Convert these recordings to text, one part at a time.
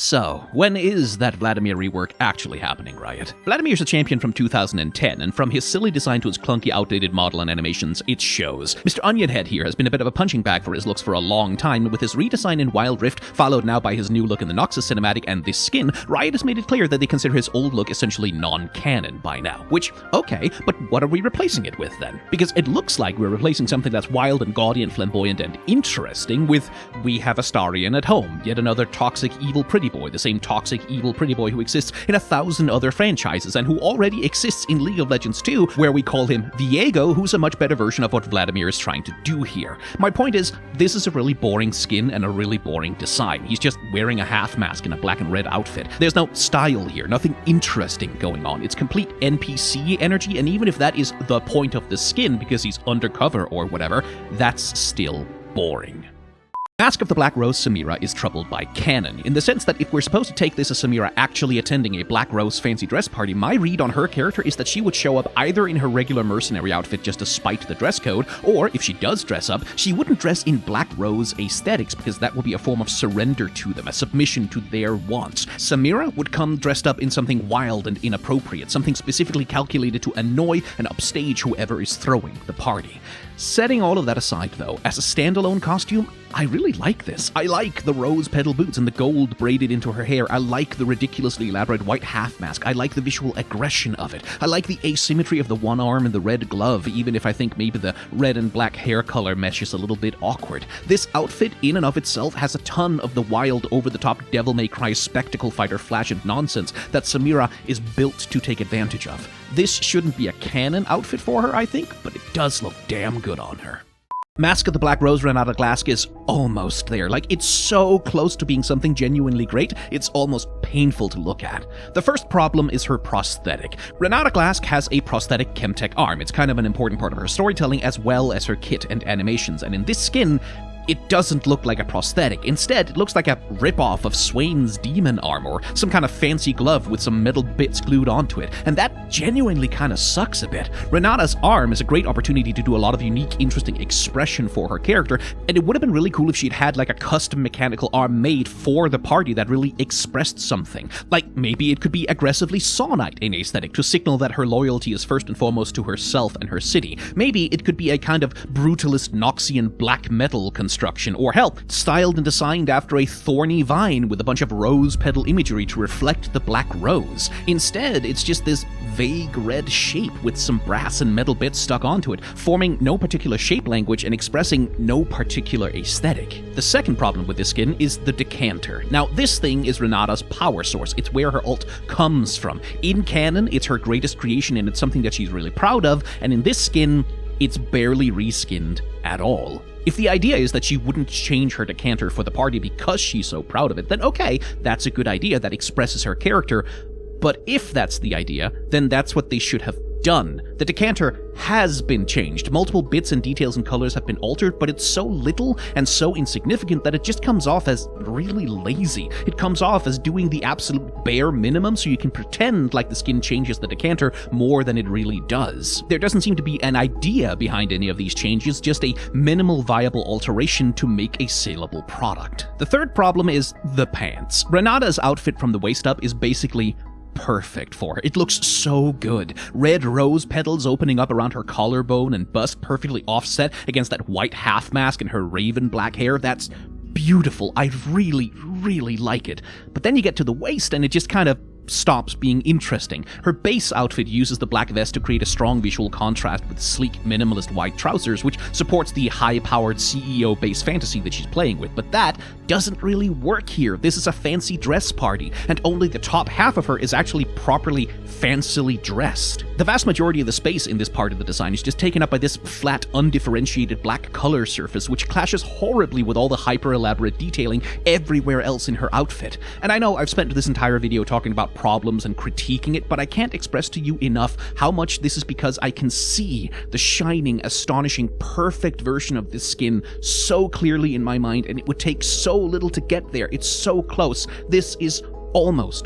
So, when is that Vladimir rework actually happening, Riot? Vladimir's a champion from 2010, and from his silly design to his clunky, outdated model and animations, it shows. Mr. Onionhead here has been a bit of a punching bag for his looks for a long time, and with his redesign in Wild Rift, followed now by his new look in the Noxus cinematic and this skin, Riot has made it clear that they consider his old look essentially non-canon by now. Which, okay, but what are we replacing it with then? Because it looks like we're replacing something that's wild and gaudy and flamboyant and interesting with "We have Astarion at home," yet another toxic, evil pretty boy, the same toxic, evil pretty boy who exists in 1,000 other franchises and who already exists in League of Legends 2, where we call him Viego, who's a much better version of what Vladimir is trying to do here. My point is, this is a really boring skin and a really boring design. He's just wearing a half mask in a black and red outfit. There's no style here, nothing interesting going on. It's complete NPC energy, and even if that is the point of the skin because he's undercover or whatever, that's still boring. Mask of the Black Rose Samira is troubled by canon, in the sense that if we're supposed to take this as Samira actually attending a Black Rose fancy dress party, my read on her character is that she would show up either in her regular mercenary outfit just to spite the dress code, or if she does dress up, she wouldn't dress in Black Rose aesthetics because that would be a form of surrender to them, a submission to their wants. Samira would come dressed up in something wild and inappropriate, something specifically calculated to annoy and upstage whoever is throwing the party. Setting all of that aside, though, as a standalone costume, I really like this. I like the rose petal boots and the gold braided into her hair. I like the ridiculously elaborate white half mask. I like the visual aggression of it. I like the asymmetry of the one arm and the red glove, even if I think maybe the red and black hair color mesh is a little bit awkward. This outfit in and of itself has a ton of the wild, over-the-top Devil May Cry spectacle fighter flash and nonsense that Samira is built to take advantage of. This shouldn't be a canon outfit for her, I think, but it does look damn good on her. Mask of the Black Rose Renata Glask is almost there. Like, it's so close to being something genuinely great, it's almost painful to look at. The first problem is her prosthetic. Renata Glask has a prosthetic Chemtech arm. It's kind of an important part of her storytelling as well as her kit and animations, and in this skin, it doesn't look like a prosthetic. Instead, it looks like a ripoff of Swain's demon arm or some kind of fancy glove with some metal bits glued onto it, and that genuinely kind of sucks a bit. Renata's arm is a great opportunity to do a lot of unique, interesting expression for her character, and it would have been really cool if she'd had like a custom mechanical arm made for the party that really expressed something. Like, maybe it could be aggressively Sawnite in aesthetic to signal that her loyalty is first and foremost to herself and her city. Maybe it could be a kind of brutalist Noxian black metal construction, or hell, styled and designed after a thorny vine with a bunch of rose petal imagery to reflect the black rose. Instead, it's just this vague red shape with some brass and metal bits stuck onto it, forming no particular shape language and expressing no particular aesthetic. The second problem with this skin is the decanter. Now, this thing is Renata's power source. It's where her ult comes from. In canon, it's her greatest creation and it's something that she's really proud of, and in this skin, it's barely reskinned at all. If the idea is that she wouldn't change her decanter for the party because she's so proud of it, then okay, that's a good idea that expresses her character. But if that's the idea, then that's what they should have done. The decanter has been changed. Multiple bits and details and colors have been altered, but it's so little and so insignificant that it just comes off as really lazy. It comes off as doing the absolute bare minimum so you can pretend like the skin changes the decanter more than it really does. There doesn't seem to be an idea behind any of these changes, just a minimal viable alteration to make a saleable product. The third problem is the pants. Renata's outfit from the waist up is basically perfect for her. It looks so good. Red rose petals opening up around her collarbone and bust, perfectly offset against that white half mask and her raven black hair. That's beautiful. I really, really like it. But then you get to the waist and it just kind of stops being interesting. Her base outfit uses the black vest to create a strong visual contrast with sleek, minimalist white trousers, which supports the high-powered CEO-based fantasy that she's playing with, but that doesn't really work here. This is a fancy dress party, and only the top half of her is actually properly fancily dressed. The vast majority of the space in this part of the design is just taken up by this flat, undifferentiated black color surface, which clashes horribly with all the hyper-elaborate detailing everywhere else in her outfit. And I know I've spent this entire video talking about problems and critiquing it, but I can't express to you enough how much this is because I can see the shining, astonishing, perfect version of this skin so clearly in my mind, and it would take so little to get there. It's so close. This is almost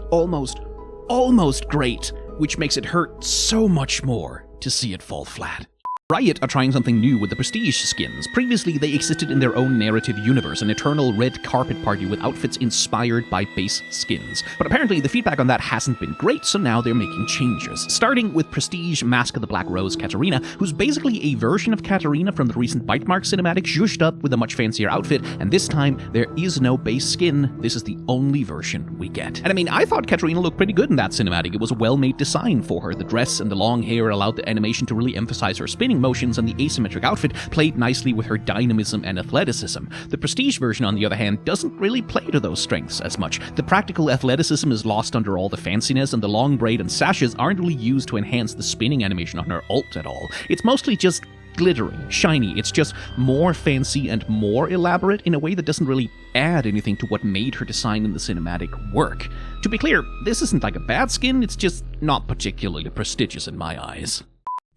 great, which makes it hurt so much more to see it fall flat. Riot are trying something new with the Prestige skins. Previously, they existed in their own narrative universe, an eternal red carpet party with outfits inspired by base skins. But apparently, the feedback on that hasn't been great, so now they're making changes. Starting with Prestige Mask of the Black Rose Katarina, who's basically a version of Katarina from the recent Bite Mark cinematic, zhuzhed up with a much fancier outfit, and this time, there is no base skin. This is the only version we get. And I mean, I thought Katarina looked pretty good in that cinematic. It was a well-made design for her. The dress and the long hair allowed the animation to really emphasize her spinning motions, and the asymmetric outfit played nicely with her dynamism and athleticism. The Prestige version, on the other hand, doesn't really play to those strengths as much. The practical athleticism is lost under all the fanciness, and the long braid and sashes aren't really used to enhance the spinning animation on her ult at all. It's mostly just glittering, shiny. It's just more fancy and more elaborate in a way that doesn't really add anything to what made her design in the cinematic work. To be clear, this isn't like a bad skin, it's just not particularly prestigious in my eyes.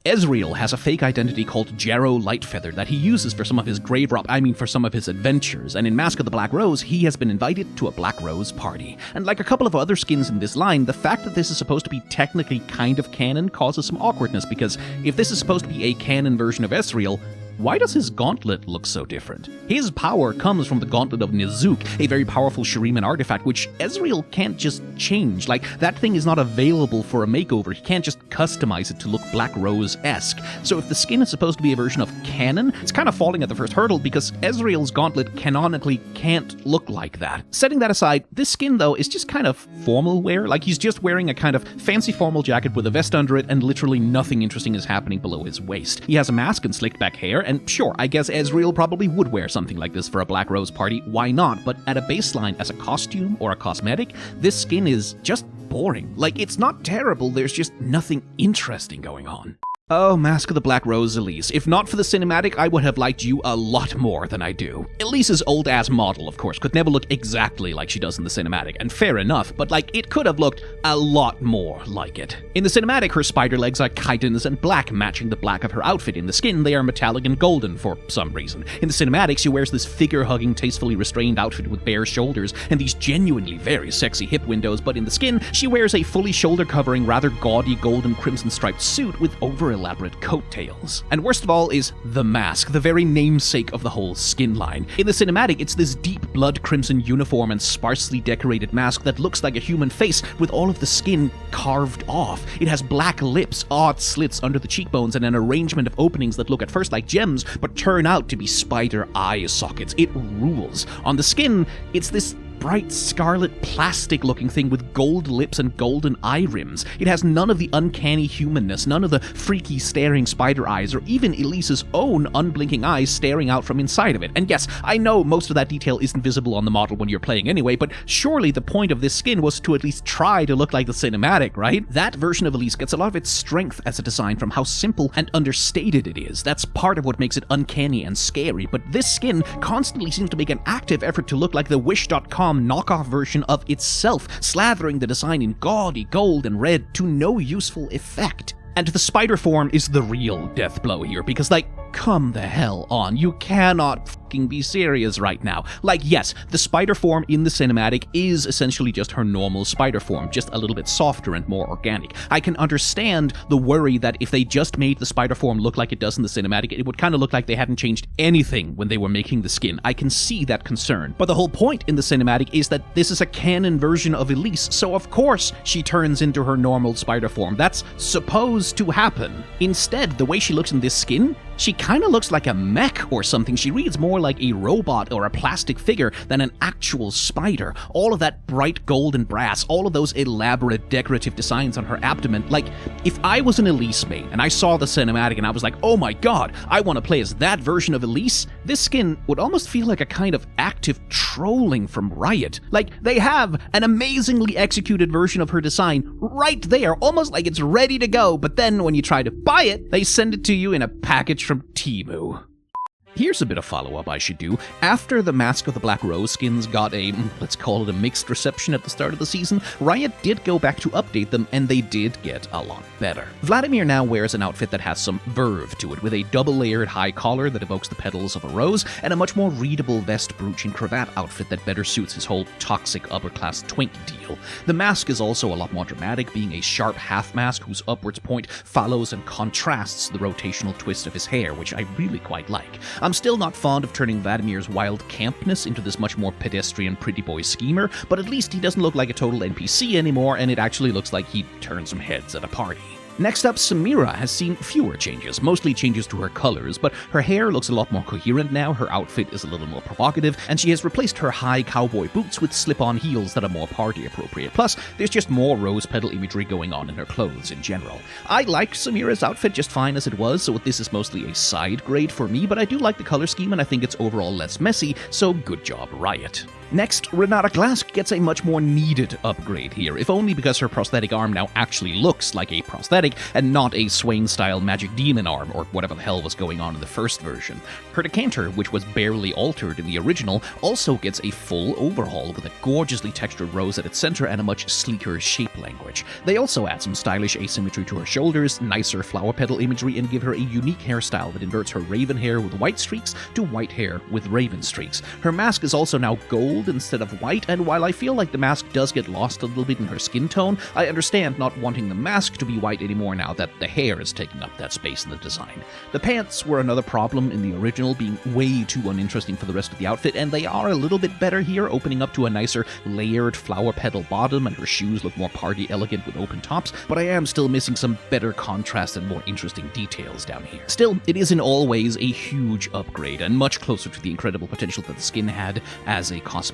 Ezreal has a fake identity called Jarrow Lightfeather that he uses for some of his for some of his adventures, and in Mask of the Black Rose, he has been invited to a Black Rose party. And like a couple of other skins in this line, the fact that this is supposed to be technically kind of canon causes some awkwardness, because if this is supposed to be a canon version of Ezreal, why does his gauntlet look so different? His power comes from the gauntlet of Nizook, a very powerful Shuriman artifact which Ezreal can't just change. Like, that thing is not available for a makeover. He can't just customize it to look Black Rose-esque. So if the skin is supposed to be a version of canon, it's kind of falling at the first hurdle because Ezreal's gauntlet canonically can't look like that. Setting that aside, this skin though is just kind of formal wear. Like, he's just wearing a kind of fancy formal jacket with a vest under it, and literally nothing interesting is happening below his waist. He has a mask and slicked back hair, and sure, I guess Ezreal probably would wear something like this for a Black Rose party, why not? But at a baseline, as a costume or a cosmetic, this skin is just boring. Like, it's not terrible, there's just nothing interesting going on. Oh, Mask of the Black Rose Elise. If not for the cinematic, I would have liked you a lot more than I do. Elise's old-ass model, of course, could never look exactly like she does in the cinematic, and fair enough, but like, it could have looked a lot more like it. In the cinematic, her spider legs are chitins and black, matching the black of her outfit. In the skin, they are metallic and golden for some reason. In the cinematic, she wears this figure-hugging, tastefully restrained outfit with bare shoulders and these genuinely very sexy hip windows, but in the skin, she wears a fully shoulder-covering, rather gaudy golden crimson striped suit with elaborate coattails. And worst of all is the mask, the very namesake of the whole skin line. In the cinematic, it's this deep blood crimson uniform and sparsely decorated mask that looks like a human face with all of the skin carved off. It has black lips, odd slits under the cheekbones, and an arrangement of openings that look at first like gems, but turn out to be spider eye sockets. It rules. On the skin, it's this bright scarlet plastic looking thing with gold lips and golden eye rims. It has none of the uncanny humanness, none of the freaky staring spider eyes, or even Elise's own unblinking eyes staring out from inside of it. And yes, I know most of that detail isn't visible on the model when you're playing anyway, but surely the point of this skin was to at least try to look like the cinematic, right? That version of Elise gets a lot of its strength as a design from how simple and understated it is. That's part of what makes it uncanny and scary, but this skin constantly seems to make an active effort to look like the Wish.com knockoff version of itself, slathering the design in gaudy gold and red to no useful effect. And the spider form is the real death blow here, because like, come the hell on, you cannot fucking be serious right now. Like, yes, the spider form in the cinematic is essentially just her normal spider form, just a little bit softer and more organic. I can understand the worry that if they just made the spider form look like it does in the cinematic, it would kind of look like they hadn't changed anything when they were making the skin. I can see that concern. But the whole point in the cinematic is that this is a canon version of Elise, so of course she turns into her normal spider form. That's supposed to happen. Instead, the way she looks in this skin, she kind of looks like a mech or something. She reads more like a robot or a plastic figure than an actual spider. All of that bright gold and brass, all of those elaborate decorative designs on her abdomen. Like, if I was an Elise main and I saw the cinematic and I was like, oh my god, I want to play as that version of Elise, this skin would almost feel like a kind of active trolling from Riot. Like, they have an amazingly executed version of her design right there, almost like it's ready to go, but then when you try to buy it, they send it to you in a package from Temu. Here's a bit of follow-up I should do. After the Mask of the Black Rose skins got a, let's call it a mixed reception at the start of the season, Riot did go back to update them, and they did get a lot better. Vladimir now wears an outfit that has some verve to it, with a double-layered high collar that evokes the petals of a rose, and a much more readable vest, brooch, and cravat outfit that better suits his whole toxic upper-class twink deal. The mask is also a lot more dramatic, being a sharp half-mask whose upwards point follows and contrasts the rotational twist of his hair, which I really quite like. I'm still not fond of turning Vladimir's wild campness into this much more pedestrian pretty boy schemer, but at least he doesn't look like a total NPC anymore, and it actually looks like he'd turn some heads at a party. Next up, Samira has seen fewer changes, mostly changes to her colors, but her hair looks a lot more coherent now, her outfit is a little more provocative, and she has replaced her high cowboy boots with slip-on heels that are more party-appropriate. Plus, there's just more rose petal imagery going on in her clothes in general. I like Samira's outfit just fine as it was, so this is mostly a side grade for me, but I do like the color scheme and I think it's overall less messy, so good job, Riot. Next, Renata Glask gets a much more needed upgrade here, if only because her prosthetic arm now actually looks like a prosthetic and not a Swain-style magic demon arm or whatever the hell was going on in the first version. Her decanter, which was barely altered in the original, also gets a full overhaul with a gorgeously textured rose at its center and a much sleeker shape language. They also add some stylish asymmetry to her shoulders, nicer flower petal imagery, and give her a unique hairstyle that inverts her raven hair with white streaks to white hair with raven streaks. Her mask is also now gold instead of white, and while I feel like the mask does get lost a little bit in her skin tone, I understand not wanting the mask to be white anymore now that the hair is taking up that space in the design. The pants were another problem in the original, being way too uninteresting for the rest of the outfit, and they are a little bit better here, opening up to a nicer layered flower petal bottom, and her shoes look more party elegant with open tops, but I am still missing some better contrast and more interesting details down here. Still, it is in all ways a huge upgrade, and much closer to the incredible potential that the skin had as a cosmetic.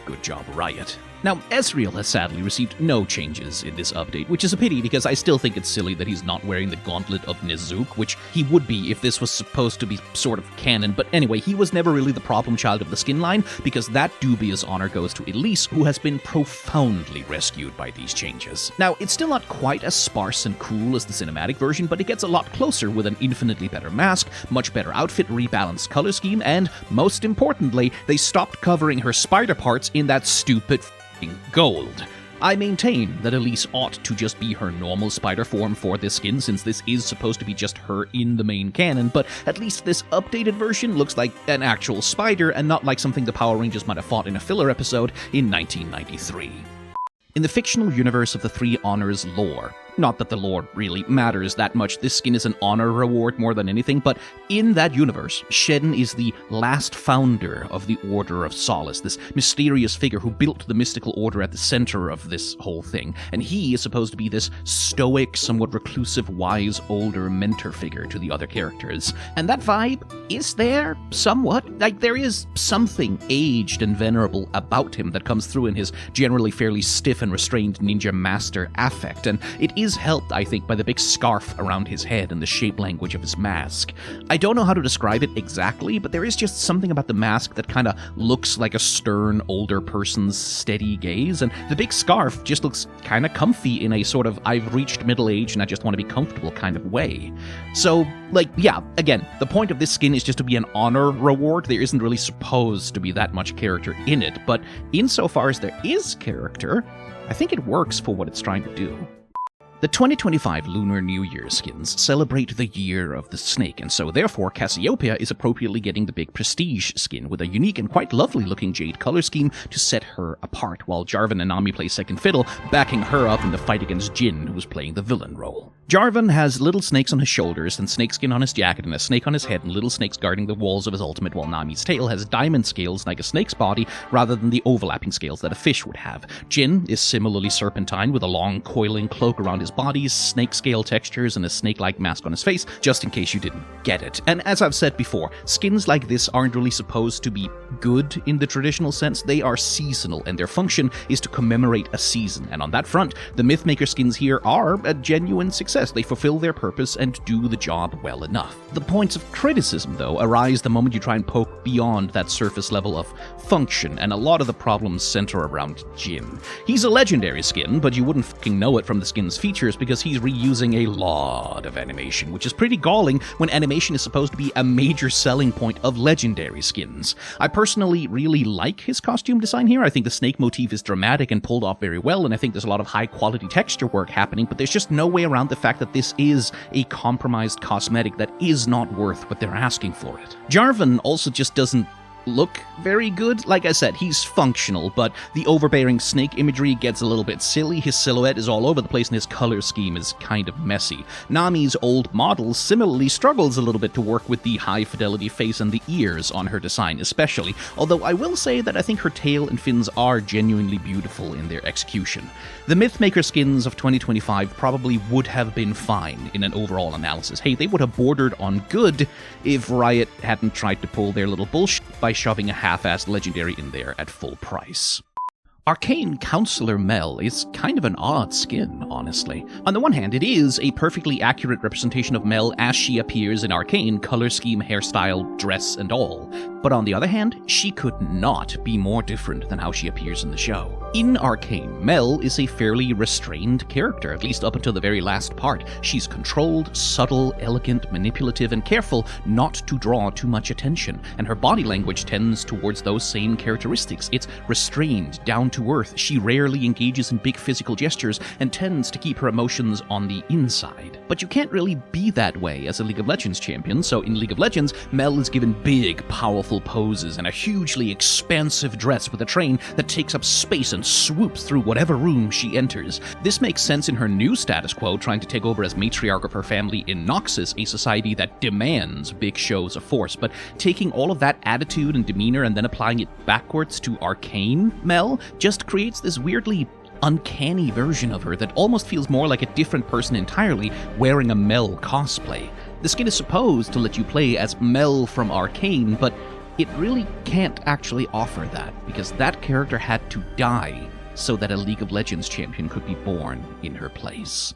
Good job, Riot. Now, Ezreal has sadly received no changes in this update, which is a pity because I still think it's silly that he's not wearing the Gauntlet of Nezuko, which he would be if this was supposed to be sort of canon, but anyway, he was never really the problem child of the skin line, because that dubious honor goes to Elise, who has been profoundly rescued by these changes. Now, it's still not quite as sparse and cool as the cinematic version, but it gets a lot closer with an infinitely better mask, much better outfit, rebalanced color scheme, and, most importantly, they stopped covering her spider parts in that stupid gold. I maintain that Elise ought to just be her normal spider form for this skin, since this is supposed to be just her in the main canon, but at least this updated version looks like an actual spider and not like something the Power Rangers might have fought in a filler episode in 1993. In the fictional universe of the Three Honors lore, not that the lore really matters that much, this skin is an honor reward more than anything, but in that universe, Shen is the last founder of the Order of Solace, this mysterious figure who built the mystical order at the center of this whole thing, and he is supposed to be this stoic, somewhat reclusive, wise, older mentor figure to the other characters. And that vibe is there, somewhat. Like, there is something aged and venerable about him that comes through in his generally fairly stiff and restrained ninja master affect, and it is helped, I think, by the big scarf around his head and the shape language of his mask. I don't know how to describe it exactly, but there is just something about the mask that kind of looks like a stern, older person's steady gaze, and the big scarf just looks kind of comfy in a sort of I've reached middle age and I just want to be comfortable kind of way. So, like, yeah, again, the point of this skin is just to be an honor reward. There isn't really supposed to be that much character in it, but insofar as there is character, I think it works for what it's trying to do. The 2025 Lunar New Year skins celebrate the Year of the Snake, and so therefore Cassiopeia is appropriately getting the big Prestige skin with a unique and quite lovely looking jade color scheme to set her apart, while Jarvan and Nami play second fiddle, backing her up in the fight against Jhin, who's playing the villain role. Jarvan has little snakes on his shoulders and snakeskin on his jacket and a snake on his head and little snakes guarding the walls of his ultimate, while Nami's tail has diamond scales like a snake's body rather than the overlapping scales that a fish would have. Jhin is similarly serpentine with a long coiling cloak around his body, snake scale textures, and a snake-like mask on his face, just in case you didn't get it. And as I've said before, skins like this aren't really supposed to be good in the traditional sense. They are seasonal, and their function is to commemorate a season. And on that front, the Mythmaker skins here are a genuine success. They fulfill their purpose and do the job well enough. The points of criticism, though, arise the moment you try and poke beyond that surface level of function, and a lot of the problems center around Jhin. He's a legendary skin, but you wouldn't fucking know it from the skin's feature features because he's reusing a lot of animation, which is pretty galling when animation is supposed to be a major selling point of legendary skins. I personally really like his costume design here. I think the snake motif is dramatic and pulled off very well, and I think there's a lot of high quality texture work happening, but there's just no way around the fact that this is a compromised cosmetic that is not worth what they're asking for it. Jarvan also just doesn't look very good. Like I said, he's functional, but the overbearing snake imagery gets a little bit silly. His silhouette is all over the place and his color scheme is kind of messy. Nami's old model similarly struggles a little bit to work with the high fidelity face and the ears on her design especially, although I will say that I think her tail and fins are genuinely beautiful in their execution. The Mythmaker skins of 2025 probably would have been fine in an overall analysis. Hey, they would have bordered on good if Riot hadn't tried to pull their little bullshit by shoving a half-assed legendary in there at full price. Arcane Counselor Mel is kind of an odd skin, honestly. On the one hand, it is a perfectly accurate representation of Mel as she appears in Arcane, color scheme, hairstyle, dress, and all. But on the other hand, she could not be more different than how she appears in the show. In Arcane, Mel is a fairly restrained character, at least up until the very last part. She's controlled, subtle, elegant, manipulative, and careful not to draw too much attention, and her body language tends towards those same characteristics. It's restrained, down to earth. She rarely engages in big physical gestures and tends to keep her emotions on the inside. But you can't really be that way as a League of Legends champion, so in League of Legends, Mel is given big, powerful poses and a hugely expansive dress with a train that takes up space and swoops through whatever room she enters. This makes sense in her new status quo, trying to take over as matriarch of her family in Noxus, a society that demands big shows of force, but taking all of that attitude and demeanor and then applying it backwards to Arcane Mel just creates this weirdly uncanny version of her that almost feels more like a different person entirely wearing a Mel cosplay. The skin is supposed to let you play as Mel from Arcane, but it really can't actually offer that, because that character had to die so that a League of Legends champion could be born in her place.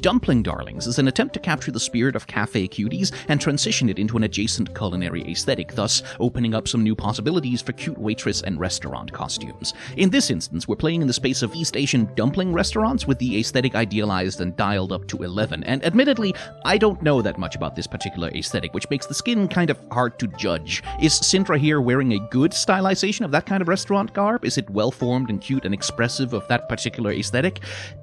Dumpling Darlings is an attempt to capture the spirit of cafe cuties and transition it into an adjacent culinary aesthetic, thus opening up some new possibilities for cute waitress and restaurant costumes. In this instance, we're playing in the space of East Asian dumpling restaurants with the aesthetic idealized and dialed up to 11, and admittedly, I don't know that much about this particular aesthetic, which makes the skin kind of hard to judge. Is Syndra here wearing a good stylization of that kind of restaurant garb? Is it well-formed and cute and expressive of that particular aesthetic?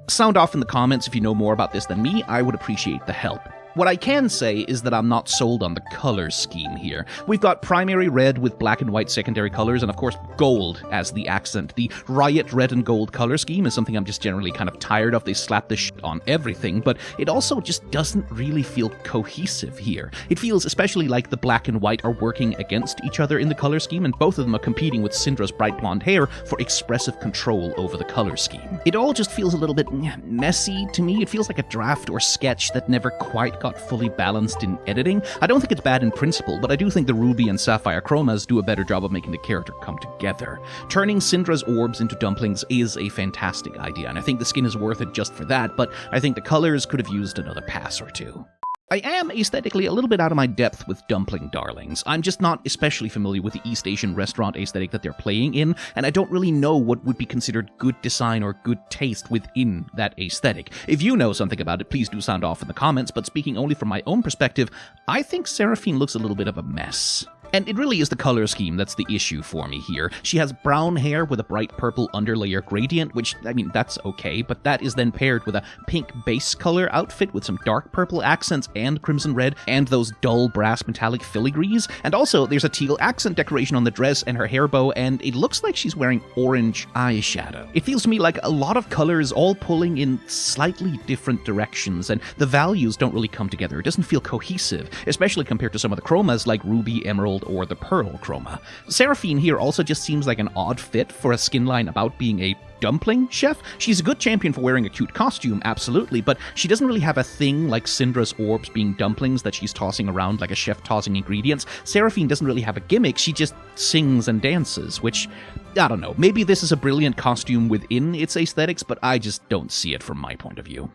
Sound off in the comments if you know more about this than me. I would appreciate the help. What I can say is that I'm not sold on the color scheme here. We've got primary red with black and white secondary colors, and of course gold as the accent. The Riot red and gold color scheme is something I'm just generally kind of tired of. They slap this shit on everything, but it also just doesn't really feel cohesive here. It feels especially like the black and white are working against each other in the color scheme, and both of them are competing with Syndra's bright blonde hair for expressive control over the color scheme. It all just feels a little bit messy to me. It feels like a draft or sketch that never quite got fully balanced in editing. I don't think it's bad in principle, but I do think the Ruby and Sapphire chromas do a better job of making the character come together. Turning Syndra's orbs into dumplings is a fantastic idea, and I think the skin is worth it just for that, but I think the colors could have used another pass or two. I am aesthetically a little bit out of my depth with Dumpling Darlings. I'm just not especially familiar with the East Asian restaurant aesthetic that they're playing in, and I don't really know what would be considered good design or good taste within that aesthetic. If you know something about it, please do sound off in the comments, but speaking only from my own perspective, I think Seraphine looks a little bit of a mess. And it really is the color scheme that's the issue for me here. She has brown hair with a bright purple underlayer gradient, which, I mean, that's okay, but that is then paired with a pink base color outfit with some dark purple accents and crimson red and those dull brass metallic filigrees. And also, there's a teal accent decoration on the dress and her hair bow, and it looks like she's wearing orange eyeshadow. It feels to me like a lot of colors all pulling in slightly different directions, and the values don't really come together. It doesn't feel cohesive, especially compared to some of the chromas like Ruby, Emerald, or the Pearl chroma. Seraphine here also just seems like an odd fit for a skin line about being a dumpling chef. She's a good champion for wearing a cute costume, absolutely, but she doesn't really have a thing like Syndra's orbs being dumplings that she's tossing around like a chef tossing ingredients. Seraphine doesn't really have a gimmick, she just sings and dances, which, I don't know, maybe this is a brilliant costume within its aesthetics, but I just don't see it from my point of view.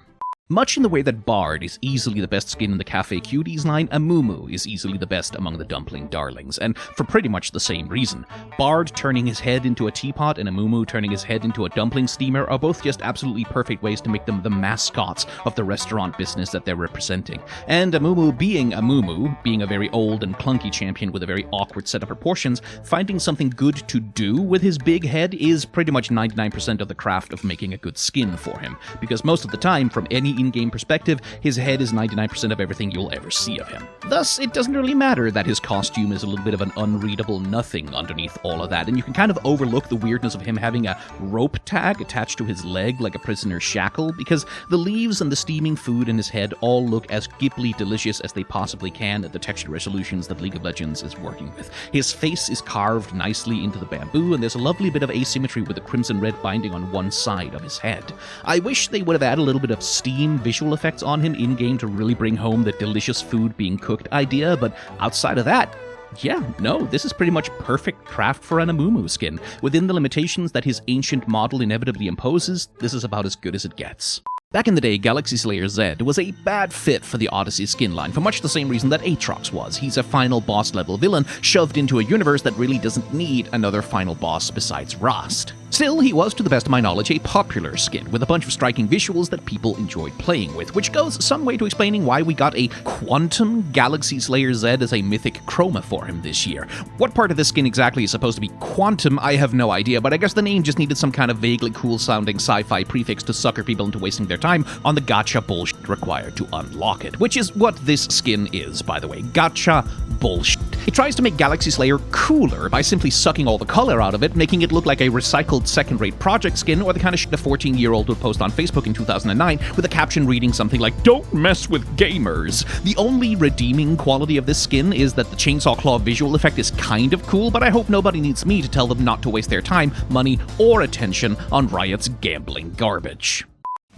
Much in the way that Bard is easily the best skin in the Cafe Cuties line, Amumu is easily the best among the dumpling darlings, and for pretty much the same reason. Bard turning his head into a teapot and Amumu turning his head into a dumpling steamer are both just absolutely perfect ways to make them the mascots of the restaurant business that they're representing. And Amumu, being a very old and clunky champion with a very awkward set of proportions, finding something good to do with his big head is pretty much 99% of the craft of making a good skin for him, because most of the time, from any in-game perspective, his head is 99% of everything you'll ever see of him. Thus, it doesn't really matter that his costume is a little bit of an unreadable nothing underneath all of that, and you can kind of overlook the weirdness of him having a rope tag attached to his leg like a prisoner's shackle, because the leaves and the steaming food in his head all look as gipply delicious as they possibly can at the texture resolutions that League of Legends is working with. His face is carved nicely into the bamboo, and there's a lovely bit of asymmetry with the crimson-red binding on one side of his head. I wish they would have added a little bit of steam visual effects on him in-game to really bring home the delicious food being cooked idea, but outside of that, yeah, no, this is pretty much perfect craft for an Amumu skin. Within the limitations that his ancient model inevitably imposes, this is about as good as it gets. Back in the day, Galaxy Slayer Z was a bad fit for the Odyssey skin line, for much the same reason that Aatrox was. He's a final boss-level villain shoved into a universe that really doesn't need another final boss besides Rost. Still, he was, to the best of my knowledge, a popular skin, with a bunch of striking visuals that people enjoyed playing with, which goes some way to explaining why we got a Quantum Galaxy Slayer Z as a mythic chroma for him this year. What part of this skin exactly is supposed to be Quantum, I have no idea, but I guess the name just needed some kind of vaguely cool-sounding sci-fi prefix to sucker people into wasting their time on the gacha bullshit required to unlock it, which is what this skin is, by the way. Gacha bullshit. It tries to make Galaxy Slayer cooler by simply sucking all the color out of it, making it look like a recycled second-rate project skin, or the kind of shit a 14-year-old would post on Facebook in 2009 with a caption reading something like, "Don't mess with gamers." The only redeeming quality of this skin is that the chainsaw claw visual effect is kind of cool, but I hope nobody needs me to tell them not to waste their time, money, or attention on Riot's gambling garbage.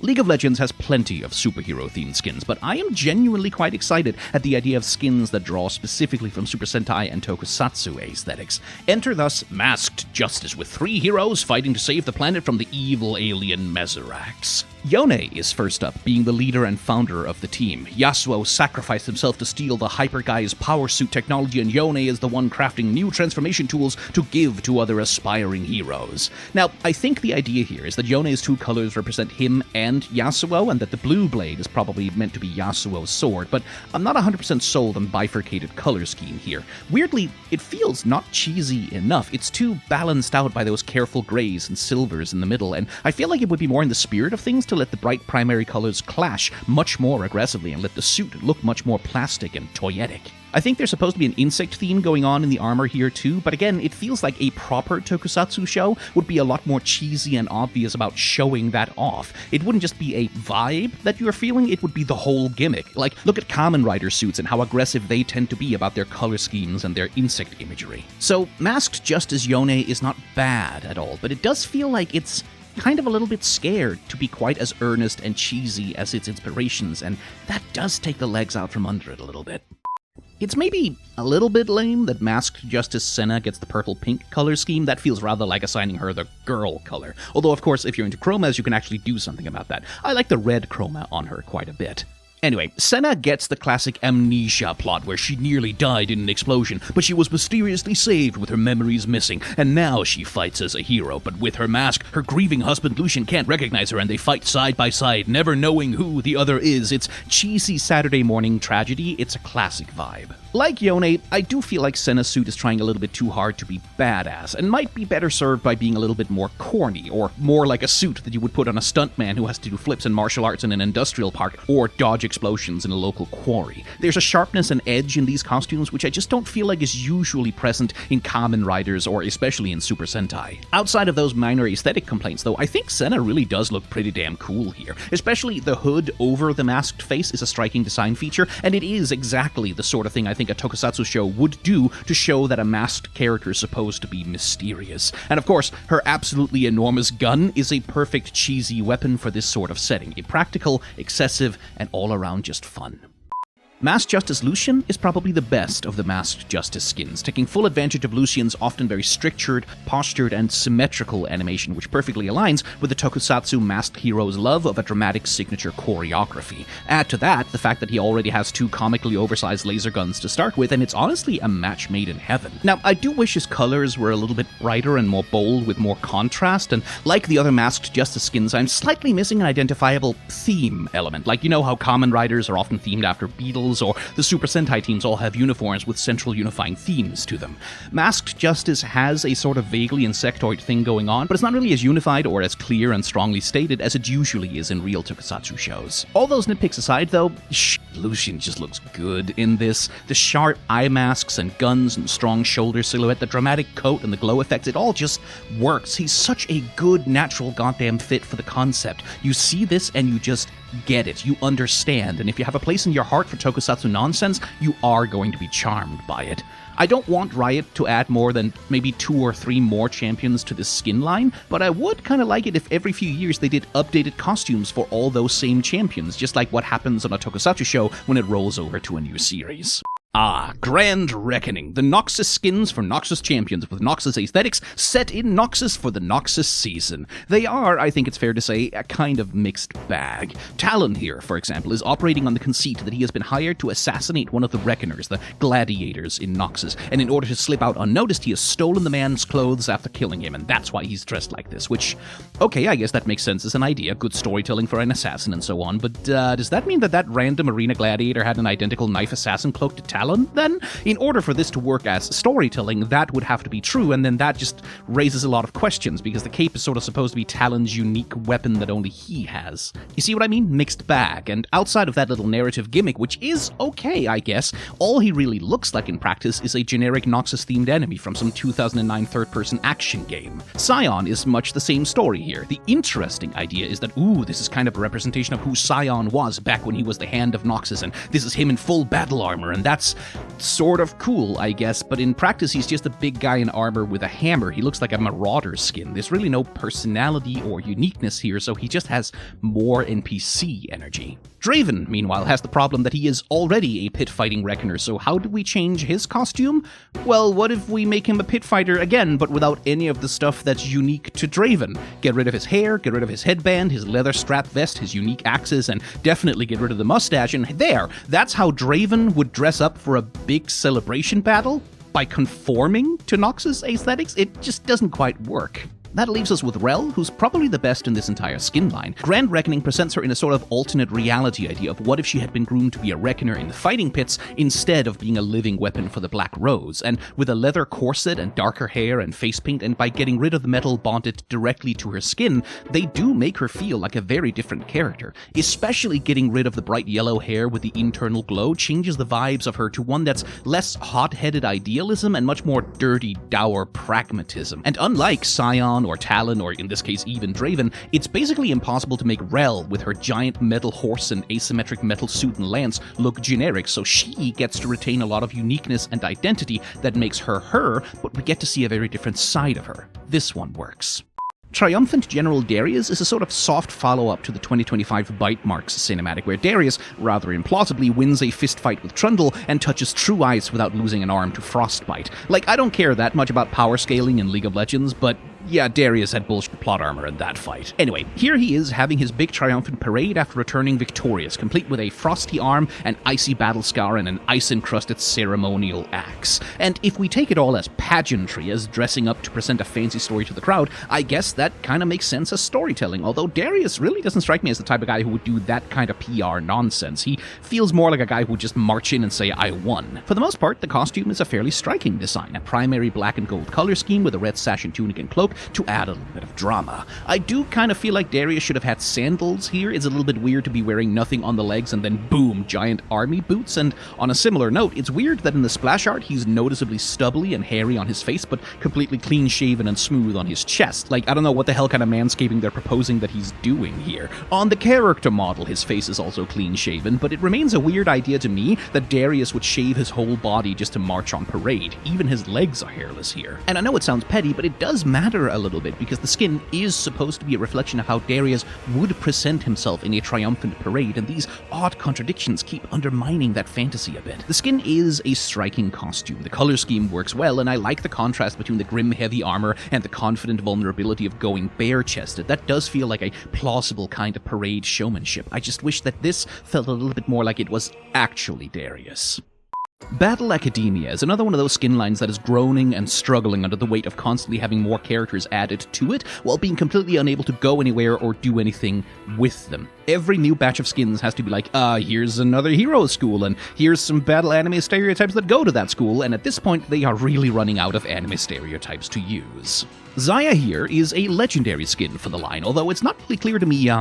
League of Legends has plenty of superhero-themed skins, but I am genuinely quite excited at the idea of skins that draw specifically from Super Sentai and Tokusatsu aesthetics. Enter thus Masked Justice, with 3 heroes fighting to save the planet from the evil alien Meserax. Yone is first up, being the leader and founder of the team. Yasuo sacrificed himself to steal the Hyper Guy's power suit technology, and Yone is the one crafting new transformation tools to give to other aspiring heroes. Now, I think the idea here is that Yone's 2 colors represent him and Yasuo, and that the blue blade is probably meant to be Yasuo's sword, but I'm not 100% sold on bifurcated color scheme here. Weirdly, it feels not cheesy enough. It's too balanced out by those careful grays and silvers in the middle, and I feel like it would be more in the spirit of things to let the bright primary colors clash much more aggressively and let the suit look much more plastic and toyetic. I think there's supposed to be an insect theme going on in the armor here too, but again, it feels like a proper tokusatsu show would be a lot more cheesy and obvious about showing that off. It wouldn't just be a vibe that you're feeling, it would be the whole gimmick. Like, look at Kamen Rider suits and how aggressive they tend to be about their color schemes and their insect imagery. So, Masked Justice Yone is not bad at all, but it does feel like it's kind of a little bit scared to be quite as earnest and cheesy as its inspirations, and that does take the legs out from under it a little bit. It's maybe a little bit lame that Masked Justice Senna gets the purple-pink color scheme. That feels rather like assigning her the girl color. Although, of course, if you're into chromas, you can actually do something about that. I like the red chroma on her quite a bit. Anyway, Senna gets the classic amnesia plot where she nearly died in an explosion, but she was mysteriously saved with her memories missing, and now she fights as a hero. But with her mask, her grieving husband Lucian can't recognize her, and they fight side by side, never knowing who the other is. It's cheesy Saturday morning tragedy. It's a classic vibe. Like Yone, I do feel like Senna's suit is trying a little bit too hard to be badass, and might be better served by being a little bit more corny, or more like a suit that you would put on a stuntman who has to do flips and martial arts in an industrial park, or dodge explosions in a local quarry. There's a sharpness and edge in these costumes which I just don't feel like is usually present in Kamen Riders, or especially in Super Sentai. Outside of those minor aesthetic complaints, though, I think Senna really does look pretty damn cool here. Especially the hood over the masked face is a striking design feature, and it is exactly the sort of thing I think a tokusatsu show would do to show that a masked character is supposed to be mysterious. And of course, her absolutely enormous gun is a perfect cheesy weapon for this sort of setting. A practical, excessive, and all around just fun. Masked Justice Lucian is probably the best of the Masked Justice skins, taking full advantage of Lucian's often very structured, postured, and symmetrical animation, which perfectly aligns with the tokusatsu masked hero's love of a dramatic signature choreography. Add to that the fact that he already has 2 comically oversized laser guns to start with, and it's honestly a match made in heaven. Now, I do wish his colors were a little bit brighter and more bold with more contrast, and like the other Masked Justice skins, I'm slightly missing an identifiable theme element. Like, you know how Kamen Riders are often themed after Beatles, or the Super Sentai teams all have uniforms with central unifying themes to them. Masked Justice has a sort of vaguely insectoid thing going on, but it's not really as unified or as clear and strongly stated as it usually is in real tokusatsu shows. All those nitpicks aside though, Lucian just looks good in this. The sharp eye masks and guns and strong shoulder silhouette, the dramatic coat and the glow effects, it all just works. He's such a good natural goddamn fit for the concept. You see this and you just get it, you understand, and if you have a place in your heart for tokusatsu nonsense, you are going to be charmed by it. I don't want Riot to add more than maybe 2 or 3 more champions to this skin line, but I would kind of like it if every few years they did updated costumes for all those same champions, just like what happens on a tokusatsu show when it rolls over to a new series. Grand Reckoning, the Noxus skins for Noxus champions with Noxus aesthetics set in Noxus for the Noxus season. They are, I think it's fair to say, a kind of mixed bag. Talon here, for example, is operating on the conceit that he has been hired to assassinate one of the Reckoners, the gladiators in Noxus, and in order to slip out unnoticed, he has stolen the man's clothes after killing him, and that's why he's dressed like this, which, okay, I guess that makes sense as an idea, good storytelling for an assassin and so on, but does that mean that that random arena gladiator had an identical knife assassin cloak to Talon, then? In order for this to work as storytelling, that would have to be true, and then that just raises a lot of questions, because the cape is sort of supposed to be Talon's unique weapon that only he has. You see what I mean? Mixed bag, and outside of that little narrative gimmick, which is okay, I guess, all he really looks like in practice is a generic Noxus-themed enemy from some 2009 third-person action game. Scion is much the same story here. The interesting idea is that, this is kind of a representation of who Scion was back when he was the Hand of Noxus, and this is him in full battle armor, and that's sort of cool, I guess, but in practice he's just a big guy in armor with a hammer. He looks like a Marauder skin. There's really no personality or uniqueness here, so he just has more NPC energy. Draven, meanwhile, has the problem that he is already a pit-fighting Reckoner, so how do we change his costume? Well, what if we make him a pit fighter again, but without any of the stuff that's unique to Draven? Get rid of his hair, get rid of his headband, his leather strap vest, his unique axes, and definitely get rid of the mustache, and that's how Draven would dress up for a big celebration battle? By conforming to Noxus aesthetics? It just doesn't quite work. That leaves us with Rel, who's probably the best in this entire skin line. Grand Reckoning presents her in a sort of alternate reality idea of what if she had been groomed to be a Reckoner in the fighting pits instead of being a living weapon for the Black Rose, and with a leather corset and darker hair and face paint, and by getting rid of the metal bonded directly to her skin, they do make her feel like a very different character. Especially getting rid of the bright yellow hair with the internal glow changes the vibes of her to one that's less hot-headed idealism and much more dirty, dour pragmatism. And unlike Scion or Talon, or in this case even Draven, it's basically impossible to make Rel with her giant metal horse and asymmetric metal suit and lance look generic, so she gets to retain a lot of uniqueness and identity that makes her her, but we get to see a very different side of her. This one works. Triumphant General Darius is a sort of soft follow-up to the 2025 Bite Marks cinematic, where Darius, rather implausibly, wins a fistfight with Trundle and touches True Ice without losing an arm to Frostbite. Like, I don't care that much about power scaling in League of Legends, but yeah, Darius had bullshit plot armor in that fight. Anyway, here he is having his big triumphant parade after returning victorious, complete with a frosty arm, an icy battle scar, and an ice-encrusted ceremonial axe. And if we take it all as pageantry, as dressing up to present a fancy story to the crowd, I guess that kind of makes sense as storytelling, although Darius really doesn't strike me as the type of guy who would do that kind of PR nonsense. He feels more like a guy who would just march in and say, I won. For the most part, the costume is a fairly striking design, a primary black and gold color scheme with a red sash and tunic and cloak, to add a little bit of drama. I do kind of feel like Darius should have had sandals here. It's a little bit weird to be wearing nothing on the legs and then boom, giant army boots. And on a similar note, it's weird that in the splash art he's noticeably stubbly and hairy on his face, but completely clean shaven and smooth on his chest. Like, I don't know what the hell kind of manscaping they're proposing that he's doing here. On the character model, his face is also clean shaven, but it remains a weird idea to me that Darius would shave his whole body just to march on parade. Even his legs are hairless here. And I know it sounds petty, but it does matter a little bit, because the skin is supposed to be a reflection of how Darius would present himself in a triumphant parade, and these odd contradictions keep undermining that fantasy a bit. The skin is a striking costume. The color scheme works well, and I like the contrast between the grim, heavy armor and the confident vulnerability of going bare-chested. That does feel like a plausible kind of parade showmanship. I just wish that this felt a little bit more like it was actually Darius. Battle Academia is another one of those skin lines that is groaning and struggling under the weight of constantly having more characters added to it, while being completely unable to go anywhere or do anything with them. Every new batch of skins has to be like, here's another hero school, and here's some battle anime stereotypes that go to that school, and at this point they are really running out of anime stereotypes to use. Xayah here is a legendary skin for the line, although it's not really clear to me,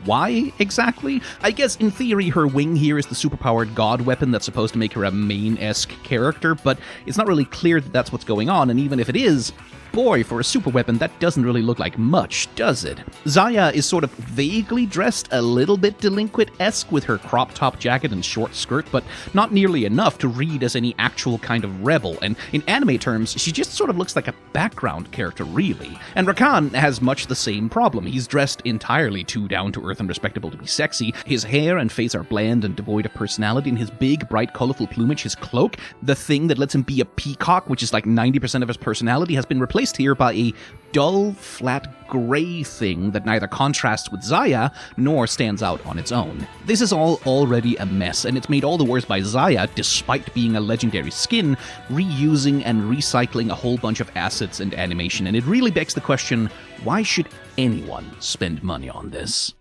why exactly? I guess in theory her wing here is the superpowered god weapon that's supposed to make her a main-esque character, but it's not really clear that that's what's going on, and even if it is, boy, for a super weapon, that doesn't really look like much, does it? Xayah is sort of vaguely dressed, a little bit delinquent-esque with her crop top jacket and short skirt, but not nearly enough to read as any actual kind of rebel, and in anime terms, she just sort of looks like a background character, really. And Rakan has much the same problem. He's dressed entirely too down-to-earth and respectable to be sexy. His hair and face are bland and devoid of personality, and his big, bright, colorful plumage, his cloak, the thing that lets him be a peacock, which is like 90% of his personality, has been replaced here by a dull, flat, gray thing that neither contrasts with Xayah nor stands out on its own. This is all already a mess, and it's made all the worse by Xayah, despite being a legendary skin, reusing and recycling a whole bunch of assets and animation, and it really begs the question, why should anyone spend money on this?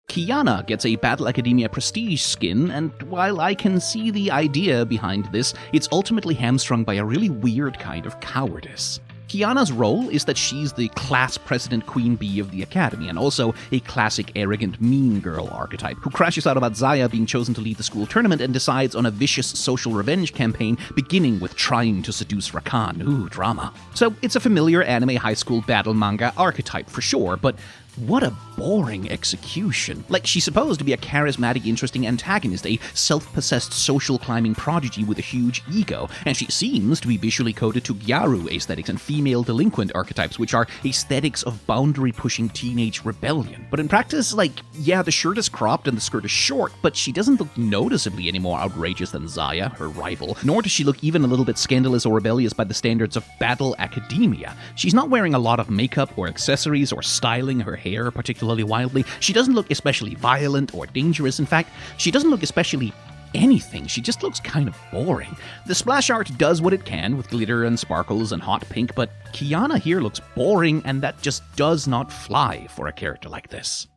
Kiana gets a Battle Academia prestige skin, and while I can see the idea behind this, it's ultimately hamstrung by a really weird kind of cowardice. Kiana's role is that she's the class president queen bee of the academy, and also a classic arrogant mean girl archetype, who crashes out about Xayah being chosen to lead the school tournament and decides on a vicious social revenge campaign, beginning with trying to seduce Rakan. Ooh, drama. So it's a familiar anime high school battle manga archetype for sure, but what a boring execution. Like, she's supposed to be a charismatic, interesting antagonist, a self-possessed social climbing prodigy with a huge ego, and she seems to be visually coded to Gyaru aesthetics and female delinquent archetypes, which are aesthetics of boundary-pushing teenage rebellion. But in practice, like, yeah, the shirt is cropped and the skirt is short, but she doesn't look noticeably any more outrageous than Xayah, her rival, nor does she look even a little bit scandalous or rebellious by the standards of Battle Academia. She's not wearing a lot of makeup or accessories or styling her hair particularly wildly. She doesn't look especially violent or dangerous. In fact, she doesn't look especially anything. She just looks kind of boring. The splash art does what it can with glitter and sparkles and hot pink, but Kiana here looks boring, and that just does not fly for a character like this.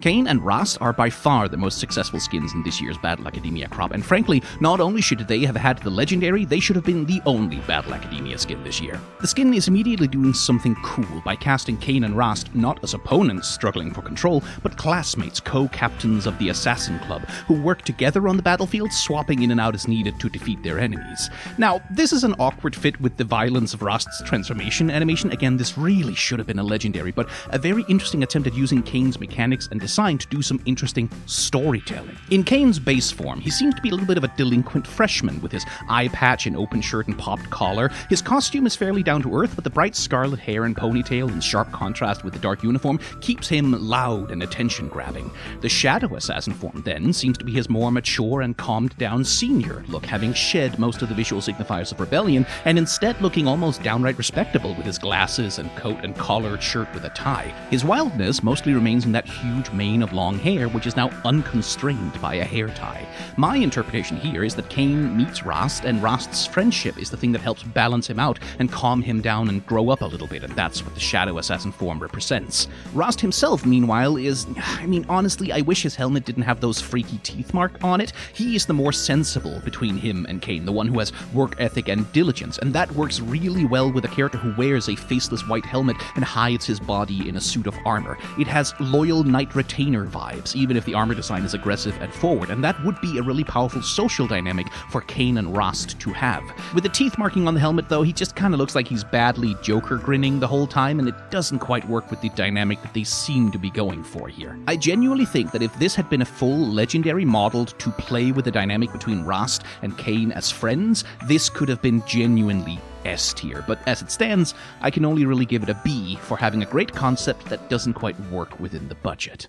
Kain and Rast are by far the most successful skins in this year's Battle Academia crop, and frankly, not only should they have had the legendary, they should have been the only Battle Academia skin this year. The skin is immediately doing something cool by casting Kain and Rast not as opponents struggling for control, but classmates, co-captains of the Assassin Club, who work together on the battlefield, swapping in and out as needed to defeat their enemies. Now, this is an awkward fit with the violence of Rast's transformation animation. Again, this really should have been a legendary, but a very interesting attempt at using Kain's mechanics and designed to do some interesting storytelling. In Kain's base form, he seems to be a little bit of a delinquent freshman with his eye patch and open shirt and popped collar. His costume is fairly down to earth, but the bright scarlet hair and ponytail in sharp contrast with the dark uniform keeps him loud and attention-grabbing. The Shadow Assassin form, then, seems to be his more mature and calmed-down senior look, having shed most of the visual signifiers of rebellion, and instead looking almost downright respectable with his glasses and coat and collared shirt with a tie. His wildness mostly remains in that huge mane of long hair, which is now unconstrained by a hair tie. My interpretation here is that Kain meets Rast, and Rast's friendship is the thing that helps balance him out and calm him down and grow up a little bit, and that's what the Shadow Assassin form represents. Rast himself, meanwhile, honestly, I wish his helmet didn't have those freaky teeth mark on it. He is the more sensible between him and Kain, the one who has work ethic and diligence, and that works really well with a character who wears a faceless white helmet and hides his body in a suit of armor. It has loyal knight retainer vibes, even if the armor design is aggressive and forward, and that would be a really powerful social dynamic for Kain and Rast to have. With the teeth marking on the helmet, though, he just kind of looks like he's badly Joker grinning the whole time, and it doesn't quite work with the dynamic that they seem to be going for here. I genuinely think that if this had been a full legendary modeled to play with the dynamic between Rast and Kain as friends, this could have been genuinely S tier, but as it stands, I can only really give it a B for having a great concept that doesn't quite work within the budget.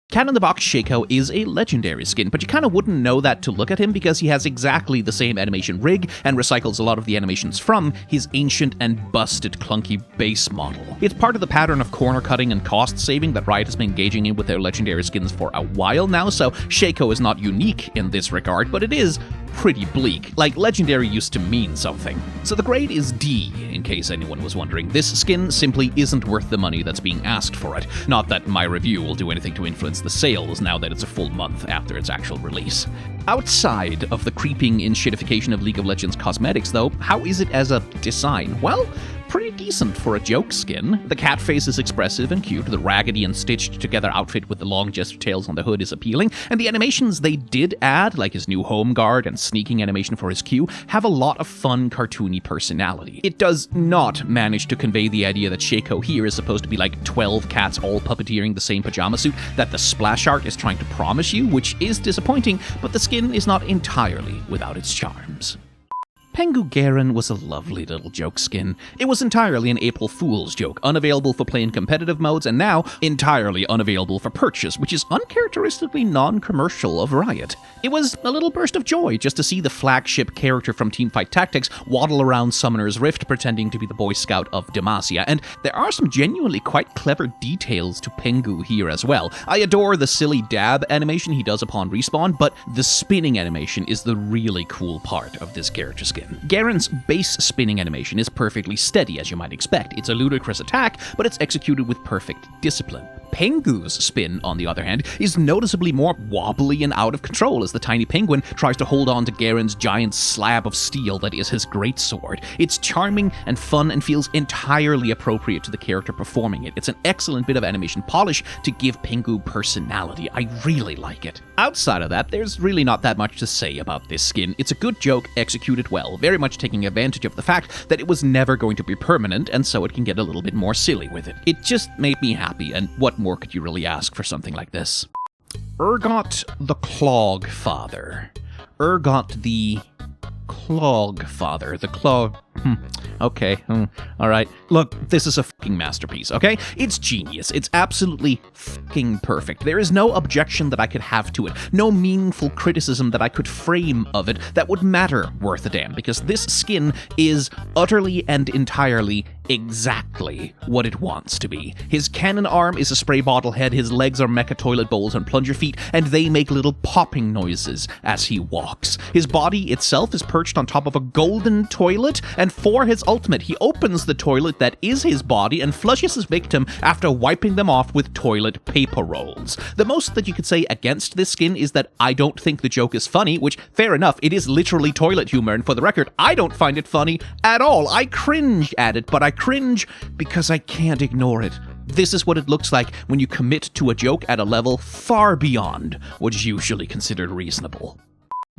Cat in the Box Shaco is a legendary skin, but you kinda wouldn't know that to look at him because he has exactly the same animation rig and recycles a lot of the animations from his ancient and busted clunky base model. It's part of the pattern of corner cutting and cost saving that Riot has been engaging in with their legendary skins for a while now, so Shaco is not unique in this regard, but it is pretty bleak. Like, legendary used to mean something. So the grade is D, in case anyone was wondering. This skin simply isn't worth the money that's being asked for it. Not that my review will do anything to influence the sales now that it's a full month after its actual release. Outside of the creeping in-shitification of League of Legends cosmetics, though, how is it as a design? Well, pretty decent for a joke skin. The cat face is expressive and cute, the raggedy and stitched together outfit with the long gesture tails on the hood is appealing, and the animations they did add, like his new home guard and sneaking animation for his Q, have a lot of fun, cartoony personality. It does not manage to convey the idea that Shaco here is supposed to be like 12 cats all puppeteering the same pajama suit that the splash art is trying to promise you, which is disappointing, but the skin is not entirely without its charms. Pengu Garen was a lovely little joke skin. It was entirely an April Fool's joke, unavailable for play in competitive modes, and now entirely unavailable for purchase, which is uncharacteristically non-commercial of Riot. It was a little burst of joy just to see the flagship character from Teamfight Tactics waddle around Summoner's Rift pretending to be the Boy Scout of Demacia, and there are some genuinely quite clever details to Pengu here as well. I adore the silly dab animation he does upon respawn, but the spinning animation is the really cool part of this character skin. Garen's base spinning animation is perfectly steady, as you might expect. It's a ludicrous attack, but it's executed with perfect discipline. Pengu's spin, on the other hand, is noticeably more wobbly and out of control as the tiny penguin tries to hold on to Garen's giant slab of steel that is his greatsword. It's charming and fun and feels entirely appropriate to the character performing it. It's an excellent bit of animation polish to give Pengu personality. I really like it. Outside of that, there's really not that much to say about this skin. It's a good joke executed well, very much taking advantage of the fact that it was never going to be permanent, and so it can get a little bit more silly with it. It just made me happy, and what more could you really ask for something like this? Urgot the Clog Father. Urgot the Clog Father. The Clog... Okay, alright. Look, this is a fucking masterpiece, okay? It's genius. It's absolutely fucking perfect. There is no objection that I could have to it. No meaningful criticism that I could frame of it that would matter worth a damn, because this skin is utterly and entirely exactly what it wants to be. His cannon arm is a spray bottle head, his legs are mecha toilet bowls and plunger feet, and they make little popping noises as he walks. His body itself is perched on top of a golden toilet, and for his ultimate, he opens the toilet that is his body and flushes his victim after wiping them off with toilet paper rolls. The most that you could say against this skin is that I don't think the joke is funny, which, fair enough, it is literally toilet humor, and for the record, I don't find it funny at all. I cringe at it, but I cringe because I can't ignore it. This is what it looks like when you commit to a joke at a level far beyond what's usually considered reasonable.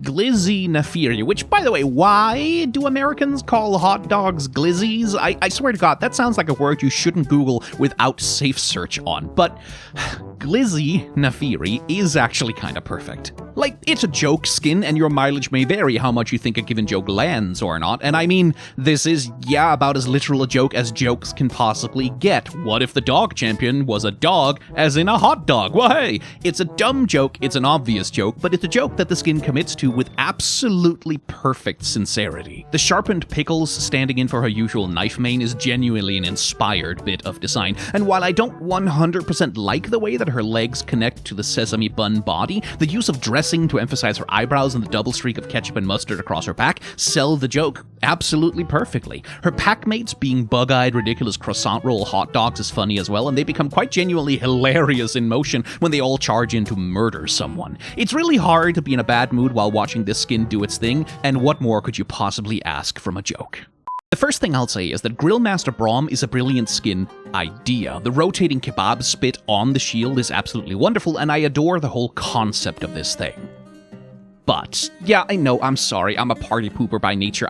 Glizzy Nefiri, which, by the way, why do Americans call hot dogs glizzies? I swear to God, that sounds like a word you shouldn't Google without safe search on, but Glizzy Nefiri is actually kind of perfect. Like, it's a joke skin, and your mileage may vary how much you think a given joke lands or not, and I mean, this is, yeah, about as literal a joke as jokes can possibly get. What if the dog champion was a dog, as in a hot dog? Well, hey, it's a dumb joke, it's an obvious joke, but it's a joke that the skin commits to with absolutely perfect sincerity. The sharpened pickles standing in for her usual knife mane is genuinely an inspired bit of design, and while I don't 100% like the way that her legs connect to the sesame bun body, the use of dressing to emphasize her eyebrows and the double streak of ketchup and mustard across her back sell the joke absolutely perfectly. Her packmates being bug-eyed, ridiculous croissant roll hot dogs is funny as well, and they become quite genuinely hilarious in motion when they all charge in to murder someone. It's really hard to be in a bad mood while watching this skin do its thing, and what more could you possibly ask from a joke? The first thing I'll say is that Grillmaster Braum is a brilliant skin idea. The rotating kebab spit on the shield is absolutely wonderful, and I adore the whole concept of this thing. But, yeah, I know, I'm sorry, I'm a party pooper by nature.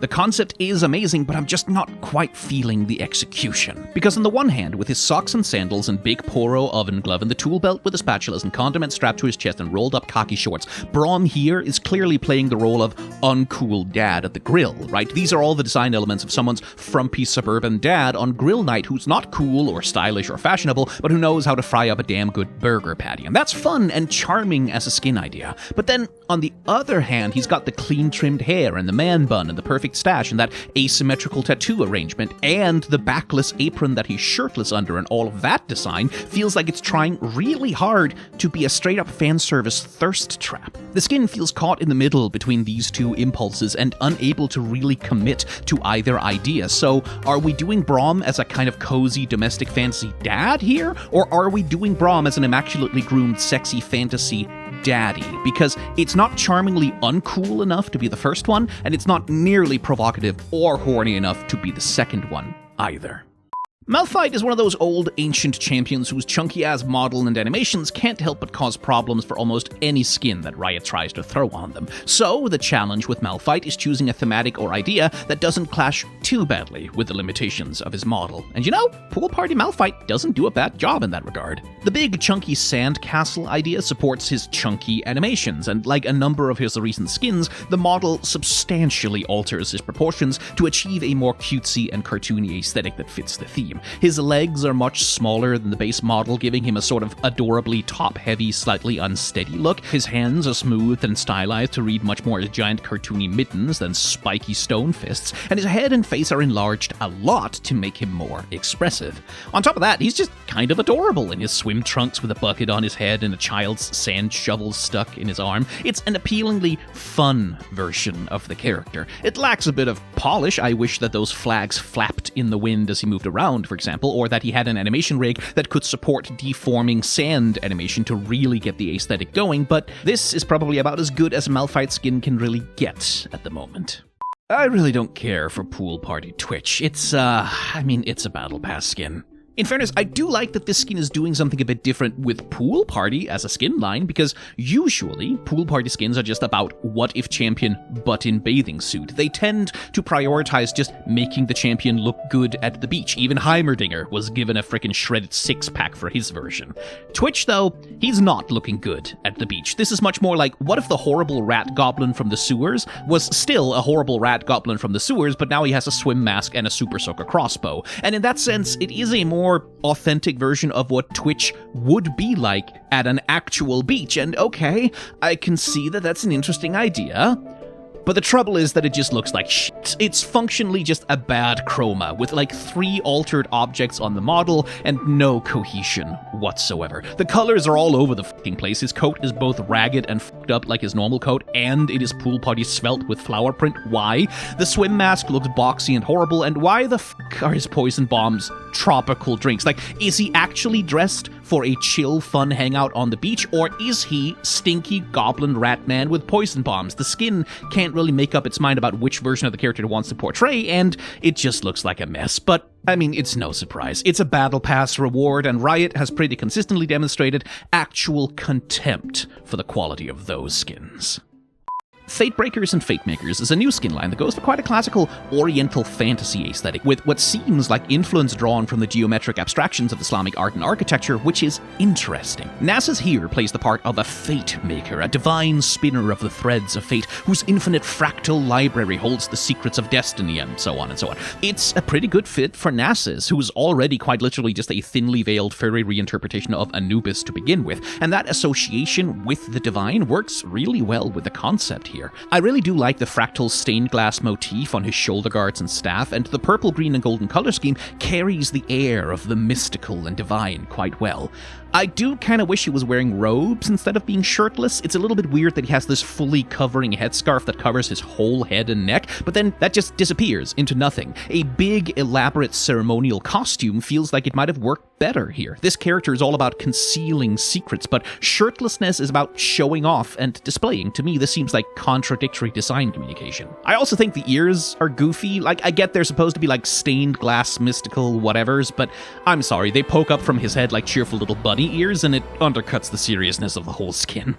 The concept is amazing, but I'm just not quite feeling the execution. Because on the one hand, with his socks and sandals and big Poro oven glove and the tool belt with the spatulas and condiments strapped to his chest and rolled up khaki shorts, Braum here is clearly playing the role of uncool dad at the grill, right? These are all the design elements of someone's frumpy suburban dad on grill night who's not cool or stylish or fashionable, but who knows how to fry up a damn good burger patty. And that's fun and charming as a skin idea. But then, on the other hand, he's got the clean trimmed hair and the man bun and the perfect stash and that asymmetrical tattoo arrangement and the backless apron that he's shirtless under, and all of that design feels like it's trying really hard to be a straight up fan service thirst trap. The skin feels caught in the middle between these two impulses and unable to really commit to either idea. So are we doing Braum as a kind of cozy domestic fantasy dad here? Or are we doing Braum as an immaculately groomed sexy fantasy daddy? Because it's not charmingly uncool enough to be the first one, and it's not nearly provocative or horny enough to be the second one either. Malphite is one of those old, ancient champions whose chunky-ass model and animations can't help but cause problems for almost any skin that Riot tries to throw on them. So, the challenge with Malphite is choosing a thematic or idea that doesn't clash too badly with the limitations of his model. And you know, Pool Party Malphite doesn't do a bad job in that regard. The big, chunky sand castle idea supports his chunky animations, and like a number of his recent skins, the model substantially alters his proportions to achieve a more cutesy and cartoony aesthetic that fits the theme. His legs are much smaller than the base model, giving him a sort of adorably top-heavy, slightly unsteady look. His hands are smooth and stylized to read much more as giant cartoony mittens than spiky stone fists, and his head and face are enlarged a lot to make him more expressive. On top of that, he's just kind of adorable in his swim trunks with a bucket on his head and a child's sand shovel stuck in his arm. It's an appealingly fun version of the character. It lacks a bit of polish. I wish that those flags flapped in the wind as he moved around, for example, or that he had an animation rig that could support deforming sand animation to really get the aesthetic going, but this is probably about as good as Malphite skin can really get at the moment. I really don't care for Pool Party Twitch. It's a Battle Pass skin. In fairness, I do like that this skin is doing something a bit different with Pool Party as a skin line, because usually Pool Party skins are just about what if champion but in bathing suit. They tend to prioritize just making the champion look good at the beach. Even Heimerdinger was given a frickin' shredded six-pack for his version. Twitch, though, he's not looking good at the beach. This is much more like, what if the horrible rat goblin from the sewers was still a horrible rat goblin from the sewers, but now he has a swim mask and a super soaker crossbow. And in that sense, it is a more authentic version of what Twitch would be like at an actual beach. And okay, I can see that that's an interesting idea. But the trouble is that it just looks like shit. It's functionally just a bad chroma, with like 3 altered objects on the model and no cohesion whatsoever. The colors are all over the fucking place. His coat is both ragged and fucked up like his normal coat, and it is Pool Party svelte with flower print. Why? The swim mask looks boxy and horrible, and why the fuck are his poison bombs tropical drinks? Like, is he actually dressed for a chill, fun hangout on the beach, or is he stinky goblin rat man with poison bombs? The skin can't really make up its mind about which version of the character it wants to portray, and it just looks like a mess. But I mean, it's no surprise. It's a Battle Pass reward, and Riot has pretty consistently demonstrated actual contempt for the quality of those skins. Fate Breakers and Fate Makers is a new skin line that goes for quite a classical oriental fantasy aesthetic, with what seems like influence drawn from the geometric abstractions of Islamic art and architecture, which is interesting. Nasus here plays the part of a Fate Maker, a divine spinner of the threads of fate, whose infinite fractal library holds the secrets of destiny, and so on and so on. It's a pretty good fit for Nasus, who's already quite literally just a thinly veiled furry reinterpretation of Anubis to begin with, and that association with the divine works really well with the concept here. I really do like the fractal stained glass motif on his shoulder guards and staff, and the purple, green, and golden color scheme carries the air of the mystical and divine quite well. I do kind of wish he was wearing robes instead of being shirtless. It's a little bit weird that he has this fully covering headscarf that covers his whole head and neck, but then that just disappears into nothing. A big, elaborate ceremonial costume feels like it might have worked better here. This character is all about concealing secrets, but shirtlessness is about showing off and displaying. To me, this seems like contradictory design communication. I also think the ears are goofy. Like, I get they're supposed to be like stained glass mystical whatevers, but I'm sorry, they poke up from his head like cheerful little bunny ears, and it undercuts the seriousness of the whole skin.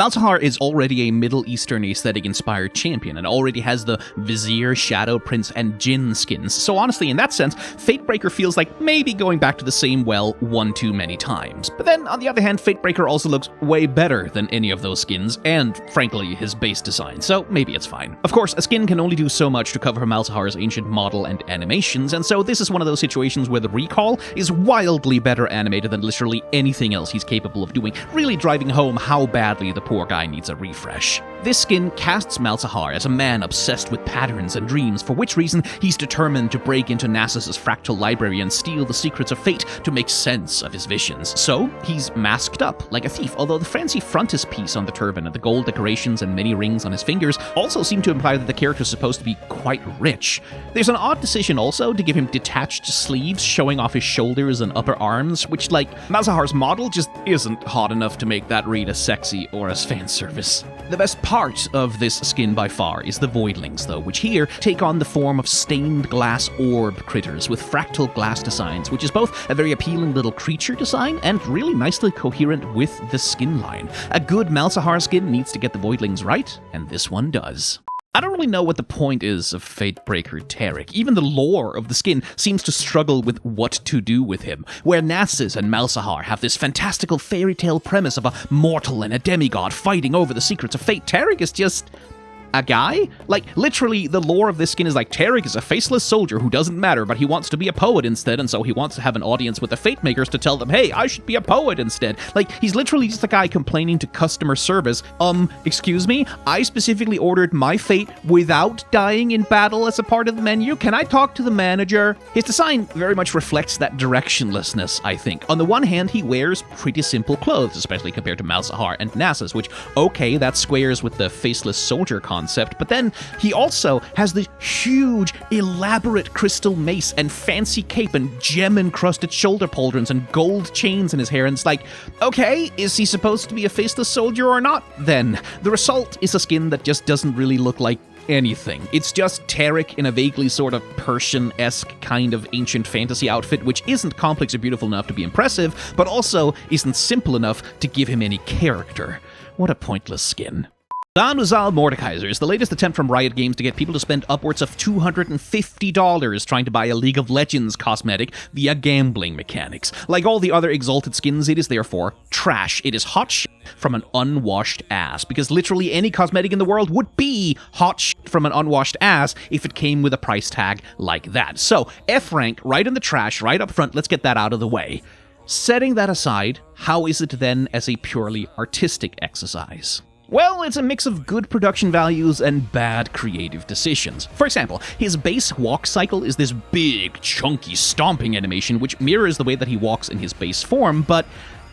Malzahar is already a Middle Eastern aesthetic-inspired champion and already has the Vizier, Shadow Prince, and Jinn skins, so honestly, in that sense, Fatebreaker feels like maybe going back to the same well one too many times. But then, on the other hand, Fatebreaker also looks way better than any of those skins, and frankly, his base design, so maybe it's fine. Of course, a skin can only do so much to cover Malzahar's ancient model and animations, and so this is one of those situations where the recall is wildly better animated than literally anything else he's capable of doing, really driving home how badly the poor guy needs a refresh. This skin casts Malzahar as a man obsessed with patterns and dreams, for which reason he's determined to break into Nasus's fractal library and steal the secrets of fate to make sense of his visions. So, he's masked up like a thief, although the fancy frontispiece on the turban and the gold decorations and many rings on his fingers also seem to imply that the character is supposed to be quite rich. There's an odd decision also to give him detached sleeves showing off his shoulders and upper arms, which, like, Malzahar's model just isn't hot enough to make that read as sexy or as fan service. The best part of this skin by far is the Voidlings, though, which here take on the form of stained glass orb critters with fractal glass designs, which is both a very appealing little creature design and really nicely coherent with the skin line. A good Malzahar skin needs to get the Voidlings right, and this one does. I don't really know what the point is of Fatebreaker Taric. Even the lore of the skin seems to struggle with what to do with him. Where Nasus and Malzahar have this fantastical fairy tale premise of a mortal and a demigod fighting over the secrets of fate, Taric is just a guy? Like, literally, the lore of this skin is like, Taric is a faceless soldier who doesn't matter, but he wants to be a poet instead, and so he wants to have an audience with the Fate Makers to tell them, hey, I should be a poet instead. Like, he's literally just a guy complaining to customer service, excuse me, I specifically ordered my fate without dying in battle as a part of the menu. Can I talk to the manager? His design very much reflects that directionlessness, I think. On the one hand, he wears pretty simple clothes, especially compared to Malzahar and Nasus, which, okay, that squares with the faceless soldier concept, but then he also has this huge, elaborate crystal mace and fancy cape and gem-encrusted shoulder pauldrons and gold chains in his hair, and it's like, okay, is he supposed to be a faceless soldier or not, then? The result is a skin that just doesn't really look like anything. It's just Taric in a vaguely sort of Persian-esque kind of ancient fantasy outfit, which isn't complex or beautiful enough to be impressive, but also isn't simple enough to give him any character. What a pointless skin. Zanuzal Mordekaiser is the latest attempt from Riot Games to get people to spend upwards of $250 trying to buy a League of Legends cosmetic via gambling mechanics. Like all the other Exalted skins, it is therefore trash. It is hot shit from an unwashed ass, because literally any cosmetic in the world would be hot shit from an unwashed ass if it came with a price tag like that. So, F rank, right in the trash, right up front, let's get that out of the way. Setting that aside, how is it then as a purely artistic exercise? Well, it's a mix of good production values and bad creative decisions. For example, his base walk cycle is this big, chunky stomping animation which mirrors the way that he walks in his base form, but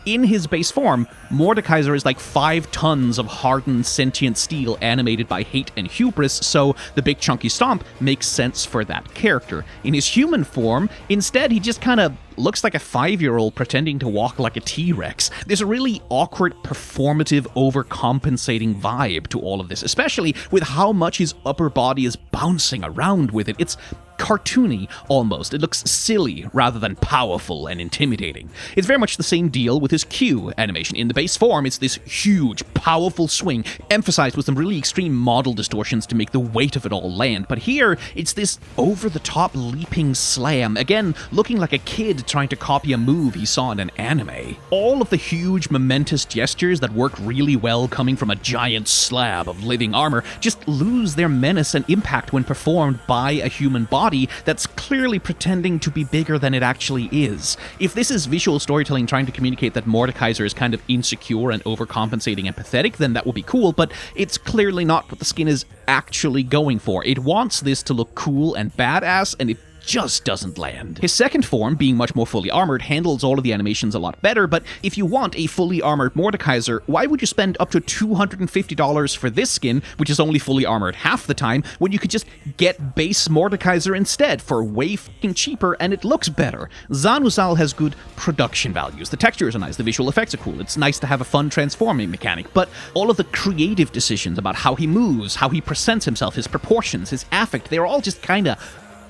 in his base form, Mordekaiser is like 5 tons of hardened sentient steel animated by hate and hubris, so the big chunky stomp makes sense for that character. In his human form, instead, he just kind of looks like a 5-year-old pretending to walk like a T-Rex. There's a really awkward, performative, overcompensating vibe to all of this, especially with how much his upper body is bouncing around with it. It's cartoony, almost. It looks silly rather than powerful and intimidating. It's very much the same deal with his Q animation. In the base form, it's this huge, powerful swing, emphasized with some really extreme model distortions to make the weight of it all land. But here, it's this over-the-top leaping slam, again, looking like a kid trying to copy a move he saw in an anime. All of the huge, momentous gestures that work really well coming from a giant slab of living armor just lose their menace and impact when performed by a human body that's clearly pretending to be bigger than it actually is. If this is visual storytelling trying to communicate that Mordekaiser is kind of insecure and overcompensating and pathetic, then that would be cool, but it's clearly not what the skin is actually going for. It wants this to look cool and badass, and it just doesn't land. His second form, being much more fully armored, handles all of the animations a lot better, but if you want a fully armored Mordekaiser, why would you spend up to $250 for this skin, which is only fully armored half the time, when you could just get base Mordekaiser instead for way fucking cheaper and it looks better? Zanuzal has good production values. The textures are nice, the visual effects are cool, it's nice to have a fun transforming mechanic, but all of the creative decisions about how he moves, how he presents himself, his proportions, his affect, they're all just kinda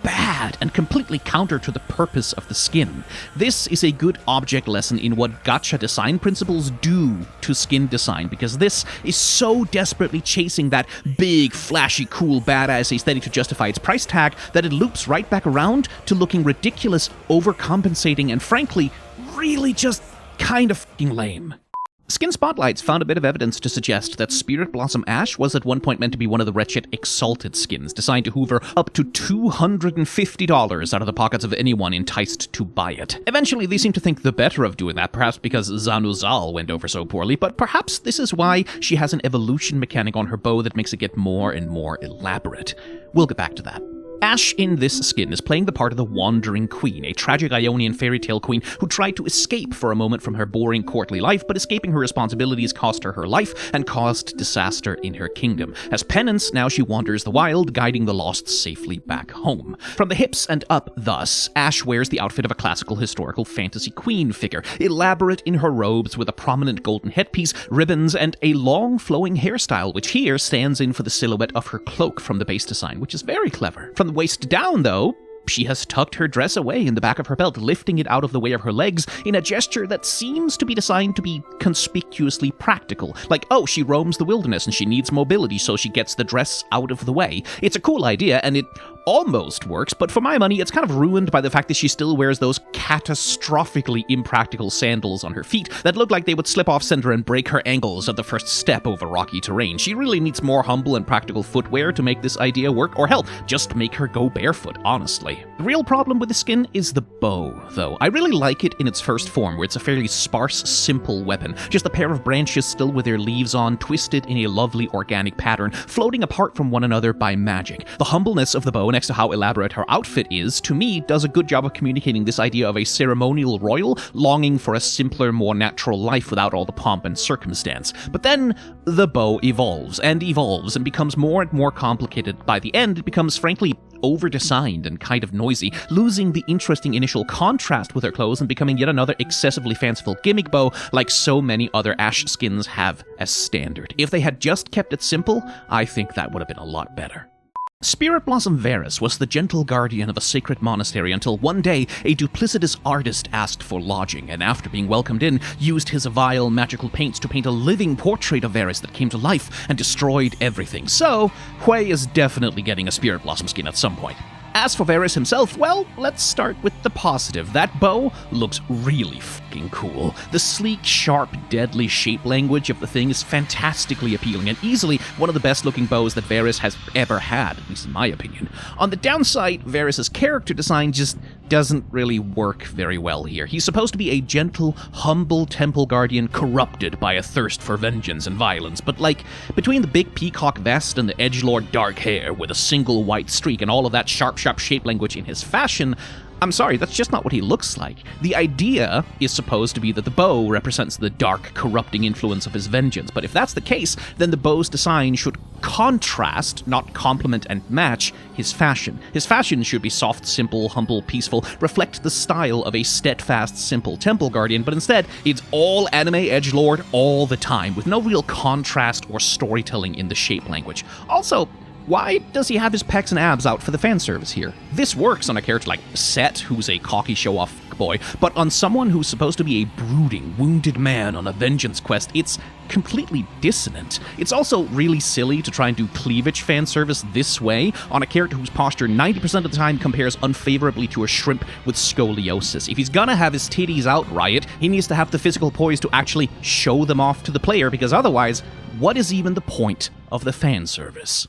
bad and completely counter to the purpose of the skin. This is a good object lesson in what gacha design principles do to skin design, because this is so desperately chasing that big, flashy, cool, badass aesthetic to justify its price tag that it loops right back around to looking ridiculous, overcompensating, and frankly, really just kind of f***ing lame. Skin Spotlights found a bit of evidence to suggest that Spirit Blossom Ash was at one point meant to be one of the wretched Exalted skins, designed to hoover up to $250 out of the pockets of anyone enticed to buy it. Eventually, they seem to think the better of doing that, perhaps because Zanuzal went over so poorly, but perhaps this is why she has an evolution mechanic on her bow that makes it get more and more elaborate. We'll get back to that. Ash in this skin is playing the part of the Wandering Queen, a tragic Ionian fairy tale queen who tried to escape for a moment from her boring courtly life, but escaping her responsibilities cost her life and caused disaster in her kingdom. As penance, now she wanders the wild, guiding the lost safely back home. From the hips and up, thus, Ash wears the outfit of a classical historical fantasy queen figure, elaborate in her robes with a prominent golden headpiece, ribbons, and a long flowing hairstyle, which here stands in for the silhouette of her cloak from the base design, which is very clever. From the waist down, though, she has tucked her dress away in the back of her belt, lifting it out of the way of her legs in a gesture that seems to be designed to be conspicuously practical. Like, oh, she roams the wilderness and she needs mobility, so she gets the dress out of the way. It's a cool idea, and it almost works, but for my money, it's kind of ruined by the fact that she still wears those catastrophically impractical sandals on her feet that look like they would slip off center and break her ankles at the first step over rocky terrain. She really needs more humble and practical footwear to make this idea work, or hell, just make her go barefoot, honestly. The real problem with the skin is the bow, though. I really like it in its first form, where it's a fairly sparse, simple weapon, just a pair of branches still with their leaves on, twisted in a lovely organic pattern, floating apart from one another by magic. The humbleness of the bow, next to how elaborate her outfit is, to me, does a good job of communicating this idea of a ceremonial royal longing for a simpler, more natural life without all the pomp and circumstance. But then, the bow evolves and becomes more and more complicated. By the end, it becomes, frankly, over-designed and kind of noisy, losing the interesting initial contrast with her clothes and becoming yet another excessively fanciful gimmick bow like so many other Ash skins have as standard. If they had just kept it simple, I think that would have been a lot better. Spirit Blossom Varus was the gentle guardian of a sacred monastery until one day a duplicitous artist asked for lodging, and after being welcomed in, used his vile magical paints to paint a living portrait of Varus that came to life and destroyed everything. So, Hui is definitely getting a Spirit Blossom skin at some point. As for Varus himself, well, let's start with the positive. That bow looks really fucking cool. The sleek, sharp, deadly shape language of the thing is fantastically appealing and easily one of the best looking bows that Varus has ever had, at least in my opinion. On the downside, Varus's character design just doesn't really work very well here. He's supposed to be a gentle, humble temple guardian corrupted by a thirst for vengeance and violence, but like, between the big peacock vest and the edgelord dark hair with a single white streak and all of that sharp shape language in his fashion, I'm sorry, that's just not what he looks like. The idea is supposed to be that the bow represents the dark, corrupting influence of his vengeance, but if that's the case, then the bow's design should contrast, not complement and match, his fashion. His fashion should be soft, simple, humble, peaceful, reflect the style of a steadfast, simple temple guardian, but instead, it's all anime edgelord all the time, with no real contrast or storytelling in the shape language. Also, why does he have his pecs and abs out for the fan service here? This works on a character like Set, who's a cocky show-off boy, but on someone who's supposed to be a brooding, wounded man on a vengeance quest, it's completely dissonant. It's also really silly to try and do cleavage fan service this way on a character whose posture 90% of the time compares unfavorably to a shrimp with scoliosis. If he's gonna have his titties out, Riot, he needs to have the physical poise to actually show them off to the player, because otherwise, what is even the point of the fan service?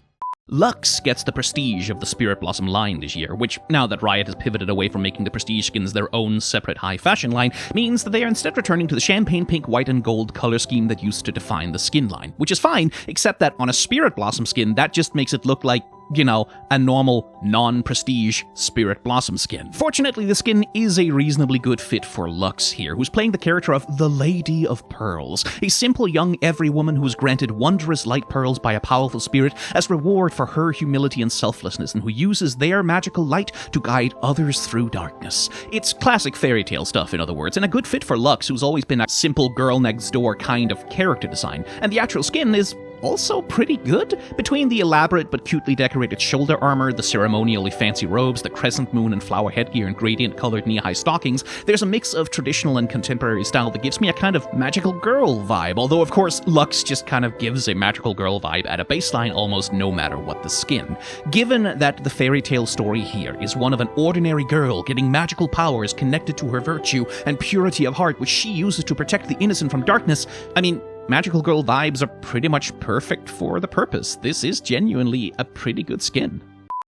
Lux gets the prestige of the Spirit Blossom line this year, which, now that Riot has pivoted away from making the prestige skins their own separate high fashion line, means that they are instead returning to the champagne pink, white, and gold color scheme that used to define the skin line. Which is fine, except that on a Spirit Blossom skin, that just makes it look like, you know, a normal, non-prestige Spirit Blossom skin. Fortunately, the skin is a reasonably good fit for Lux here, who's playing the character of the Lady of Pearls, a simple young every woman who is granted wondrous light pearls by a powerful spirit as reward for her humility and selflessness, and who uses their magical light to guide others through darkness. It's classic fairy tale stuff, in other words, and a good fit for Lux, who's always been a simple girl next door kind of character design, and the actual skin is also pretty good. Between the elaborate but cutely decorated shoulder armor, the ceremonially fancy robes, the crescent moon and flower headgear, and gradient-colored knee-high stockings, there's a mix of traditional and contemporary style that gives me a kind of magical girl vibe, although of course Lux just kind of gives a magical girl vibe at a baseline almost no matter what the skin. Given that the fairy tale story here is one of an ordinary girl getting magical powers connected to her virtue and purity of heart, which she uses to protect the innocent from darkness, I mean, magical girl vibes are pretty much perfect for the purpose. This is genuinely a pretty good skin.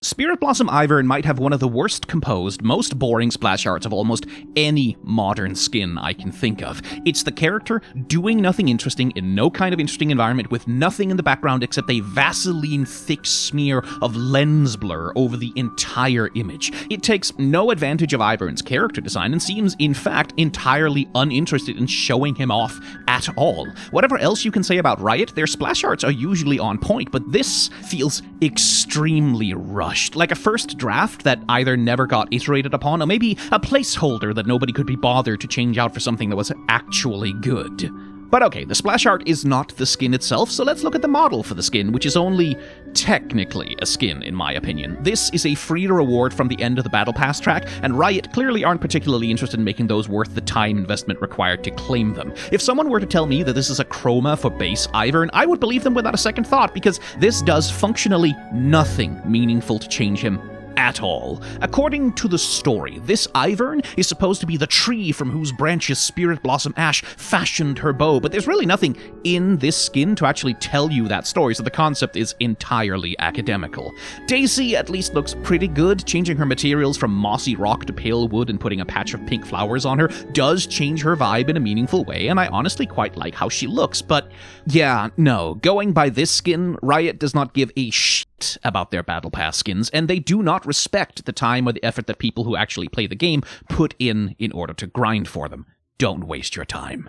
Spirit Blossom Ivern might have one of the worst composed, most boring splash arts of almost any modern skin I can think of. It's the character doing nothing interesting in no kind of interesting environment with nothing in the background except a Vaseline thick smear of lens blur over the entire image. It takes no advantage of Ivern's character design and seems, in fact, entirely uninterested in showing him off at all. Whatever else you can say about Riot, their splash arts are usually on point, but this feels extremely rushed. Like a first draft that either never got iterated upon, or maybe a placeholder that nobody could be bothered to change out for something that was actually good. But okay, the splash art is not the skin itself, so let's look at the model for the skin, which is only technically a skin, in my opinion. This is a free reward from the end of the Battle Pass track, and Riot clearly aren't particularly interested in making those worth the time investment required to claim them. If someone were to tell me that this is a chroma for base Ivern, I would believe them without a second thought, because this does functionally nothing meaningful to change him at all. According to the story, this Ivern is supposed to be the tree from whose branches Spirit Blossom Ash fashioned her bow, but there's really nothing in this skin to actually tell you that story, so the concept is entirely academical. Daisy at least looks pretty good. Changing her materials from mossy rock to pale wood and putting a patch of pink flowers on her does change her vibe in a meaningful way, and I honestly quite like how she looks, but yeah, no, going by this skin, Riot does not give a shit about their Battle Pass skins, and they do not respect the time or the effort that people who actually play the game put in order to grind for them. Don't waste your time.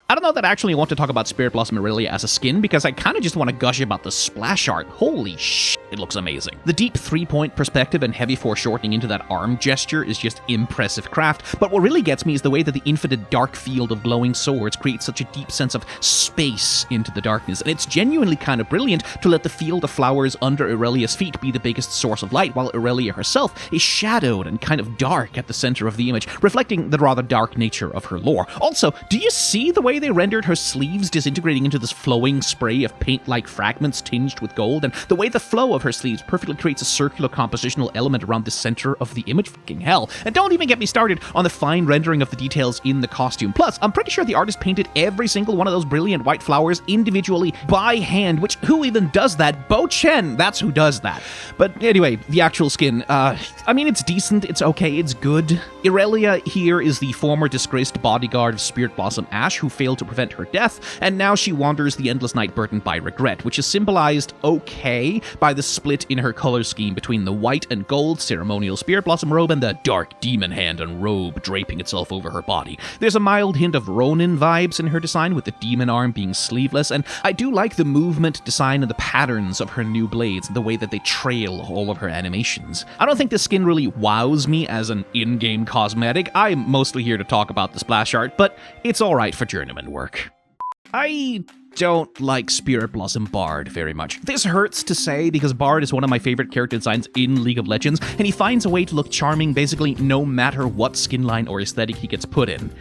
I don't know that I actually want to talk about Spirit Blossom Aurelia as a skin, because I kind of just want to gush about the splash art. Holy shit, it looks amazing. The deep 3-point perspective and heavy foreshortening into that arm gesture is just impressive craft, but what really gets me is the way that the infinite dark field of glowing swords creates such a deep sense of space into the darkness, and it's genuinely kind of brilliant to let the field of flowers under Aurelia's feet be the biggest source of light, while Aurelia herself is shadowed and kind of dark at the center of the image, reflecting the rather dark nature of her lore. Also, do you see the way they rendered her sleeves disintegrating into this flowing spray of paint-like fragments tinged with gold, and the way the flow of her sleeves perfectly creates a circular compositional element around the center of the image? Fucking hell. And don't even get me started on the fine rendering of the details in the costume. Plus, I'm pretty sure the artist painted every single one of those brilliant white flowers individually by hand, which, who even does that? Bo Chen, that's who does that. But anyway, the actual skin, I mean, it's decent, it's okay, it's good. Aurelia here is the former disgraced bodyguard of Spirit Blossom Ash who failed to prevent her death, and now she wanders the endless night burdened by regret, which is symbolized, okay, by the split in her color scheme between the white and gold ceremonial Spirit Blossom robe and the dark demon hand and robe draping itself over her body. There's a mild hint of Ronin vibes in her design, with the demon arm being sleeveless, and I do like the movement, design, and the patterns of her new blades, and the way that they trail all of her animations. I don't think this skin really wows me as an in-game cosmetic. I'm mostly here to talk about the splash art, but it's alright for journeyman work. I don't like Spirit Blossom Bard very much. This hurts to say because Bard is one of my favorite character designs in League of Legends, and he finds a way to look charming basically no matter what skin line or aesthetic he gets put in.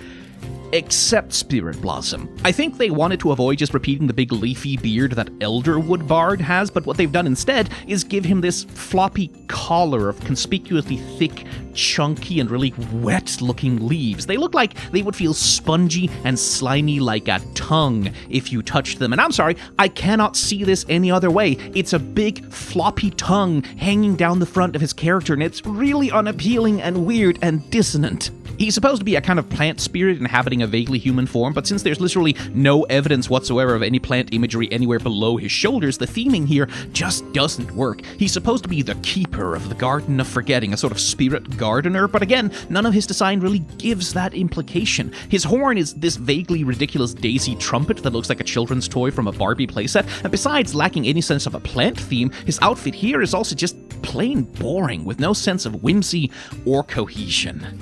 Except Spirit Blossom. I think they wanted to avoid just repeating the big leafy beard that Elderwood Bard has, but what they've done instead is give him this floppy collar of conspicuously thick, chunky, and really wet-looking leaves. They look like they would feel spongy and slimy like a tongue if you touched them. And I'm sorry, I cannot see this any other way. It's a big, floppy tongue hanging down the front of his character, and it's really unappealing and weird and dissonant. He's supposed to be a kind of plant spirit inhabiting a vaguely human form, but since there's literally no evidence whatsoever of any plant imagery anywhere below his shoulders, the theming here just doesn't work. He's supposed to be the keeper of the Garden of Forgetting, a sort of spirit gardener, but again, none of his design really gives that implication. His horn is this vaguely ridiculous daisy trumpet that looks like a children's toy from a Barbie playset, and besides lacking any sense of a plant theme, his outfit here is also just plain boring, with no sense of whimsy or cohesion.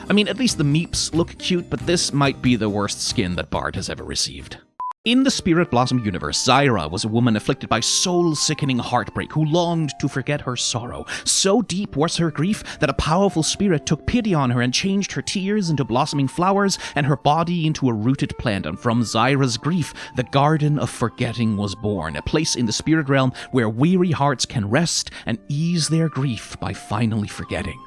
I mean, at least the meeps look cute, but this might be the worst skin that Bard has ever received. In the Spirit Blossom universe, Zyra was a woman afflicted by soul-sickening heartbreak who longed to forget her sorrow. So deep was her grief that a powerful spirit took pity on her and changed her tears into blossoming flowers and her body into a rooted plant. And from Zyra's grief, the Garden of Forgetting was born, a place in the spirit realm where weary hearts can rest and ease their grief by finally forgetting.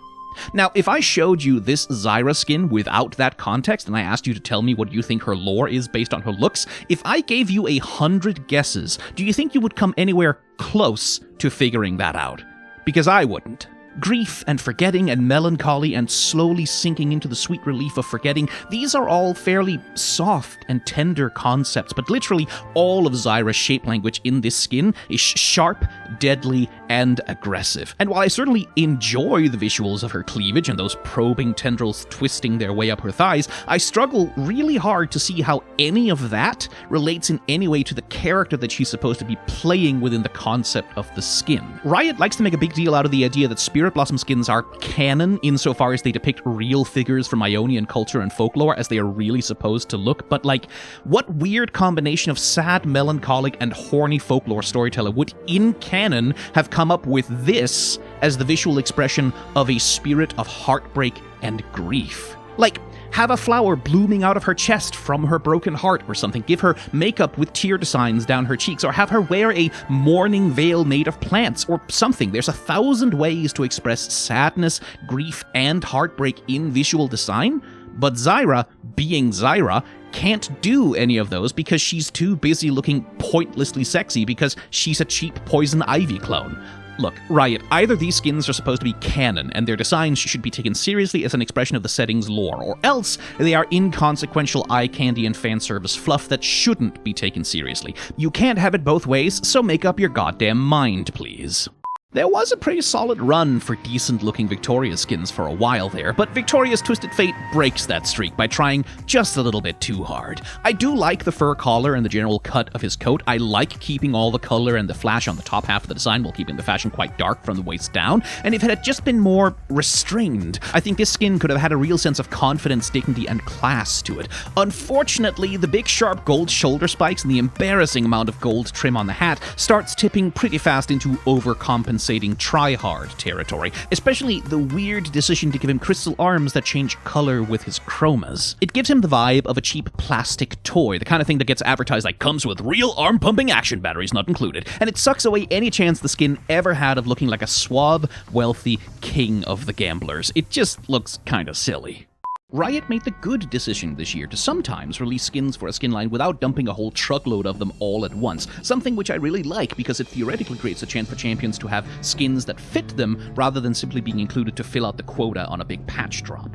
Now, if I showed you this Zyra skin without that context and I asked you to tell me what you think her lore is based on her looks, if I gave you 100 guesses, do you think you would come anywhere close to figuring that out? Because I wouldn't. Grief and forgetting and melancholy and slowly sinking into the sweet relief of forgetting, these are all fairly soft and tender concepts, but literally all of Zyra's shape language in this skin is sharp, deadly, and aggressive. And while I certainly enjoy the visuals of her cleavage and those probing tendrils twisting their way up her thighs, I struggle really hard to see how any of that relates in any way to the character that she's supposed to be playing within the concept of the skin. Riot likes to make a big deal out of the idea that Spirit Blossom skins are canon insofar as they depict real figures from Ionian culture and folklore as they are really supposed to look, but like, what weird combination of sad, melancholic, and horny folklore storyteller would in canon have come up with this as the visual expression of a spirit of heartbreak and grief? Like, have a flower blooming out of her chest from her broken heart or something, give her makeup with tear designs down her cheeks, or have her wear a mourning veil made of plants or something. There's 1,000 ways to express sadness, grief, and heartbreak in visual design, but Zyra, being Zyra, can't do any of those because she's too busy looking pointlessly sexy because she's a cheap Poison Ivy clone. Look, Riot, either these skins are supposed to be canon, and their designs should be taken seriously as an expression of the setting's lore, or else they are inconsequential eye candy and fan service fluff that shouldn't be taken seriously. You can't have it both ways, so make up your goddamn mind, please. There was a pretty solid run for decent-looking Victoria skins for a while there, but Victoria's Twisted Fate breaks that streak by trying just a little bit too hard. I do like the fur collar and the general cut of his coat. I like keeping all the color and the flash on the top half of the design while keeping the fashion quite dark from the waist down, and if it had just been more restrained, I think this skin could have had a real sense of confidence, dignity, and class to it. Unfortunately, the big sharp gold shoulder spikes and the embarrassing amount of gold trim on the hat starts tipping pretty fast into overcompensating try-hard territory, especially the weird decision to give him crystal arms that change color with his chromas. It gives him the vibe of a cheap plastic toy, the kind of thing that gets advertised like comes with real arm-pumping action batteries not included, and it sucks away any chance the skin ever had of looking like a suave, wealthy king of the gamblers. It just looks kinda silly. Riot made the good decision this year to sometimes release skins for a skin line without dumping a whole truckload of them all at once, something which I really like because it theoretically creates a chance for champions to have skins that fit them rather than simply being included to fill out the quota on a big patch drop.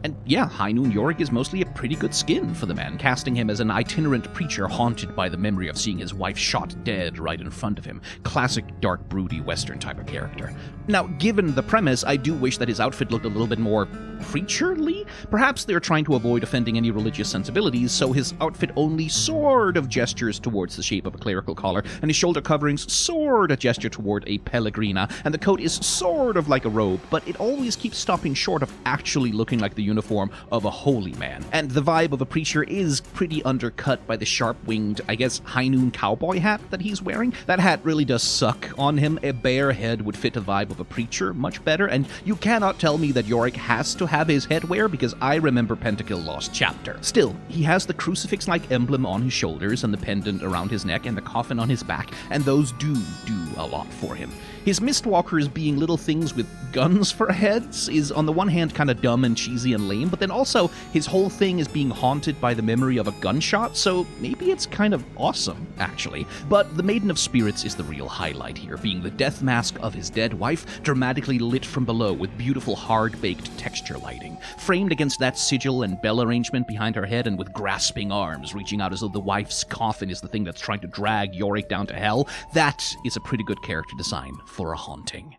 And yeah, High Noon Yorick is mostly a pretty good skin for the man, casting him as an itinerant preacher haunted by the memory of seeing his wife shot dead right in front of him. Classic dark, broody Western type of character. Now, given the premise, I do wish that his outfit looked a little bit more preacherly. Perhaps they're trying to avoid offending any religious sensibilities, so his outfit only sort of gestures towards the shape of a clerical collar, and his shoulder coverings sort of gesture toward a pellegrina, and the coat is sort of like a robe, but it always keeps stopping short of actually looking like the uniform of a holy man. And the vibe of a preacher is pretty undercut by the sharp-winged, I guess, high noon cowboy hat that he's wearing. That hat really does suck on him. A bare head would fit the vibe of a preacher much better, and you cannot tell me that Yorick has to have his headwear because I remember Pentakill Lost Chapter. Still, he has the crucifix-like emblem on his shoulders and the pendant around his neck and the coffin on his back, and those do a lot for him. His Mistwalkers being little things with guns for heads is on the one hand kind of dumb and cheesy and lame, but then also his whole thing is being haunted by the memory of a gunshot, so maybe it's kind of awesome, actually. But the Maiden of Spirits is the real highlight here, being the death mask of his dead wife, dramatically lit from below with beautiful hard-baked texture lighting, framed against that sigil and bell arrangement behind her head and with grasping arms reaching out as though the wife's coffin is the thing that's trying to drag Yorick down to hell. That is a pretty good character design for a haunting.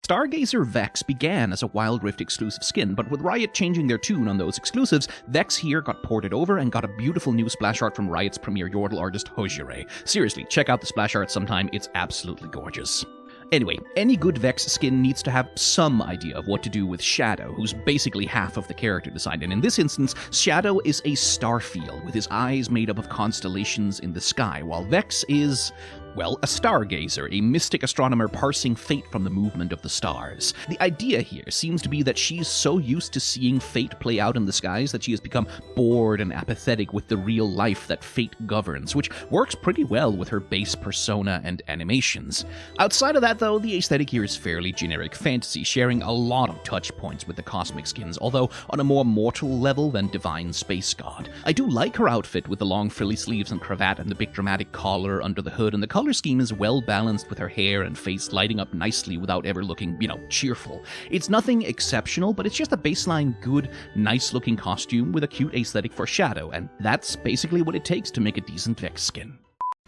Stargazer Vex began as a Wild Rift exclusive skin, but with Riot changing their tune on those exclusives, Vex here got ported over and got a beautiful new splash art from Riot's premier Yordle artist Hojire. Seriously, check out the splash art sometime, it's absolutely gorgeous. Anyway, any good Vex skin needs to have some idea of what to do with Shadow, who's basically half of the character design, and in this instance, Shadow is a starfield with his eyes made up of constellations in the sky, while Vex is, well, a stargazer, a mystic astronomer parsing fate from the movement of the stars. The idea here seems to be that she's so used to seeing fate play out in the skies that she has become bored and apathetic with the real life that fate governs, which works pretty well with her base persona and animations. Outside of that, though, the aesthetic here is fairly generic fantasy, sharing a lot of touch points with the cosmic skins, although on a more mortal level than Divine Space God. I do like her outfit with the long frilly sleeves and cravat and the big dramatic collar under the hood, and the color scheme is well balanced with her hair and face lighting up nicely without ever looking, cheerful. It's nothing exceptional, but it's just a baseline good, nice looking costume with a cute aesthetic for Shadow, and that's basically what it takes to make a decent Vex skin.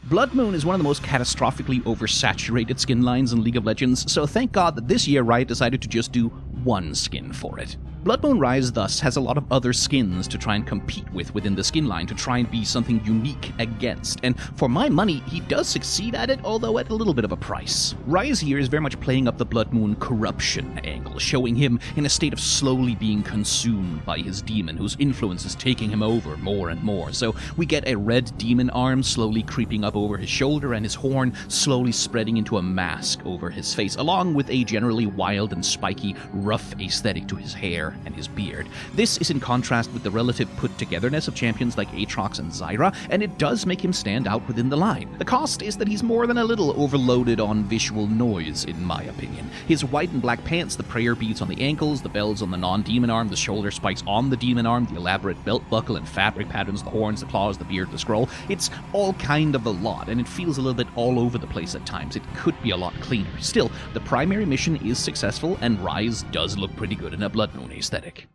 Blood Moon is one of the most catastrophically oversaturated skin lines in League of Legends, so thank God that this year Riot decided to just do one skin for it. Blood Moon Rise thus has a lot of other skins to try and compete with within the skin line to try and be something unique against, and for my money, he does succeed at it, although at a little bit of a price. Rise here is very much playing up the Blood Moon corruption angle, showing him in a state of slowly being consumed by his demon, whose influence is taking him over more and more. So we get a red demon arm slowly creeping up over his shoulder and his horn slowly spreading into a mask over his face, along with a generally wild and spiky, rough aesthetic to his hair and his beard. This is in contrast with the relative put-togetherness of champions like Aatrox and Zyra, and it does make him stand out within the line. The cost is that he's more than a little overloaded on visual noise, in my opinion. His white and black pants, the prayer beads on the ankles, the bells on the non-demon arm, the shoulder spikes on the demon arm, the elaborate belt buckle and fabric patterns, the horns, the claws, the beard, the scroll. It's all kind of a lot, and it feels a little bit all over the place at times. It could be a lot cleaner. Still, the primary mission is successful, and Rise does look pretty good in a Blood Moon aesthetic.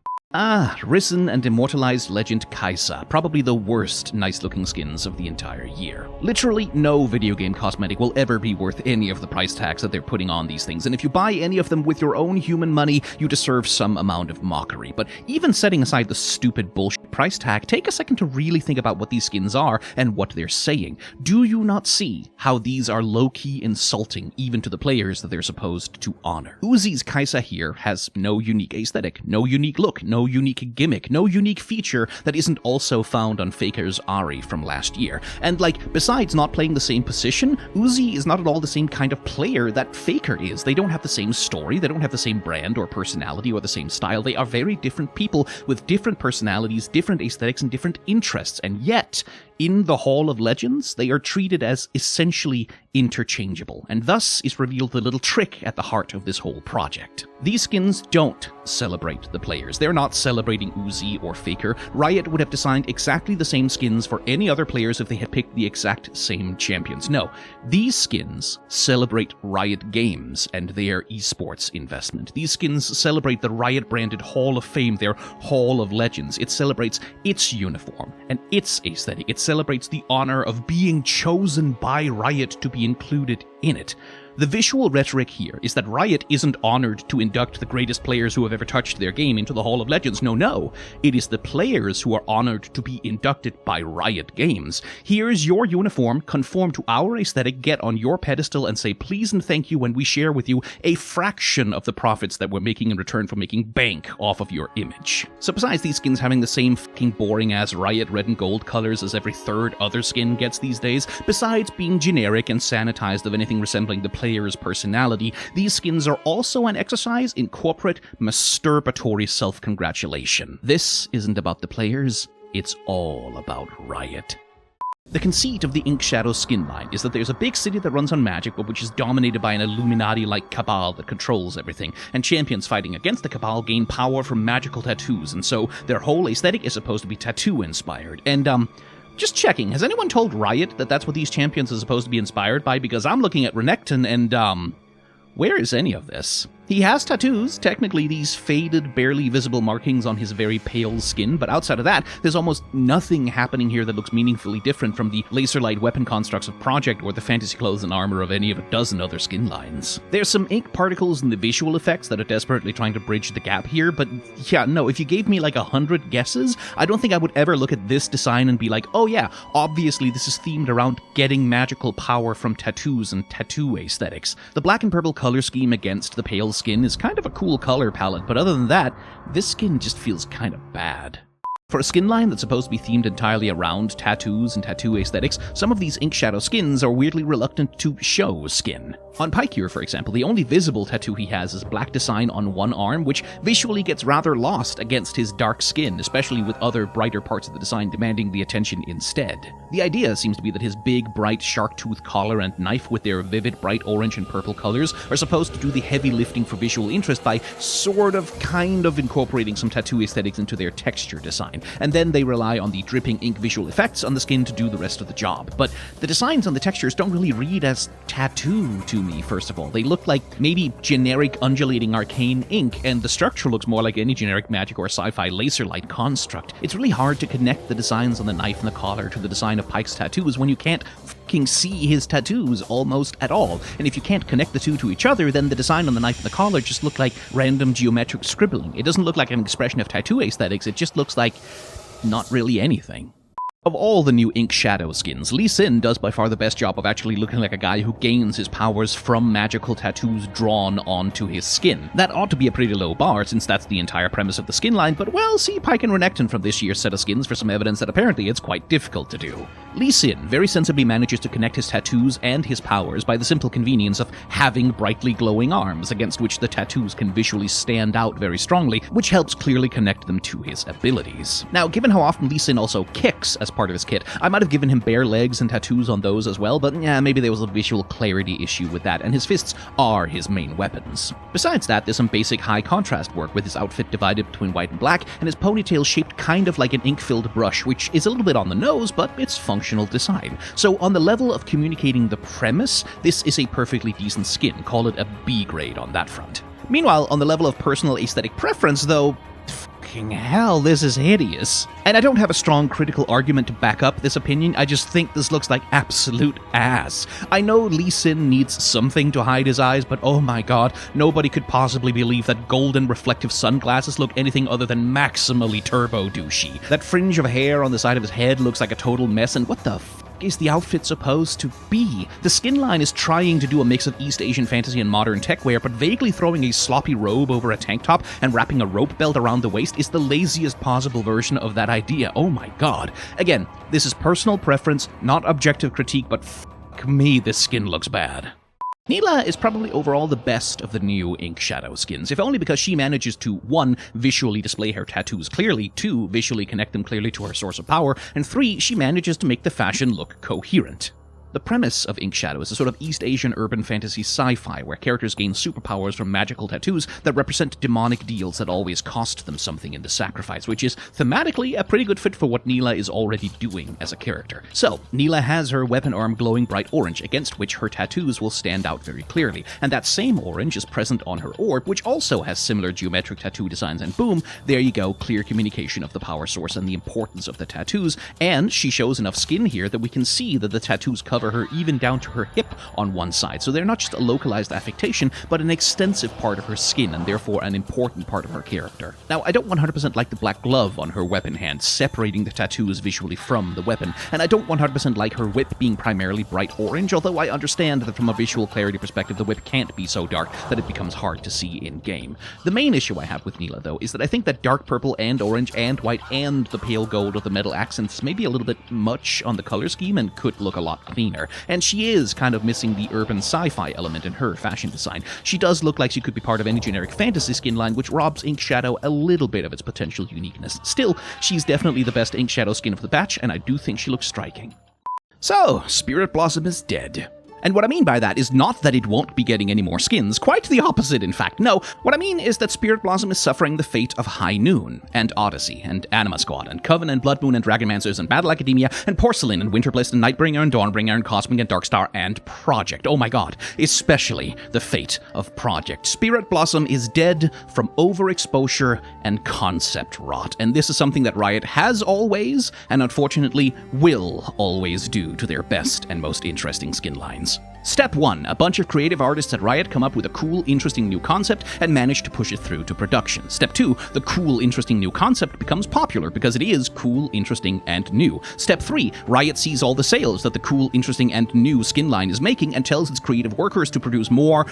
Risen and immortalized legend Kai'Sa, probably the worst nice-looking skins of the entire year. Literally no video game cosmetic will ever be worth any of the price tags that they're putting on these things, and if you buy any of them with your own human money, you deserve some amount of mockery. But even setting aside the stupid bullshit price tag, take a second to really think about what these skins are and what they're saying. Do you not see how these are low-key insulting even to the players that they're supposed to honor? Uzi's Kai'Sa here has no unique aesthetic, no unique look, no unique gimmick, no unique feature that isn't also found on Faker's Ahri from last year. And besides not playing the same position, Uzi is not at all the same kind of player that Faker is. They don't have the same story, they don't have the same brand or personality or the same style. They are very different people with different personalities, different aesthetics, and different interests, and yet, in the Hall of Legends, they are treated as essentially interchangeable, and thus is revealed the little trick at the heart of this whole project. These skins don't celebrate the players. They're not celebrating Uzi or Faker. Riot would have designed exactly the same skins for any other players if they had picked the exact same champions. No, these skins celebrate Riot Games and their esports investment. These skins celebrate the Riot-branded Hall of Fame, their Hall of Legends. It celebrates its uniform and its aesthetic. It celebrates the honor of being chosen by Riot to be included in it. The visual rhetoric here is that Riot isn't honored to induct the greatest players who have ever touched their game into the Hall of Legends. No. It is the players who are honored to be inducted by Riot Games. Here's your uniform, conform to our aesthetic, get on your pedestal and say please and thank you when we share with you a fraction of the profits that we're making in return for making bank off of your image. So besides these skins having the same fucking boring-ass Riot red and gold colors as every third other skin gets these days, besides being generic and sanitized of anything resembling the player's personality, these skins are also an exercise in corporate, masturbatory self-congratulation. This isn't about the players, it's all about Riot. The conceit of the Ink Shadow skin line is that there's a big city that runs on magic, but which is dominated by an Illuminati-like cabal that controls everything, and champions fighting against the cabal gain power from magical tattoos, and so their whole aesthetic is supposed to be tattoo-inspired. And, just checking, has anyone told Riot that that's what these champions are supposed to be inspired by? Because I'm looking at Renekton and, where is any of this? He has tattoos, technically these faded, barely visible markings on his very pale skin, but outside of that, there's almost nothing happening here that looks meaningfully different from the laser light weapon constructs of Project or the fantasy clothes and armor of any of a dozen other skin lines. There's some ink particles in the visual effects that are desperately trying to bridge the gap here, but yeah, no, if you gave me like 100 guesses, I don't think I would ever look at this design and be like, oh yeah, obviously this is themed around getting magical power from tattoos and tattoo aesthetics. The black and purple color scheme against the pale skin is kind of a cool color palette, but other than that, this skin just feels kind of bad. For a skin line that's supposed to be themed entirely around tattoos and tattoo aesthetics, some of these ink shadow skins are weirdly reluctant to show skin. On Pike here, for example, the only visible tattoo he has is a black design on one arm, which visually gets rather lost against his dark skin, especially with other brighter parts of the design demanding the attention instead. The idea seems to be that his big, bright shark tooth collar and knife with their vivid, bright orange and purple colors are supposed to do the heavy lifting for visual interest by kind of incorporating some tattoo aesthetics into their texture design, and then they rely on the dripping ink visual effects on the skin to do the rest of the job. But the designs on the textures don't really read as tattoo to me, first of all. They look like maybe generic undulating arcane ink, and the structure looks more like any generic magic or sci-fi laser light construct. It's really hard to connect the designs on the knife and the collar to the design of Pike's tattoos when you can't fucking see his tattoos almost at all. And if you can't connect the two to each other, then the design on the knife and the collar just look like random geometric scribbling. It doesn't look like an expression of tattoo aesthetics, it just looks like not really anything. Of all the new ink shadow skins, Lee Sin does by far the best job of actually looking like a guy who gains his powers from magical tattoos drawn onto his skin. That ought to be a pretty low bar, since that's the entire premise of the skin line, but well, see Pike and Renekton from this year's set of skins for some evidence that apparently it's quite difficult to do. Lee Sin very sensibly manages to connect his tattoos and his powers by the simple convenience of having brightly glowing arms, against which the tattoos can visually stand out very strongly, which helps clearly connect them to his abilities. Now, given how often Lee Sin also kicks as part of his kit, I might have given him bare legs and tattoos on those as well, but yeah, maybe there was a visual clarity issue with that, and his fists are his main weapons. Besides that, there's some basic high contrast work with his outfit divided between white and black, and his ponytail shaped kind of like an ink-filled brush, which is a little bit on the nose, but it's functional design. So on the level of communicating the premise, this is a perfectly decent skin. Call it a B grade on that front. Meanwhile, on the level of personal aesthetic preference, though, fucking hell, this is hideous. And I don't have a strong critical argument to back up this opinion, I just think this looks like absolute ass. I know Lee Sin needs something to hide his eyes, but oh my god, nobody could possibly believe that golden reflective sunglasses look anything other than maximally turbo douchey. That fringe of hair on the side of his head looks like a total mess, and what the f*** is the outfit supposed to be? The skin line is trying to do a mix of East Asian fantasy and modern tech wear, but vaguely throwing a sloppy robe over a tank top and wrapping a rope belt around the waist is the laziest possible version of that idea. Oh my god. Again, this is personal preference, not objective critique, but fuck me, this skin looks bad. Neela is probably overall the best of the new ink shadow skins, if only because she manages to 1. Visually display her tattoos clearly, 2. Visually connect them clearly to her source of power, and 3. She manages to make the fashion look coherent. The premise of Ink Shadow is a sort of East Asian urban fantasy sci-fi where characters gain superpowers from magical tattoos that represent demonic deals that always cost them something in the sacrifice, which is thematically a pretty good fit for what Neela is already doing as a character. So, Neela has her weapon arm glowing bright orange, against which her tattoos will stand out very clearly, and that same orange is present on her orb, which also has similar geometric tattoo designs, and boom, there you go, clear communication of the power source and the importance of the tattoos, and she shows enough skin here that we can see that the tattoos cover her even down to her hip on one side, so they're not just a localized affectation, but an extensive part of her skin, and therefore an important part of her character. Now, I don't 100% like the black glove on her weapon hand, separating the tattoos visually from the weapon, and I don't 100% like her whip being primarily bright orange, although I understand that from a visual clarity perspective, the whip can't be so dark that it becomes hard to see in-game. The main issue I have with Neela, though, is that I think that dark purple and orange and white and the pale gold of the metal accents may be a little bit much on the color scheme and could look a lot cleaner. And she is kind of missing the urban sci-fi element in her fashion design. She does look like she could be part of any generic fantasy skin line, which robs Ink Shadow a little bit of its potential uniqueness. Still, she's definitely the best Ink Shadow skin of the batch, and I do think she looks striking. So, Spirit Blossom is dead. And what I mean by that is not that it won't be getting any more skins, quite the opposite in fact. No, what I mean is that Spirit Blossom is suffering the fate of High Noon, and Odyssey, and Anima Squad, and Coven, and Blood Moon, and Dragonmancers, and Battle Academia, and Porcelain, and Winterbliss, and Nightbringer, and Dawnbringer, and Cosmic, and Darkstar, and Project. Oh my god, especially the fate of Project. Spirit Blossom is dead from overexposure and concept rot, and this is something that Riot has always, and unfortunately will always do to their best and most interesting skin lines. Step 1. A bunch of creative artists at Riot come up with a cool, interesting new concept and manage to push it through to production. Step 2. The cool, interesting new concept becomes popular because it is cool, interesting, and new. Step 3. Riot sees all the sales that the cool, interesting, and new skin line is making and tells its creative workers to produce more.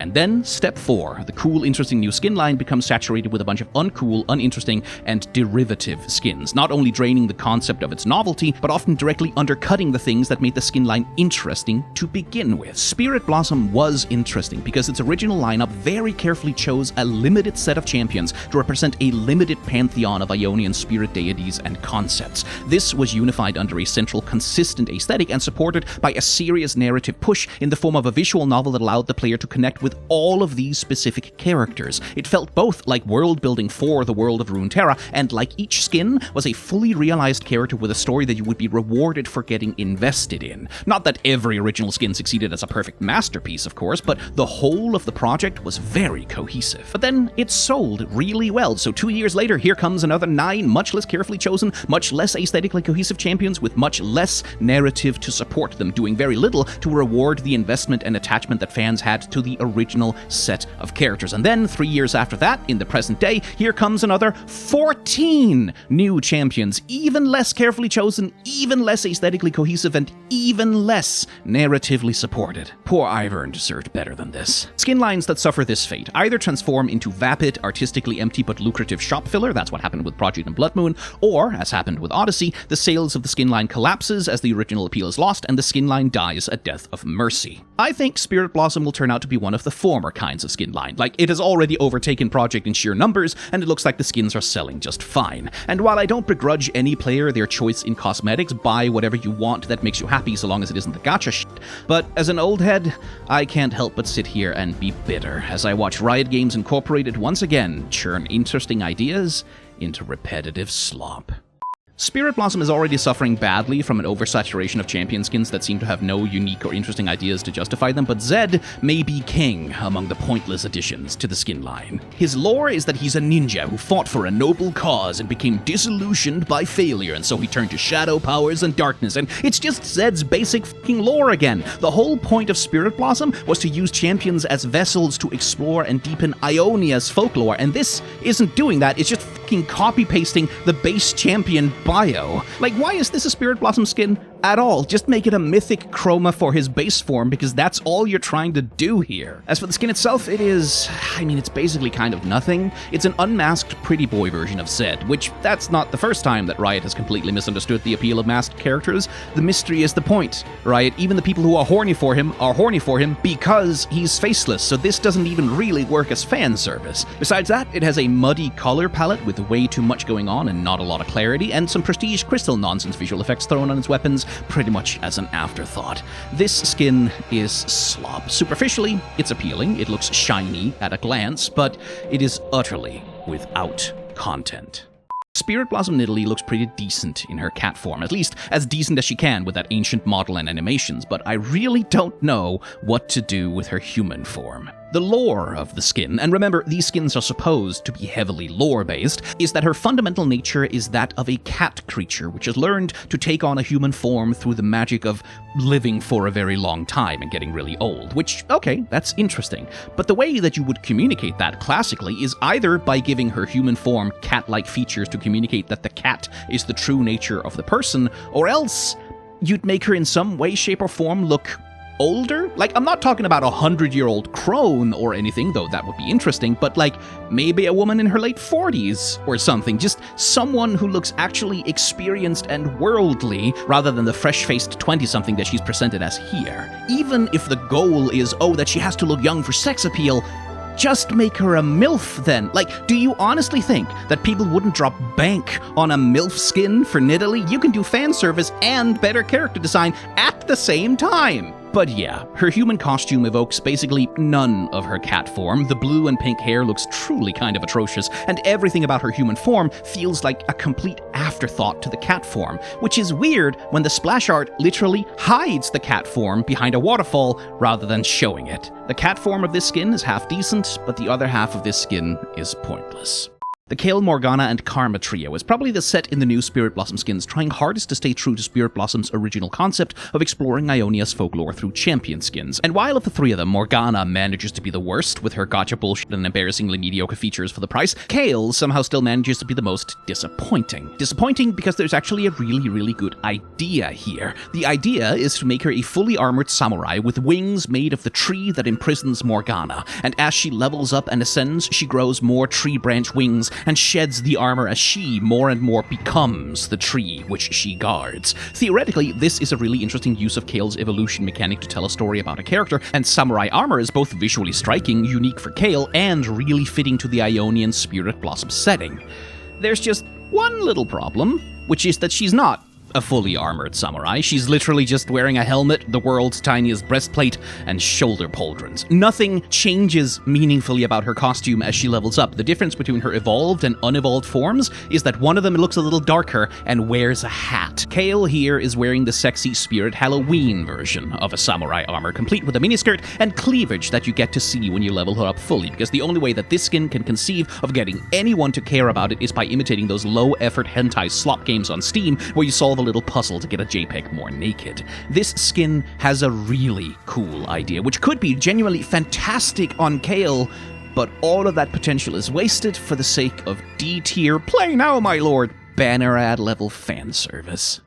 And then Step 4. The cool, interesting new skin line becomes saturated with a bunch of uncool, uninteresting, and derivative skins, not only draining the concept of its novelty, but often directly undercutting the things that made the skin line interesting to begin with. Spirit Blossom was interesting because its original lineup very carefully chose a limited set of champions to represent a limited pantheon of Ionian spirit deities and concepts. This was unified under a central, consistent aesthetic and supported by a serious narrative push in the form of a visual novel that allowed the player to connect with all of these specific characters. It felt both like world building for the world of Runeterra, and like each skin was a fully realized character with a story that you would be rewarded for getting invested in. Not that every original skin succeeded as a perfect masterpiece, of course, but the whole of the project was very cohesive. But then it sold really well, so 2 years later, here comes another 9 much less carefully chosen, much less aesthetically cohesive champions with much less narrative to support them, doing very little to reward the investment and attachment that fans had to the original set of characters. And then 3 years after that, in the present day, here comes another 14 new champions, even less carefully chosen, even less aesthetically cohesive, and even less narratively supported. Poor Ivern deserved better than this. Skin lines that suffer this fate either transform into vapid, artistically empty but lucrative shop filler, that's what happened with Project and Blood Moon, or, as happened with Odyssey, the sales of the skin line collapses as the original appeal is lost and the skin line dies a death of mercy. I think Spirit Blossom will turn out to be one of the former kinds of skin line. Like, it has already overtaken Project in sheer numbers, and it looks like the skins are selling just fine. And while I don't begrudge any player their choice in cosmetics, buy whatever you want that makes you happy so long as it isn't the gacha shit. But as an old head, I can't help but sit here and be bitter as I watch Riot Games Incorporated once again churn interesting ideas into repetitive slop. Spirit Blossom is already suffering badly from an oversaturation of champion skins that seem to have no unique or interesting ideas to justify them, but Zed may be king among the pointless additions to the skin line. His lore is that he's a ninja who fought for a noble cause and became disillusioned by failure, and so he turned to shadow powers and darkness, and it's just Zed's basic fucking lore again. The whole point of Spirit Blossom was to use champions as vessels to explore and deepen Ionia's folklore, and this isn't doing that, it's just fucking copy-pasting the base champion bio. Like, why is this a Spirit Blossom skin at all? Just make it a mythic chroma for his base form, because that's all you're trying to do here. As for the skin itself, it's basically kind of nothing. It's an unmasked pretty boy version of Zed, which that's not the first time that Riot has completely misunderstood the appeal of masked characters. The mystery is the point, Riot. Even the people who are horny for him because he's faceless, so this doesn't even really work as fan service. Besides that, it has a muddy color palette with way too much going on and not a lot of clarity, and some prestige crystal nonsense visual effects thrown on its weapons pretty much as an afterthought. This skin is slop. Superficially, it's appealing, it looks shiny at a glance, but it is utterly without content. Spirit Blossom Nidalee looks pretty decent in her cat form, at least as decent as she can with that ancient model and animations, but I really don't know what to do with her human form. The lore of the skin, and remember, these skins are supposed to be heavily lore-based, is that her fundamental nature is that of a cat creature, which has learned to take on a human form through the magic of living for a very long time and getting really old, which, okay, that's interesting. But the way that you would communicate that classically is either by giving her human form cat-like features to communicate that the cat is the true nature of the person, or else you'd make her in some way, shape, or form look older? Like, I'm not talking about 100-year-old crone or anything, though that would be interesting, but like maybe a woman in her late 40s or something. Just someone who looks actually experienced and worldly rather than the fresh-faced 20-something that she's presented as here. Even if the goal is, that she has to look young for sex appeal, Just make her a MILF then. Like, do you honestly think that people wouldn't drop bank on a MILF skin for Nidalee? You can do fan service and better character design at the same time. But yeah, her human costume evokes basically none of her cat form. The blue and pink hair looks truly kind of atrocious, and everything about her human form feels like a complete afterthought to the cat form, which is weird when the splash art literally hides the cat form behind a waterfall rather than showing it. The cat form of this skin is half decent, but the other half of this skin is pointless. The Kayle, Morgana, and Karma trio is probably the set in the new Spirit Blossom skins trying hardest to stay true to Spirit Blossom's original concept of exploring Ionia's folklore through champion skins. And while of the three of them, Morgana manages to be the worst with her gotcha bullshit and embarrassingly mediocre features for the price, Kayle somehow still manages to be the most disappointing. Disappointing because there's actually a really good idea here. The idea is to make her a fully armored samurai with wings made of the tree that imprisons Morgana, and as she levels up and ascends, she grows more tree branch wings and sheds the armor as she more and more becomes the tree which she guards. Theoretically, this is a really interesting use of Kayle's evolution mechanic to tell a story about a character, and samurai armor is both visually striking, unique for Kayle, and really fitting to the Ionian Spirit Blossom setting. There's just one little problem, which is that she's not a fully armored samurai. She's literally just wearing a helmet, the world's tiniest breastplate, and shoulder pauldrons. Nothing changes meaningfully about her costume as she levels up. The difference between her evolved and unevolved forms is that one of them looks a little darker and wears a hat. Kayle here is wearing the sexy Spirit Halloween version of a samurai armor, complete with a miniskirt and cleavage that you get to see when you level her up fully, because the only way that this skin can conceive of getting anyone to care about it is by imitating those low-effort hentai slop games on Steam where you solve a little puzzle to get a JPEG more naked. This skin has a really cool idea, which could be genuinely fantastic on Kayle, but all of that potential is wasted for the sake of D-tier, play now my lord, banner ad level fan service.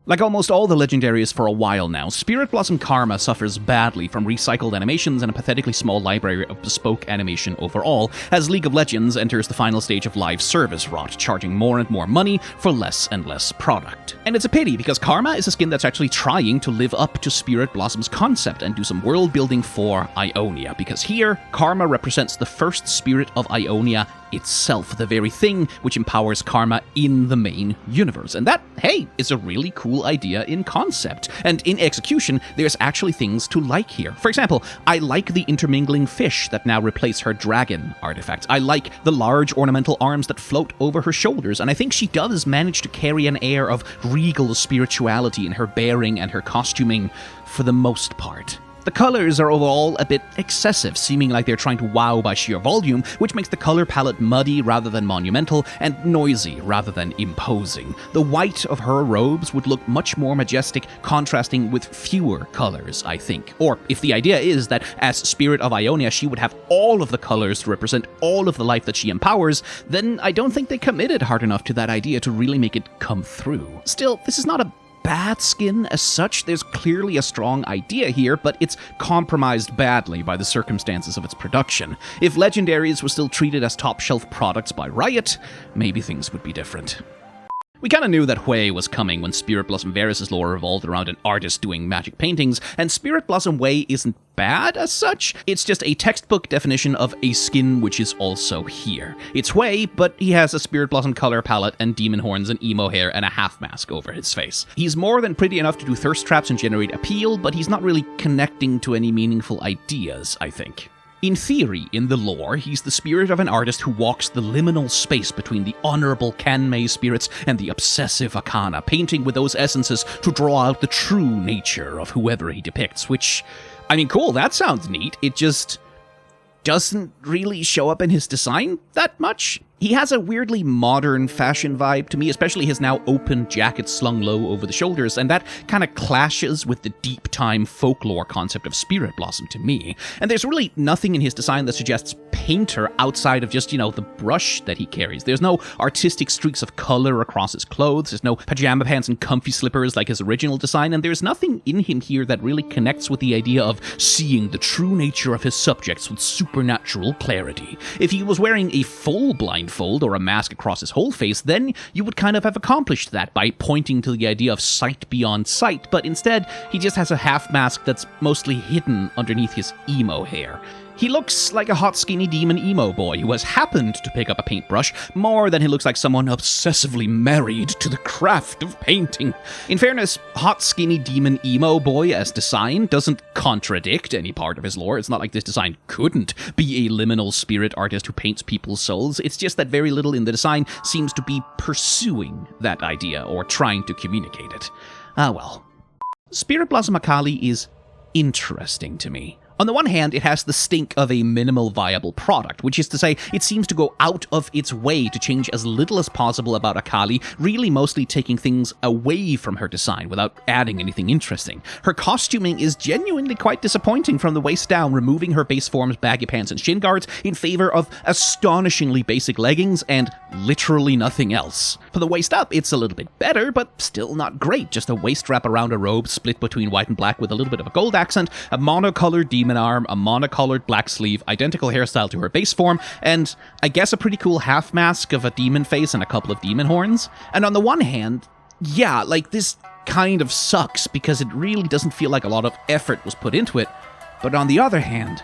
Like almost all the legendaries for a while now, Spirit Blossom Karma suffers badly from recycled animations and a pathetically small library of bespoke animation overall, as League of Legends enters the final stage of live service rot, charging more and more money for less and less product. And it's a pity, because Karma is a skin that's actually trying to live up to Spirit Blossom's concept and do some world building for Ionia, because here, Karma represents the first spirit of Ionia itself, the very thing which empowers Karma in the main universe. And that, hey, is a really cool idea in concept. And in execution, there's actually things to like here. For example, I like the intermingling fish that now replace her dragon artifacts. I like the large ornamental arms that float over her shoulders, and I think she does manage to carry an air of regal spirituality in her bearing and her costuming for the most part. The colors are overall a bit excessive, seeming like they're trying to wow by sheer volume, which makes the color palette muddy rather than monumental, and noisy rather than imposing. The white of her robes would look much more majestic, contrasting with fewer colors, I think. Or if the idea is that as Spirit of Ionia she would have all of the colors to represent all of the life that she empowers, then I don't think they committed hard enough to that idea to really make it come through. Still, this is not a bad skin as such. There's clearly a strong idea here, but it's compromised badly by the circumstances of its production. If legendaries were still treated as top-shelf products by Riot, maybe things would be different. We kinda knew that Hui was coming when Spirit Blossom Varus' lore revolved around an artist doing magic paintings, and Spirit Blossom Hui isn't bad as such. It's just a textbook definition of a skin which is also here. It's Hui, but he has a Spirit Blossom color palette and demon horns and emo hair and a half mask over his face. He's more than pretty enough to do thirst traps and generate appeal, but he's not really connecting to any meaningful ideas, I think. In theory, in the lore, he's the spirit of an artist who walks the liminal space between the honorable Kanmei spirits and the obsessive Akana, painting with those essences to draw out the true nature of whoever he depicts, which, I mean, cool, that sounds neat. It just doesn't really show up in his design that much. He has a weirdly modern fashion vibe to me, especially his now open jacket slung low over the shoulders, and that kind of clashes with the deep-time folklore concept of Spirit Blossom to me. And there's really nothing in his design that suggests painter outside of just, the brush that he carries. There's no artistic streaks of color across his clothes, there's no pajama pants and comfy slippers like his original design, and there's nothing in him here that really connects with the idea of seeing the true nature of his subjects with supernatural clarity. If he was wearing a full blindfold or a mask across his whole face, then you would kind of have accomplished that by pointing to the idea of sight beyond sight, but instead, he just has a half mask that's mostly hidden underneath his emo hair. He looks like a hot skinny demon emo boy who has happened to pick up a paintbrush more than he looks like someone obsessively married to the craft of painting. In fairness, hot skinny demon emo boy as design doesn't contradict any part of his lore. It's not like this design couldn't be a liminal spirit artist who paints people's souls. It's just that very little in the design seems to be pursuing that idea or trying to communicate it. Ah well. Spirit Blossom Akali is interesting to me. On the one hand, it has the stink of a minimal viable product, which is to say, it seems to go out of its way to change as little as possible about Akali, really mostly taking things away from her design without adding anything interesting. Her costuming is genuinely quite disappointing from the waist down, removing her base form's baggy pants and shin guards in favor of astonishingly basic leggings and literally nothing else. For the waist up, it's a little bit better, but still not great. Just a waist wrap around a robe split between white and black with a little bit of a gold accent, a monocolored demon arm, a monocolored black sleeve, identical hairstyle to her base form, and I guess a pretty cool half mask of a demon face and a couple of demon horns. And on the one hand, yeah, like this kind of sucks because it really doesn't feel like a lot of effort was put into it. But on the other hand,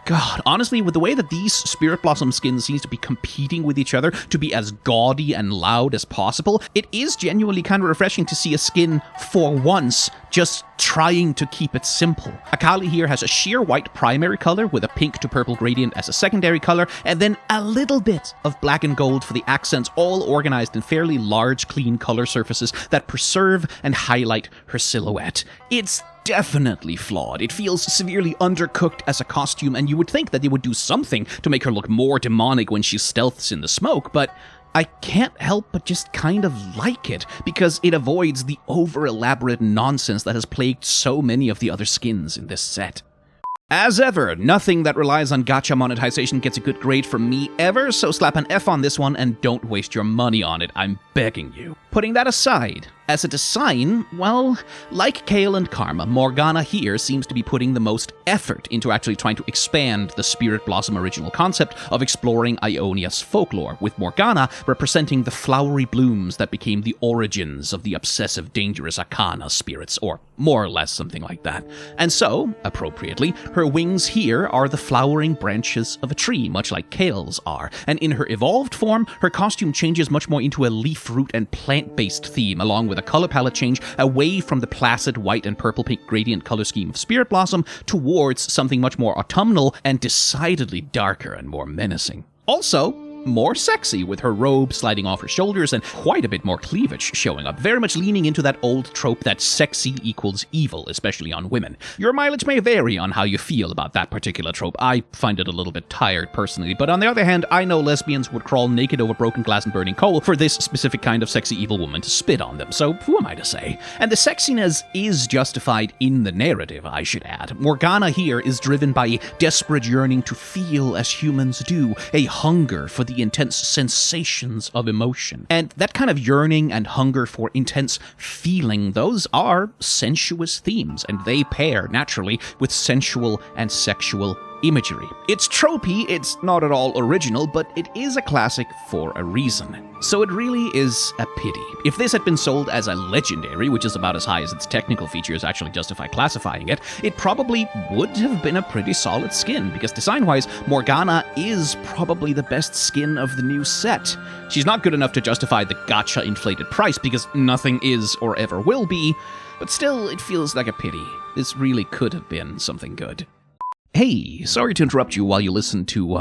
God, honestly, with the way that these Spirit Blossom skins seems to be competing with each other to be as gaudy and loud as possible, it is genuinely kind of refreshing to see a skin, for once, just trying to keep it simple. Akali here has a sheer white primary color with a pink to purple gradient as a secondary color, and then a little bit of black and gold for the accents, all organized in fairly large, clean color surfaces that preserve and highlight her silhouette. It's definitely flawed. It feels severely undercooked as a costume, and you would think that they would do something to make her look more demonic when she stealths in the smoke, but I can't help but just kind of like it, because it avoids the over-elaborate nonsense that has plagued so many of the other skins in this set. As ever, nothing that relies on gacha monetization gets a good grade from me ever, so slap an F on this one and don't waste your money on it, I'm begging you. Putting that aside, as a design, well, like Kale and Karma, Morgana here seems to be putting the most effort into actually trying to expand the Spirit Blossom original concept of exploring Ionia's folklore, with Morgana representing the flowery blooms that became the origins of the obsessive, dangerous Akana spirits, or more or less something like that. And so, appropriately, her wings here are the flowering branches of a tree, much like Kale's are, and in her evolved form, her costume changes much more into a leaf, root, and plant-based theme, along with a color palette change away from the placid white and purple-pink gradient color scheme of Spirit Blossom towards something much more autumnal and decidedly darker and more menacing. Also, more sexy, with her robe sliding off her shoulders and quite a bit more cleavage showing up, very much leaning into that old trope that sexy equals evil, especially on women. Your mileage may vary on how you feel about that particular trope. I find it a little bit tired personally, but on the other hand, I know lesbians would crawl naked over broken glass and burning coal for this specific kind of sexy evil woman to spit on them, so who am I to say? And the sexiness is justified in the narrative, I should add. Morgana here is driven by a desperate yearning to feel as humans do, a hunger for the intense sensations of emotion. And that kind of yearning and hunger for intense feeling, those are sensuous themes, and they pair naturally with sensual and sexual imagery. It's tropey, it's not at all original, but it is a classic for a reason. So it really is a pity. If this had been sold as a legendary, which is about as high as its technical features actually justify classifying it, it probably would have been a pretty solid skin, because design-wise, Morgana is probably the best skin of the new set. She's not good enough to justify the gacha inflated price, because nothing is or ever will be, but still, it feels like a pity. This really could have been something good. Hey, sorry to interrupt you while you listen to,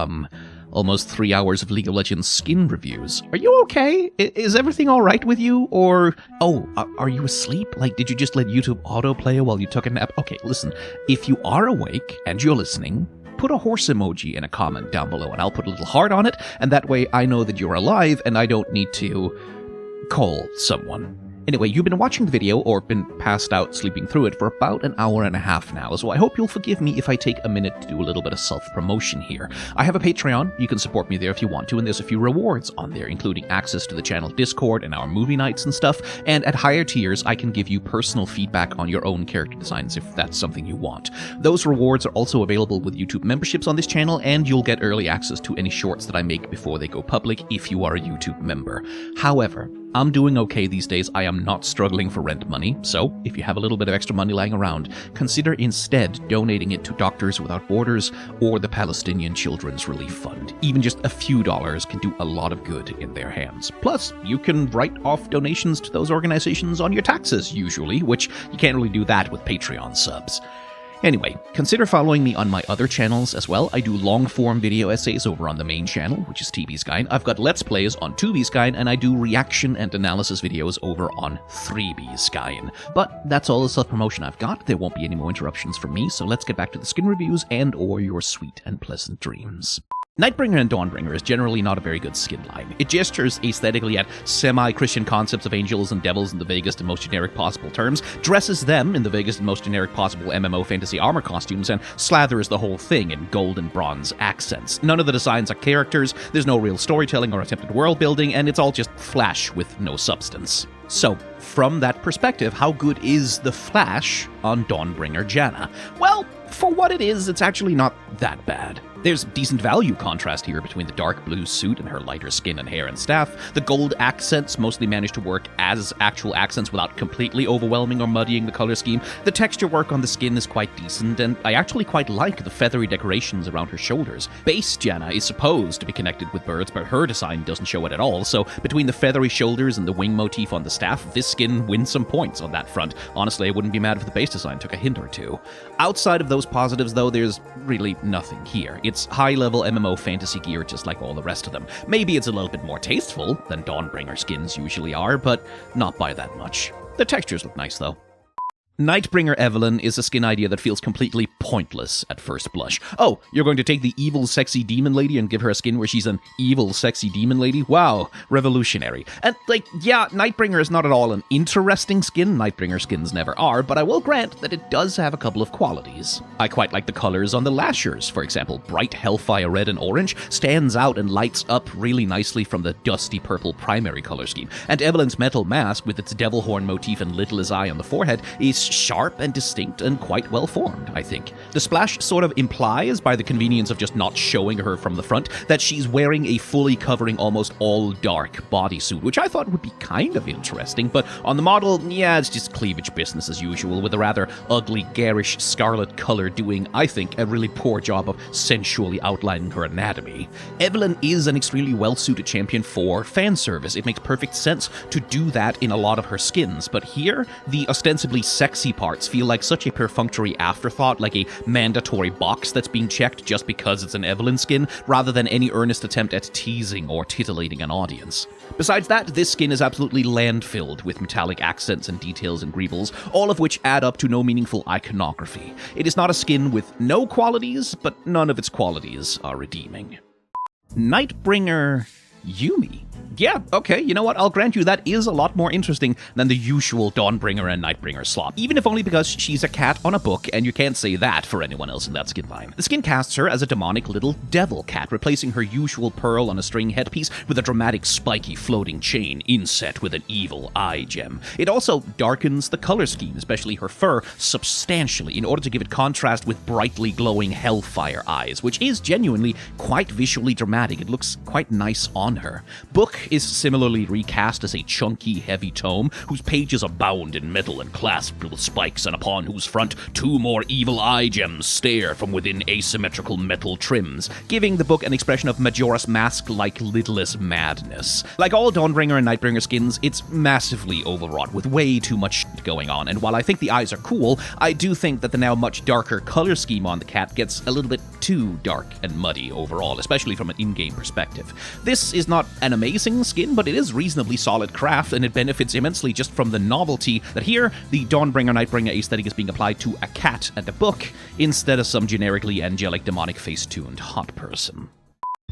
almost 3 hours of League of Legends skin reviews. Are you okay? Is everything alright with you? Or, are you asleep? Like, did you just let YouTube autoplay while you took a nap? Okay, listen, if you are awake and you're listening, put a horse emoji in a comment down below and I'll put a little heart on it, and that way I know that you're alive and I don't need to call someone. Anyway, you've been watching the video, or been passed out sleeping through it, for about an hour and a half now, so I hope you'll forgive me if I take a minute to do a little bit of self-promotion here. I have a Patreon, you can support me there if you want to, and there's a few rewards on there, including access to the channel Discord and our movie nights and stuff, and at higher tiers, I can give you personal feedback on your own character designs if that's something you want. Those rewards are also available with YouTube memberships on this channel, and you'll get early access to any shorts that I make before they go public if you are a YouTube member. However, I'm doing okay these days. I am not struggling for rent money, so if you have a little bit of extra money lying around, consider instead donating it to Doctors Without Borders or the Palestinian Children's Relief Fund. Even just a few dollars can do a lot of good in their hands. Plus, you can write off donations to those organizations on your taxes, usually, which you can't really do that with Patreon subs. Anyway, consider following me on my other channels as well. I do long-form video essays over on the main channel, which is TBSkyen. I've got Let's Plays on TBSkyen, and I do reaction and analysis videos over on 3BSkyen. But that's all the self-promotion I've got. There won't be any more interruptions from me, so let's get back to the skin reviews and or your sweet and pleasant dreams. Nightbringer and Dawnbringer is generally not a very good skin line. It gestures aesthetically at semi-Christian concepts of angels and devils in the vaguest and most generic possible terms, dresses them in the vaguest and most generic possible MMO fantasy armor costumes, and slathers the whole thing in gold and bronze accents. None of the designs are characters, there's no real storytelling or attempted world building, and it's all just flash with no substance. So, from that perspective, how good is the flash on Dawnbringer Janna? Well, for what it is, it's actually not that bad. There's decent value contrast here between the dark blue suit and her lighter skin and hair and staff. The gold accents mostly manage to work as actual accents without completely overwhelming or muddying the color scheme. The texture work on the skin is quite decent, and I actually quite like the feathery decorations around her shoulders. Base Janna is supposed to be connected with birds, but her design doesn't show it at all, so between the feathery shoulders and the wing motif on the staff, this skin wins some points on that front. Honestly, I wouldn't be mad if the base design took a hint or two. Outside of those positives, though, there's really nothing here. It's high-level MMO fantasy gear just like all the rest of them. Maybe it's a little bit more tasteful than Dawnbringer skins usually are, but not by that much. The textures look nice, though. Nightbringer Evelyn is a skin idea that feels completely pointless at first blush. Oh, you're going to take the evil, sexy demon lady and give her a skin where she's an evil, sexy demon lady? Wow, revolutionary. And, yeah, Nightbringer is not at all an interesting skin. Nightbringer skins never are, but I will grant that it does have a couple of qualities. I quite like the colors on the lashers, for example. Bright Hellfire red and orange stands out and lights up really nicely from the dusty purple primary color scheme. And Evelyn's metal mask, with its devil horn motif and littlest eye on the forehead, is sharp and distinct and quite well formed, I think. The splash sort of implies, by the convenience of just not showing her from the front, that she's wearing a fully covering almost all dark bodysuit, which I thought would be kind of interesting, but on the model, yeah, it's just cleavage business as usual, with a rather ugly, garish scarlet color doing, I think, a really poor job of sensually outlining her anatomy. Evelyn is an extremely well-suited champion for fan service. It makes perfect sense to do that in a lot of her skins, but here, the ostensibly sexy parts feel like such a perfunctory afterthought, like a mandatory box that's being checked just because it's an Evelyn skin, rather than any earnest attempt at teasing or titillating an audience. Besides that, this skin is absolutely land-filled with metallic accents and details and greebles, all of which add up to no meaningful iconography. It is not a skin with no qualities, but none of its qualities are redeeming. Nightbringer Yumi. Yeah, okay, you know what, I'll grant you that is a lot more interesting than the usual Dawnbringer and Nightbringer slop, even if only because she's a cat on a book, and you can't say that for anyone else in that skin line. The skin casts her as a demonic little devil cat, replacing her usual pearl on a string headpiece with a dramatic spiky floating chain inset with an evil eye gem. It also darkens the color scheme, especially her fur, substantially in order to give it contrast with brightly glowing hellfire eyes, which is genuinely quite visually dramatic. It looks quite nice on her. Book is similarly recast as a chunky, heavy tome, whose pages are bound in metal and clasped with spikes, and upon whose front two more evil eye gems stare from within asymmetrical metal trims, giving the book an expression of Majora's Mask-like lidless madness. Like all Dawnbringer and Nightbringer skins, it's massively overwrought with way too much shit going on, and while I think the eyes are cool, I do think that the now much darker color scheme on the cat gets a little bit too dark and muddy overall, especially from an in-game perspective. This is not an amazing skin, but it is reasonably solid craft, and it benefits immensely just from the novelty that here, the Dawnbringer Nightbringer aesthetic is being applied to a cat and a book, instead of some generically angelic demonic face-tuned hot person.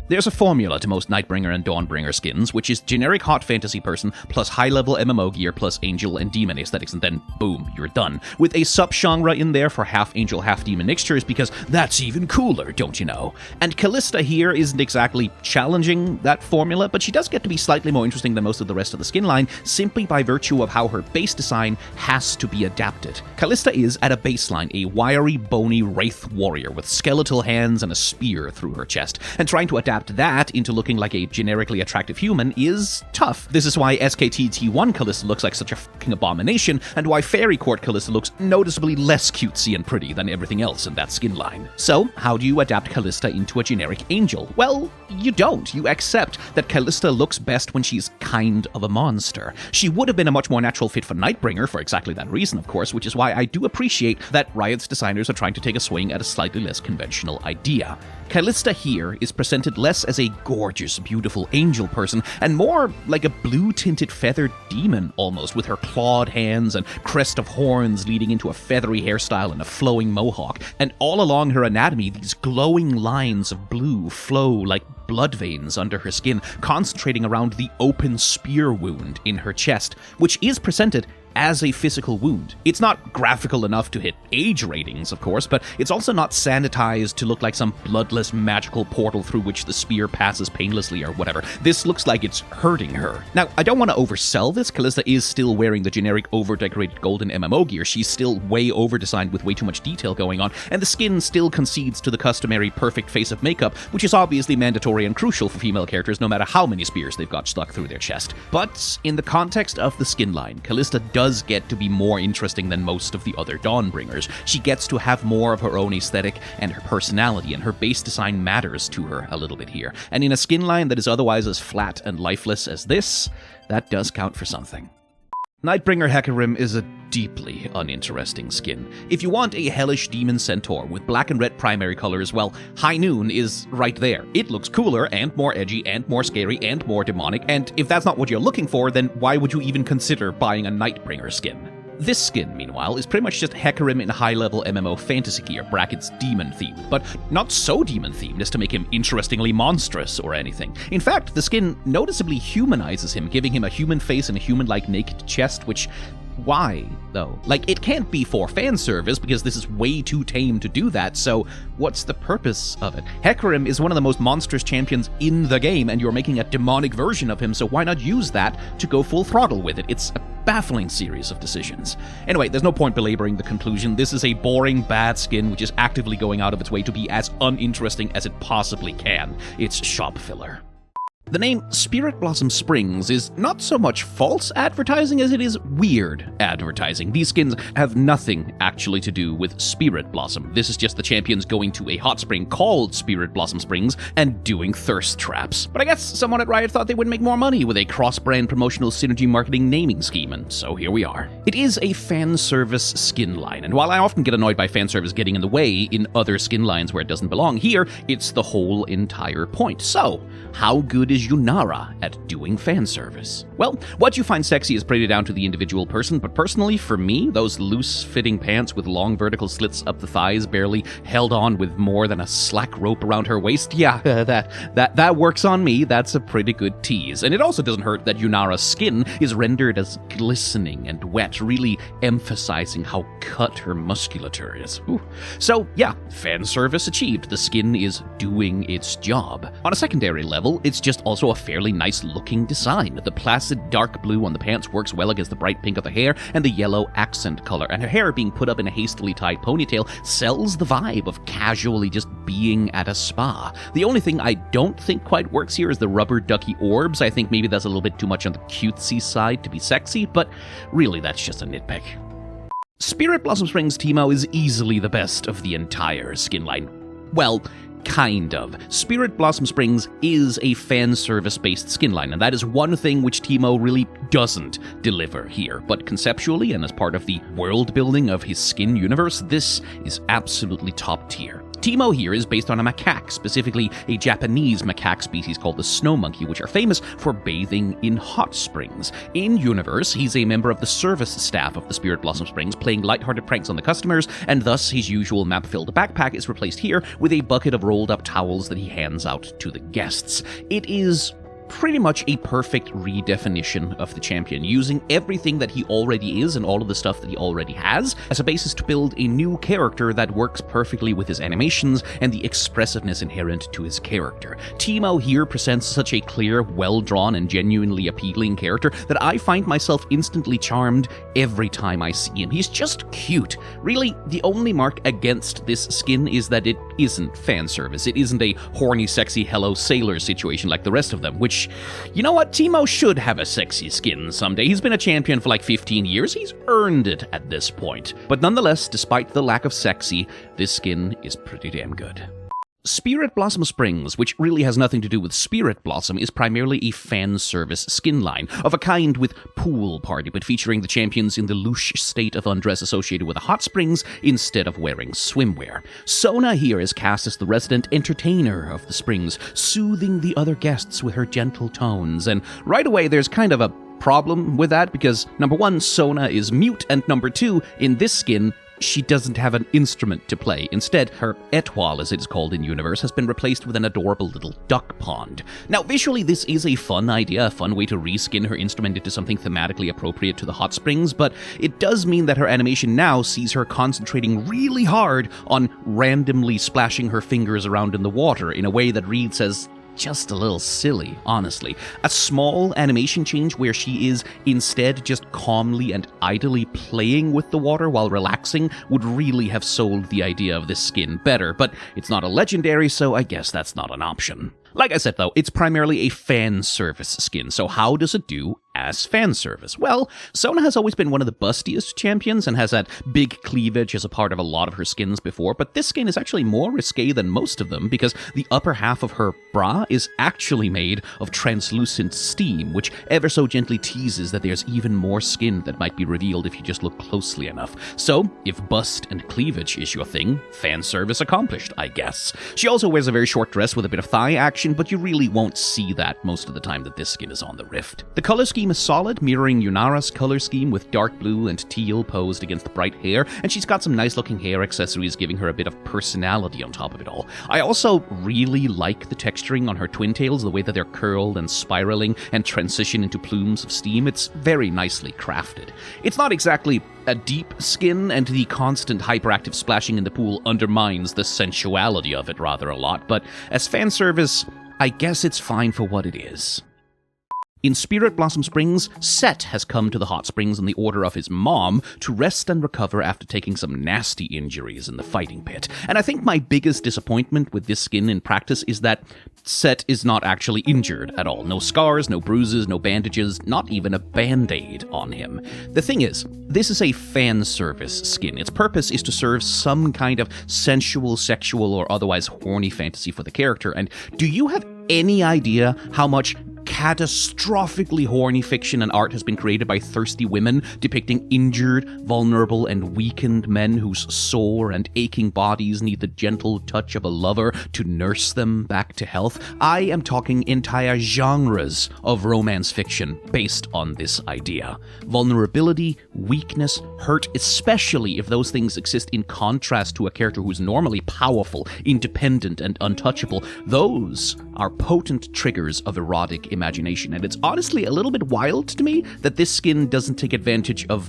There's a formula to most Nightbringer and Dawnbringer skins, which is generic hot fantasy person plus high-level MMO gear plus angel and demon aesthetics, and then boom, you're done. With a subgenre in there for half-angel, half-demon mixtures, because that's even cooler, don't you know? And Callista here isn't exactly challenging that formula, but she does get to be slightly more interesting than most of the rest of the skin line, simply by virtue of how her base design has to be adapted. Callista is, at a baseline, a wiry, bony wraith warrior with skeletal hands and a spear through her chest, and trying to adapt adapt that into looking like a generically attractive human is tough. This is why SKT T1 Callista looks like such a fucking abomination, and why Fairy Court Callista looks noticeably less cutesy and pretty than everything else in that skin line. So, how do you adapt Callista into a generic angel? Well, you don't. You accept that Callista looks best when she's kind of a monster. She would have been a much more natural fit for Nightbringer for exactly that reason, of course, which is why I do appreciate that Riot's designers are trying to take a swing at a slightly less conventional idea. Callista here is presented less as a gorgeous, beautiful angel person, and more like a blue-tinted feathered demon almost, with her clawed hands and crest of horns leading into a feathery hairstyle and a flowing mohawk. And all along her anatomy, these glowing lines of blue flow like blood veins under her skin, concentrating around the open spear wound in her chest, which is presented as a physical wound. It's not graphical enough to hit age ratings, of course, but it's also not sanitized to look like some bloodless magical portal through which the spear passes painlessly or whatever. This looks like it's hurting her. Now, I don't want to oversell this. Callista is still wearing the generic over-decorated golden MMO gear. She's still way over-designed with way too much detail going on, and the skin still concedes to the customary perfect face of makeup, which is obviously mandatory and crucial for female characters no matter how many spears they've got stuck through their chest. But in the context of the skin line, Callista does get to be more interesting than most of the other Dawnbringers. She gets to have more of her own aesthetic and her personality, and her base design matters to her a little bit here. And in a skin line that is otherwise as flat and lifeless as this, that does count for something. Nightbringer Hecarim is a deeply uninteresting skin. If you want a hellish demon centaur with black and red primary colors, well, High Noon is right there. It looks cooler and more edgy and more scary and more demonic, and if that's not what you're looking for, then why would you even consider buying a Nightbringer skin? This skin, meanwhile, is pretty much just Hecarim in high-level MMO fantasy gear, brackets demon-themed, but not so demon-themed as to make him interestingly monstrous or anything. In fact, the skin noticeably humanizes him, giving him a human face and a human-like naked chest, which... why, though? Like, it can't be for fan service, because this is way too tame to do that, so what's the purpose of it? Hecarim is one of the most monstrous champions in the game, and you're making a demonic version of him, so why not use that to go full throttle with it? It's a baffling series of decisions. Anyway, there's no point belaboring the conclusion. This is a boring, bad skin which is actively going out of its way to be as uninteresting as it possibly can. It's shop filler. The name Spirit Blossom Springs is not so much false advertising as it is weird advertising. These skins have nothing actually to do with Spirit Blossom. This is just the champions going to a hot spring called Spirit Blossom Springs and doing thirst traps. But I guess someone at Riot thought they would make more money with a cross-brand promotional synergy marketing naming scheme, and so here we are. It is a fan service skin line, and while I often get annoyed by fan service getting in the way in other skin lines where it doesn't belong, here it's the whole entire point. So, how good is Yunara at doing fan service? Well, what you find sexy is pretty down to the individual person, but personally, for me, those loose-fitting pants with long vertical slits up the thighs barely held on with more than a slack rope around her waist, yeah, that works on me. That's a pretty good tease. And it also doesn't hurt that Yunara's skin is rendered as glistening and wet, really emphasizing how cut her musculature is. Ooh. So, yeah, fan service achieved. The skin is doing its job. On a secondary level, it's just also a fairly nice looking design. The placid dark blue on the pants works well against the bright pink of the hair and the yellow accent color, and her hair being put up in a hastily tied ponytail sells the vibe of casually just being at a spa. The only thing I don't think quite works here is the rubber ducky orbs. I think maybe that's a little bit too much on the cutesy side to be sexy, but really that's just a nitpick. Spirit Blossom Springs Teemo is easily the best of the entire skin line. Well, kind of. Spirit Blossom Springs is a fan service-based skin line, and that is one thing which Teemo really doesn't deliver here. But conceptually, and as part of the world building of his skin universe, this is absolutely top tier. Teemo here is based on a macaque, specifically a Japanese macaque species called the snow monkey, which are famous for bathing in hot springs. In universe, he's a member of the service staff of the Spirit Blossom Springs, playing lighthearted pranks on the customers, and thus his usual map-filled backpack is replaced here with a bucket of rolled-up towels that he hands out to the guests. It is pretty much a perfect redefinition of the champion, using everything that he already is and all of the stuff that he already has as a basis to build a new character that works perfectly with his animations and the expressiveness inherent to his character. Teemo here presents such a clear, well-drawn, and genuinely appealing character that I find myself instantly charmed every time I see him. He's just cute. Really, the only mark against this skin is that it isn't fan service. It isn't a horny, sexy Hello Sailor situation like the rest of them, which, you know what, Teemo should have a sexy skin someday. He's been a champion for like 15 years. He's earned it at this point. But nonetheless, despite the lack of sexy, this skin is pretty damn good. Spirit Blossom Springs, which really has nothing to do with Spirit Blossom, is primarily a fan service skin line, of a kind with Pool Party, but featuring the champions in the louche state of undress associated with the hot springs instead of wearing swimwear. Sona here is cast as the resident entertainer of the springs, soothing the other guests with her gentle tones, and right away there's kind of a problem with that because, number one, Sona is mute, and number two, in this skin, she doesn't have an instrument to play. Instead, her étoile, as it is called in universe, has been replaced with an adorable little duck pond. Now, visually, this is a fun idea, a fun way to reskin her instrument into something thematically appropriate to the hot springs, but it does mean that her animation now sees her concentrating really hard on randomly splashing her fingers around in the water in a way that reads as just a little silly, honestly. A small animation change where she is instead just calmly and idly playing with the water while relaxing would really have sold the idea of this skin better, but it's not a legendary, so I guess that's not an option. Like I said though, it's primarily a fan service skin, so how does it do as fan service? Well, Sona has always been one of the bustiest champions and has had big cleavage as a part of a lot of her skins before, but this skin is actually more risque than most of them because the upper half of her bra is actually made of translucent steam, which ever so gently teases that there's even more skin that might be revealed if you just look closely enough. So, if bust and cleavage is your thing, fan service accomplished, I guess. She also wears a very short dress with a bit of thigh action, but you really won't see that most of the time that this skin is on the Rift. The color scheme is solid, mirroring Yunara's color scheme with dark blue and teal posed against the bright hair, and she's got some nice looking hair accessories giving her a bit of personality on top of it all. I also really like the texturing on her twin tails, the way that they're curled and spiraling and transition into plumes of steam. It's very nicely crafted. It's not exactly a deep skin, and the constant hyperactive splashing in the pool undermines the sensuality of it rather a lot, but as fan service, I guess it's fine for what it is. In Spirit Blossom Springs, Set has come to the hot springs in the order of his mom to rest and recover after taking some nasty injuries in the fighting pit. And I think my biggest disappointment with this skin in practice is that Set is not actually injured at all. No scars, no bruises, no bandages, not even a band-aid on him. The thing is, this is a fan service skin. Its purpose is to serve some kind of sensual, sexual, or otherwise horny fantasy for the character. And do you have any idea how much catastrophically horny fiction and art has been created by thirsty women depicting injured, vulnerable, and weakened men whose sore and aching bodies need the gentle touch of a lover to nurse them back to health? I am talking entire genres of romance fiction based on this idea. Vulnerability, weakness, hurt, especially if those things exist in contrast to a character who's normally powerful, independent, and untouchable, those are potent triggers of erotic imagination, and it's honestly a little bit wild to me that this skin doesn't take advantage of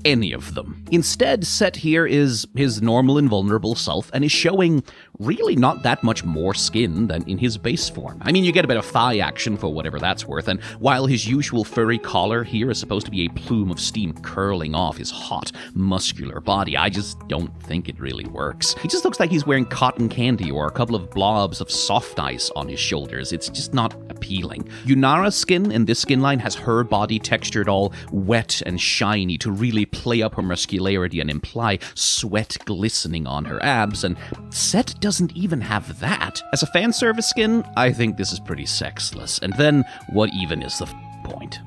any of them. Instead, Set here is his normal and vulnerable self and is showing really not that much more skin than in his base form. I mean, you get a bit of thigh action for whatever that's worth, and while his usual furry collar here is supposed to be a plume of steam curling off his hot, muscular body, I just don't think it really works. He just looks like he's wearing cotton candy or a couple of blobs of soft ice on his shoulders. It's just not appealing. Yunara's skin in this skin line has her body textured all wet and shiny to really play up her muscularity and imply sweat glistening on her abs, and Set doesn't even have that. As a fan service skin, I think this is pretty sexless, and then what even is the point?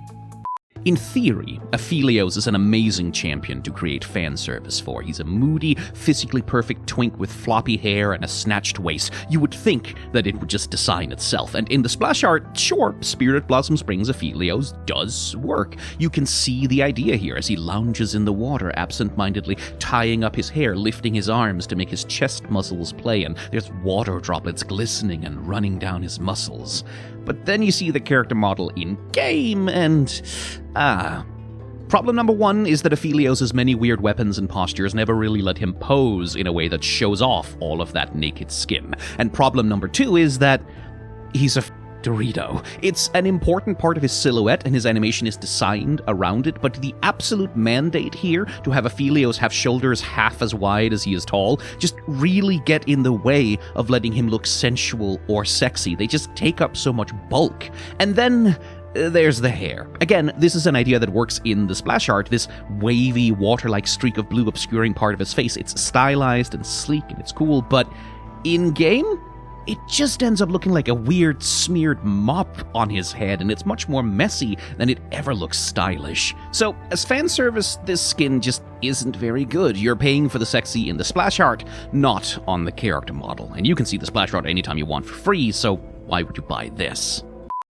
In theory, Aphelios is an amazing champion to create fan service for. He's a moody, physically perfect twink with floppy hair and a snatched waist. You would think that it would just design itself. And in the splash art, sure, Spirit Blossom Springs Aphelios does work. You can see the idea here as he lounges in the water, absent-mindedly tying up his hair, lifting his arms to make his chest muscles play, and there's water droplets glistening and running down his muscles. But then you see the character model in-game, and problem number one is that Aphelios' many weird weapons and postures never really let him pose in a way that shows off all of that naked skin. And problem number two is that he's a Dorito. It's an important part of his silhouette, and his animation is designed around it, but the absolute mandate here to have Aphelios have shoulders half as wide as he is tall just really get in the way of letting him look sensual or sexy. They just take up so much bulk. And then there's the hair. Again, this is an idea that works in the splash art, this wavy, water-like streak of blue obscuring part of his face. It's stylized and sleek and it's cool, but in-game, it just ends up looking like a weird smeared mop on his head, and it's much more messy than it ever looks stylish. So, as fan service, this skin just isn't very good. You're paying for the sexy in the splash art, not on the character model. And you can see the splash art anytime you want for free, so why would you buy this?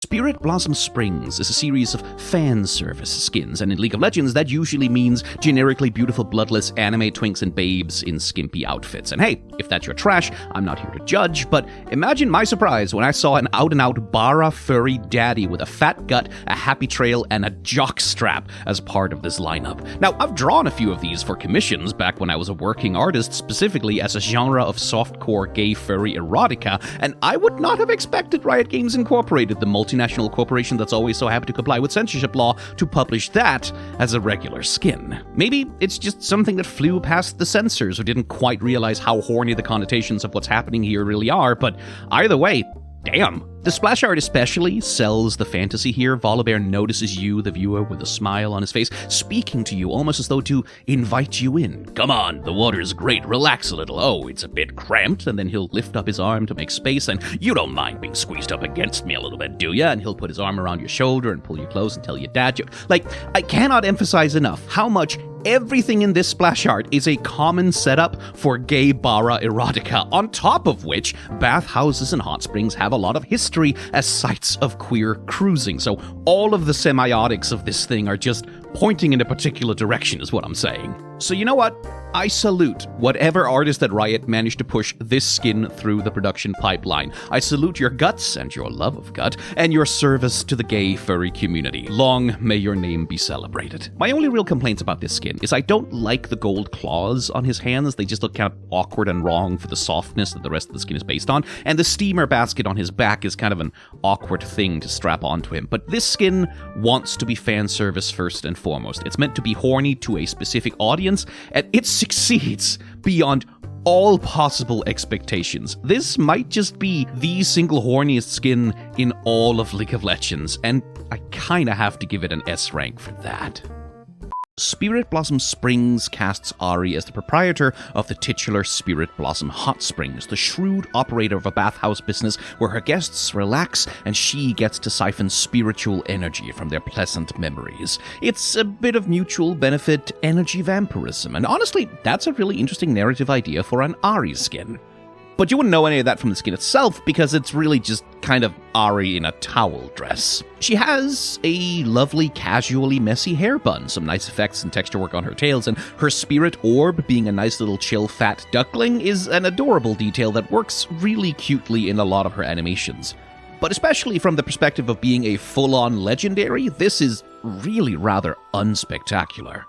Spirit Blossom Springs is a series of fan service skins, and in League of Legends, that usually means generically beautiful bloodless anime twinks and babes in skimpy outfits. And hey, if that's your trash, I'm not here to judge, but imagine my surprise when I saw an out-and-out Bara furry daddy with a fat gut, a happy trail, and a jock strap as part of this lineup. Now, I've drawn a few of these for commissions back when I was a working artist, specifically as a genre of softcore gay furry erotica, and I would not have expected Riot Games Incorporated, the multinational corporation that's always so happy to comply with censorship law, to publish that as a regular skin. Maybe it's just something that flew past the censors who didn't quite realize how horny the connotations of what's happening here really are, but either way, damn. The splash art especially sells the fantasy here. Volibear notices you, the viewer, with a smile on his face, speaking to you almost as though to invite you in. Come on, the water's great, relax a little. Oh, it's a bit cramped, and then he'll lift up his arm to make space, and you don't mind being squeezed up against me a little bit, do ya? And he'll put his arm around your shoulder and pull you close and tell you dad joke. Like, I cannot emphasize enough how much everything in this splash art is a common setup for gay bara erotica, on top of which bathhouses and hot springs have a lot of history as sites of queer cruising. So all of the semiotics of this thing are just pointing in a particular direction is what I'm saying. So you know what? I salute whatever artist at Riot managed to push this skin through the production pipeline. I salute your guts and your love of gut and your service to the gay furry community. Long may your name be celebrated. My only real complaints about this skin is I don't like the gold claws on his hands. They just look kind of awkward and wrong for the softness that the rest of the skin is based on. And the steamer basket on his back is kind of an awkward thing to strap onto him. But this skin wants to be fan service first and foremost. It's meant to be horny to a specific audience, and it succeeds beyond all possible expectations. This might just be the single horniest skin in all of League of Legends, and I kinda have to give it an S rank for that. Spirit Blossom Springs casts Ari as the proprietor of the titular Spirit Blossom Hot Springs, the shrewd operator of a bathhouse business where her guests relax and she gets to siphon spiritual energy from their pleasant memories. It's a bit of mutual benefit energy vampirism, and honestly, that's a really interesting narrative idea for an Ari skin. But you wouldn't know any of that from the skin itself, because it's really just kind of Ari in a towel dress. She has a lovely, casually messy hair bun, some nice effects and texture work on her tails, and her spirit orb, being a nice little chill fat duckling, is an adorable detail that works really cutely in a lot of her animations. But especially from the perspective of being a full-on legendary, this is really rather unspectacular.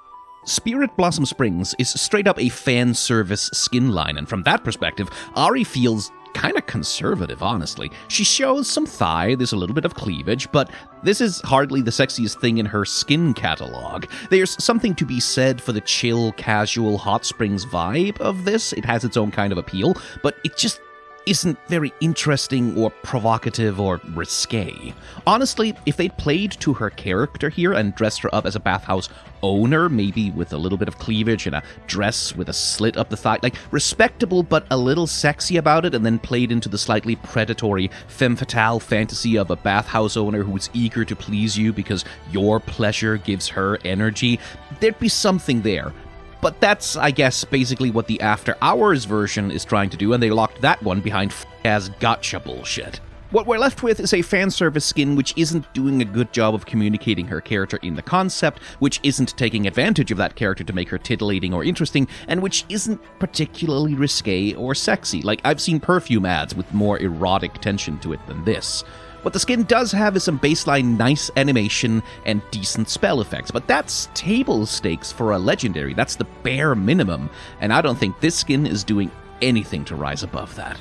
Spirit Blossom Springs is straight up a fan service skin line, and from that perspective, Ari feels kinda conservative, honestly. She shows some thigh, there's a little bit of cleavage, but this is hardly the sexiest thing in her skin catalog. There's something to be said for the chill, casual, hot springs vibe of this. It has its own kind of appeal, but it just isn't very interesting or provocative or risque. Honestly, if they'd played to her character here and dressed her up as a bathhouse owner, maybe with a little bit of cleavage and a dress with a slit up the thigh, like respectable but a little sexy about it, and then played into the slightly predatory femme fatale fantasy of a bathhouse owner who's eager to please you because your pleasure gives her energy, there'd be something there. But that's, I guess, basically what the After Hours version is trying to do, and they locked that one behind f***ass gotcha bullshit. What we're left with is a fanservice skin which isn't doing a good job of communicating her character in the concept, which isn't taking advantage of that character to make her titillating or interesting, and which isn't particularly risque or sexy. Like, I've seen perfume ads with more erotic tension to it than this. What the skin does have is some baseline nice animation and decent spell effects, but that's table stakes for a legendary. That's the bare minimum, and I don't think this skin is doing anything to rise above that.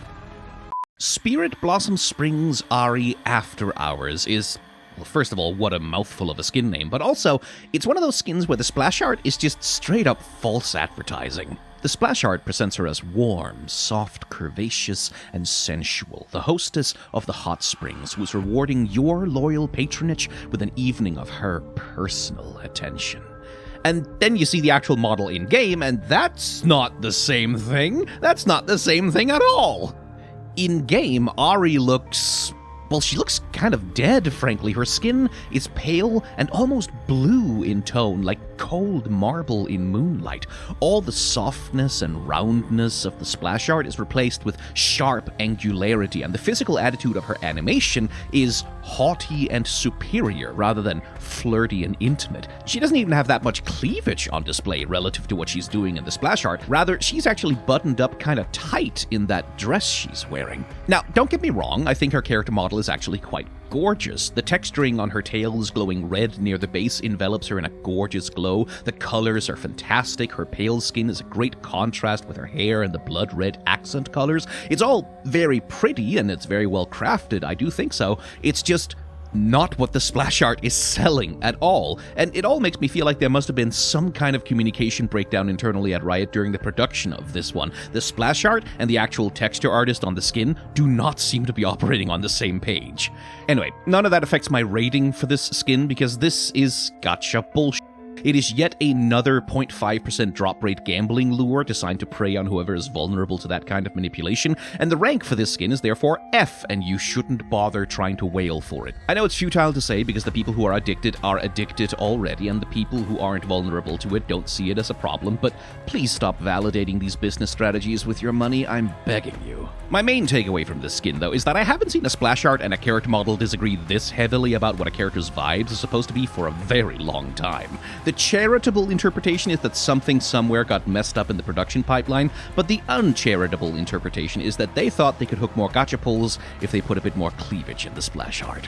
Spirit Blossom Springs Ari After Hours is, well, first of all, what a mouthful of a skin name, but also, it's one of those skins where the splash art is just straight up false advertising. The splash art presents her as warm, soft, curvaceous, and sensual, the hostess of the hot springs who's rewarding your loyal patronage with an evening of her personal attention. And then you see the actual model in-game, and that's not the same thing. That's not the same thing at all. In-game, Ari looks... well, she looks kind of dead, frankly. Her skin is pale and almost blue in tone, like cold marble in moonlight. All the softness and roundness of the splash art is replaced with sharp angularity, and the physical attitude of her animation is haughty and superior rather than flirty and intimate. She doesn't even have that much cleavage on display relative to what she's doing in the splash art. Rather, she's actually buttoned up kind of tight in that dress she's wearing. Now, don't get me wrong, I think her character model is actually quite gorgeous. The texturing on her tails glowing red near the base envelops her in a gorgeous glow. The colors are fantastic. Her pale skin is a great contrast with her hair and the blood red accent colors. It's all very pretty and it's very well crafted, I do think so. It's just not what the splash art is selling at all, and it all makes me feel like there must have been some kind of communication breakdown internally at Riot during the production of this one. The splash art and the actual texture artist on the skin do not seem to be operating on the same page. Anyway, none of that affects my rating for this skin because this is gotcha bullshit. It is yet another 0.5% drop rate gambling lure designed to prey on whoever is vulnerable to that kind of manipulation, and the rank for this skin is therefore F, and you shouldn't bother trying to wail for it. I know it's futile to say because the people who are addicted already, and the people who aren't vulnerable to it don't see it as a problem, but please stop validating these business strategies with your money, I'm begging you. My main takeaway from this skin, though, is that I haven't seen a splash art and a character model disagree this heavily about what a character's vibes are supposed to be for a very long time. The charitable interpretation is that something somewhere got messed up in the production pipeline, but the uncharitable interpretation is that they thought they could hook more gotcha pulls if they put a bit more cleavage in the splash art.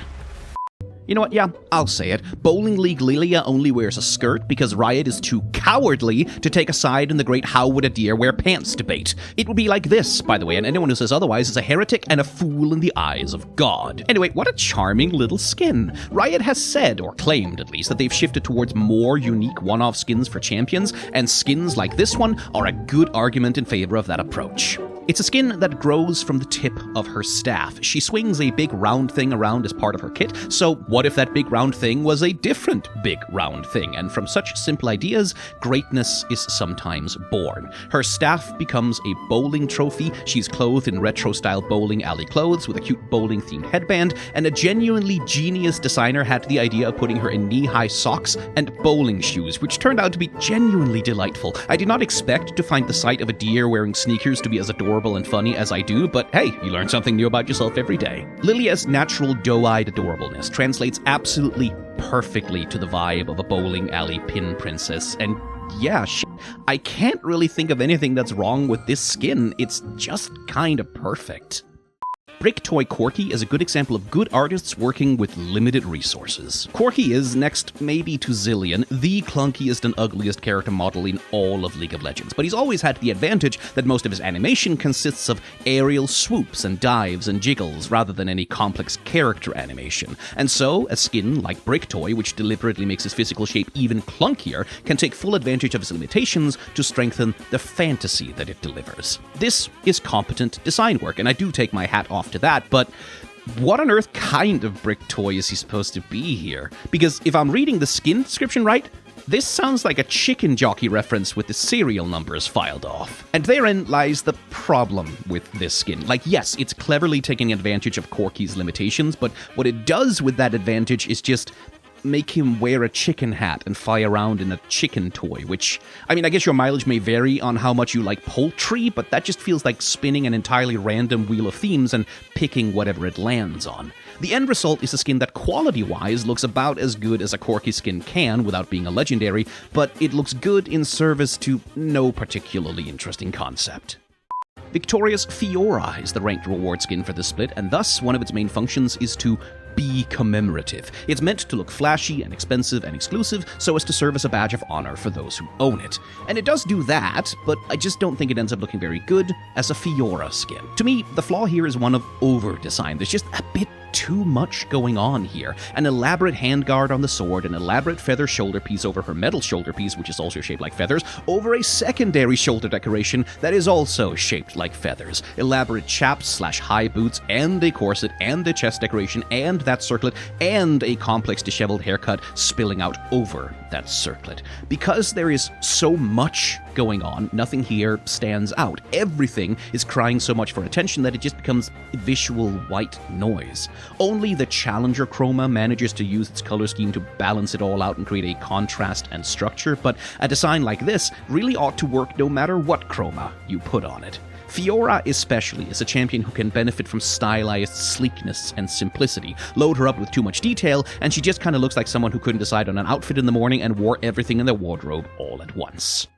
You know what, yeah, I'll say it. Bowling League Lilia only wears a skirt because Riot is too cowardly to take a side in the great how would a deer wear pants debate. It would be like this, by the way, and anyone who says otherwise is a heretic and a fool in the eyes of God. Anyway, what a charming little skin. Riot has said, or claimed at least, that they've shifted towards more unique one-off skins for champions, and skins like this one are a good argument in favor of that approach. It's a skin that grows from the tip of her staff. She swings a big round thing around as part of her kit, so what if that big round thing was a different big round thing? And from such simple ideas, greatness is sometimes born. Her staff becomes a bowling trophy. She's clothed in retro-style bowling alley clothes with a cute bowling-themed headband, and a genuinely genius designer had the idea of putting her in knee-high socks and bowling shoes, which turned out to be genuinely delightful. I did not expect to find the sight of a deer wearing sneakers to be as adorable and funny as I do, but hey, you learn something new about yourself every day. Lilia's natural doe-eyed adorableness translates absolutely perfectly to the vibe of a bowling alley pin princess, and yeah, I can't really think of anything that's wrong with this skin. It's just kind of perfect. Brick Toy Corky is a good example of good artists working with limited resources. Corky is, next maybe to Zillion, the clunkiest and ugliest character model in all of League of Legends, but he's always had the advantage that most of his animation consists of aerial swoops and dives and jiggles rather than any complex character animation. And so, a skin like Brick Toy, which deliberately makes his physical shape even clunkier, can take full advantage of his limitations to strengthen the fantasy that it delivers. This is competent design work, and I do take my hat off to that, but what on earth kind of Brick Toy is he supposed to be here? Because if I'm reading the skin description right, this sounds like a chicken jockey reference with the serial numbers filed off. And therein lies the problem with this skin. Like, yes, it's cleverly taking advantage of Corky's limitations, but what it does with that advantage is just make him wear a chicken hat and fly around in a chicken toy, which, I mean, I guess your mileage may vary on how much you like poultry, but that just feels like spinning an entirely random wheel of themes and picking whatever it lands on. The end result is a skin that quality-wise looks about as good as a Corky skin can without being a legendary, but it looks good in service to no particularly interesting concept. Victoria's Fiora is the ranked reward skin for this split, and thus one of its main functions is to be commemorative. It's meant to look flashy and expensive and exclusive so as to serve as a badge of honor for those who own it. And it does do that, but I just don't think it ends up looking very good as a Fiora skin. To me, the flaw here is one of over-design. There's just a bit too much going on here. An elaborate handguard on the sword, an elaborate feather shoulder piece over her metal shoulder piece, which is also shaped like feathers, over a secondary shoulder decoration that is also shaped like feathers. Elaborate chaps/high boots, and a corset, and a chest decoration, and that circlet, and a complex disheveled haircut spilling out over that circlet. Because there is so much going on, nothing here stands out. Everything is crying so much for attention that it just becomes visual white noise. Only the Challenger Chroma manages to use its color scheme to balance it all out and create a contrast and structure, but a design like this really ought to work no matter what chroma you put on it. Fiora especially is a champion who can benefit from stylized sleekness and simplicity. Load her up with too much detail, and she just kind of looks like someone who couldn't decide on an outfit in the morning and wore everything in their wardrobe all at once.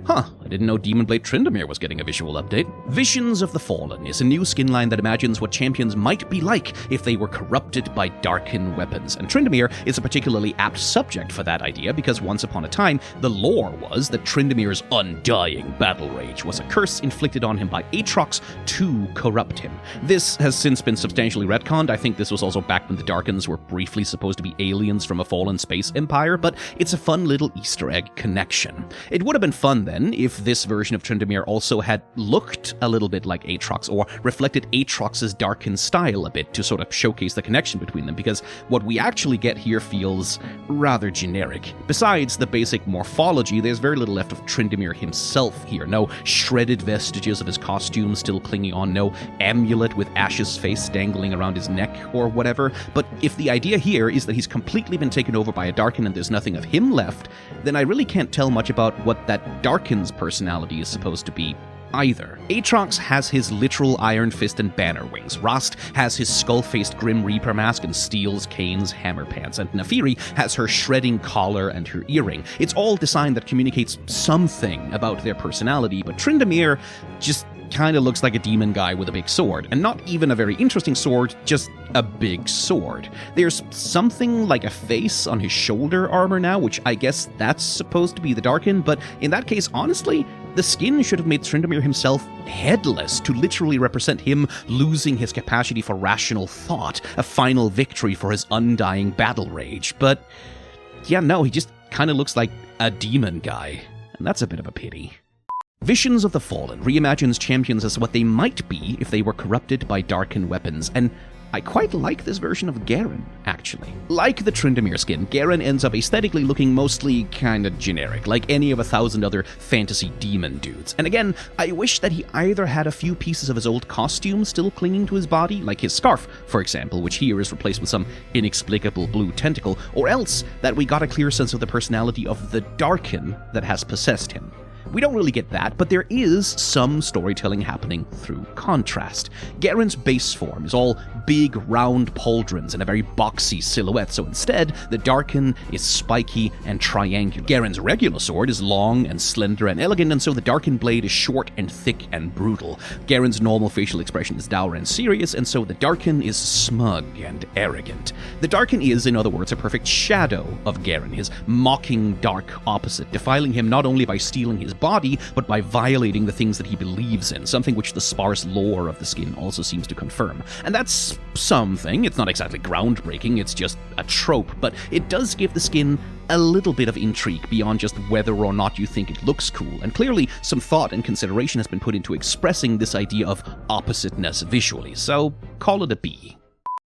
Huh, I didn't know Demon Blade Tryndamere was getting a visual update. Visions of the Fallen is a new skin line that imagines what champions might be like if they were corrupted by darkened weapons, and Tryndamere is a particularly apt subject for that idea because once upon a time, the lore was that Tryndamere's undying battle rage was a curse inflicted on him by Aatrox to corrupt him. This has since been substantially retconned. I think this was also back when the Darkens were briefly supposed to be aliens from a fallen space empire, but it's a fun little Easter egg connection. It would have been fun then if this version of Tryndamere also had looked a little bit like Aatrox or reflected Aatrox's darkened style a bit to sort of showcase the connection between them, because what we actually get here feels rather generic. Besides the basic morphology, there's very little left of Tryndamere himself here. No shredded vestiges of his costume still clinging on, no amulet with Ash's face dangling around his neck or whatever. But if the idea here is that he's completely been taken over by a Darken and there's nothing of him left, then I really can't tell much about what that Darken's personality is supposed to be either. Aatrox has his literal Iron Fist and banner wings, Rost has his skull-faced Grim Reaper mask and Steel's Kane's hammer pants, and Naafiri has her shredding collar and her earring. It's all design that communicates something about their personality, but Tryndamere just kind of looks like a demon guy with a big sword, and not even a very interesting sword, just a big sword. There's something like a face on his shoulder armor now, which I guess that's supposed to be the Darken, but in that case, honestly, the skin should have made Tryndamere himself headless to literally represent him losing his capacity for rational thought, a final victory for his undying battle rage. But yeah, no, he just kind of looks like a demon guy, and that's a bit of a pity. Visions of the Fallen reimagines champions as what they might be if they were corrupted by darkened weapons, and I quite like this version of Garen, actually. Like the Tryndamere skin, Garen ends up aesthetically looking mostly kinda generic, like any of 1,000 other fantasy demon dudes. And again, I wish that he either had a few pieces of his old costume still clinging to his body, like his scarf, for example, which here is replaced with some inexplicable blue tentacle, or else that we got a clear sense of the personality of the Darken that has possessed him. We don't really get that, but there is some storytelling happening through contrast. Garen's base form is all big round pauldrons and a very boxy silhouette, so instead, the Darkin is spiky and triangular. Garen's regular sword is long and slender and elegant, and so the Darkin blade is short and thick and brutal. Garen's normal facial expression is dour and serious, and so the Darkin is smug and arrogant. The Darkin is, in other words, a perfect shadow of Garen, his mocking dark opposite, defiling him not only by stealing his body, but by violating the things that he believes in, something which the sparse lore of the skin also seems to confirm. And that's something. It's not exactly groundbreaking, it's just a trope, but it does give the skin a little bit of intrigue beyond just whether or not you think it looks cool, and clearly some thought and consideration has been put into expressing this idea of oppositeness visually, so call it a B.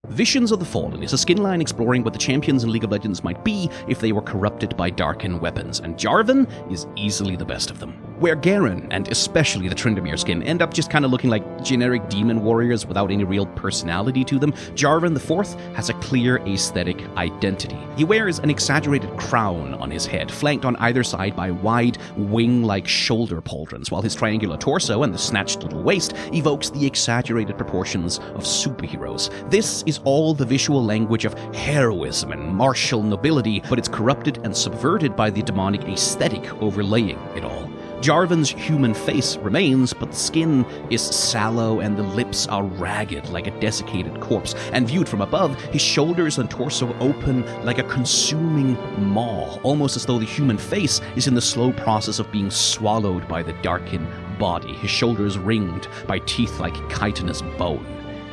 Visions of the Fallen is a skin line exploring what the champions in League of Legends might be if they were corrupted by Darkin weapons, and Jarvan is easily the best of them. Where Garen, and especially the Tryndamere skin, end up just kind of looking like generic demon warriors without any real personality to them, Jarvan IV has a clear aesthetic identity. He wears an exaggerated crown on his head, flanked on either side by wide, wing-like shoulder pauldrons, while his triangular torso and the snatched little waist evokes the exaggerated proportions of superheroes. This is all the visual language of heroism and martial nobility, but it's corrupted and subverted by the demonic aesthetic overlaying it all. Jarvan's human face remains, but the skin is sallow and the lips are ragged like a desiccated corpse, and viewed from above, his shoulders and torso open like a consuming maw, almost as though the human face is in the slow process of being swallowed by the Darkin body, his shoulders ringed by teeth like chitinous bone.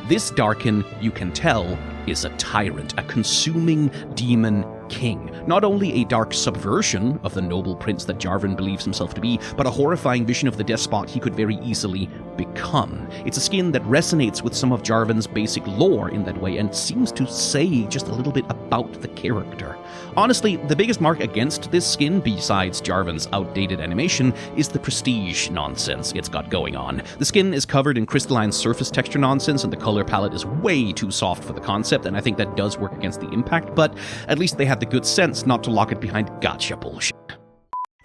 This Darkin, you can tell, is a tyrant, a consuming demon king. Not only a dark subversion of the noble prince that Jarvan believes himself to be, but a horrifying vision of the despot he could very easily become. It's a skin that resonates with some of Jarvan's basic lore in that way, and seems to say just a little bit about the character. Honestly, the biggest mark against this skin, besides Jarvan's outdated animation, is the prestige nonsense it's got going on. The skin is covered in crystalline surface texture nonsense, and the color palette is way too soft for the concept, and I think that does work against the impact, but at least they have the good sense not to lock it behind gotcha bullshit.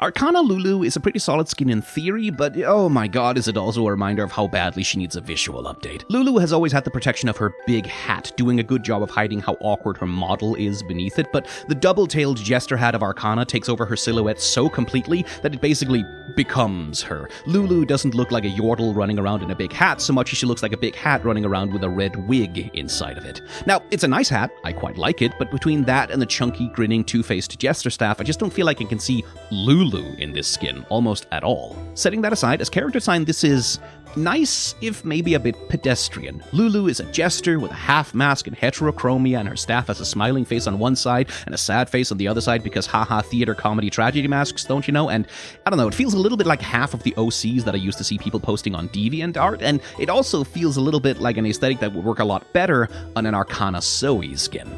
Arcana Lulu is a pretty solid skin in theory, but oh my god, is it also a reminder of how badly she needs a visual update. Lulu has always had the protection of her big hat, doing a good job of hiding how awkward her model is beneath it, but the double-tailed jester hat of Arcana takes over her silhouette so completely that it basically becomes her. Lulu doesn't look like a yordle running around in a big hat so much as she looks like a big hat running around with a red wig inside of it. Now, it's a nice hat, I quite like it, but between that and the chunky, grinning, two-faced jester staff, I just don't feel like I can see Lulu in this skin almost at all. Setting that aside, as character design, this is nice, if maybe a bit pedestrian. Lulu is a jester with a half mask and heterochromia, and her staff has a smiling face on one side and a sad face on the other side because haha theater comedy tragedy masks, don't you know? And I don't know, it feels a little bit like half of the OCs that I used to see people posting on DeviantArt, and it also feels a little bit like an aesthetic that would work a lot better on an Arcana Zoe skin.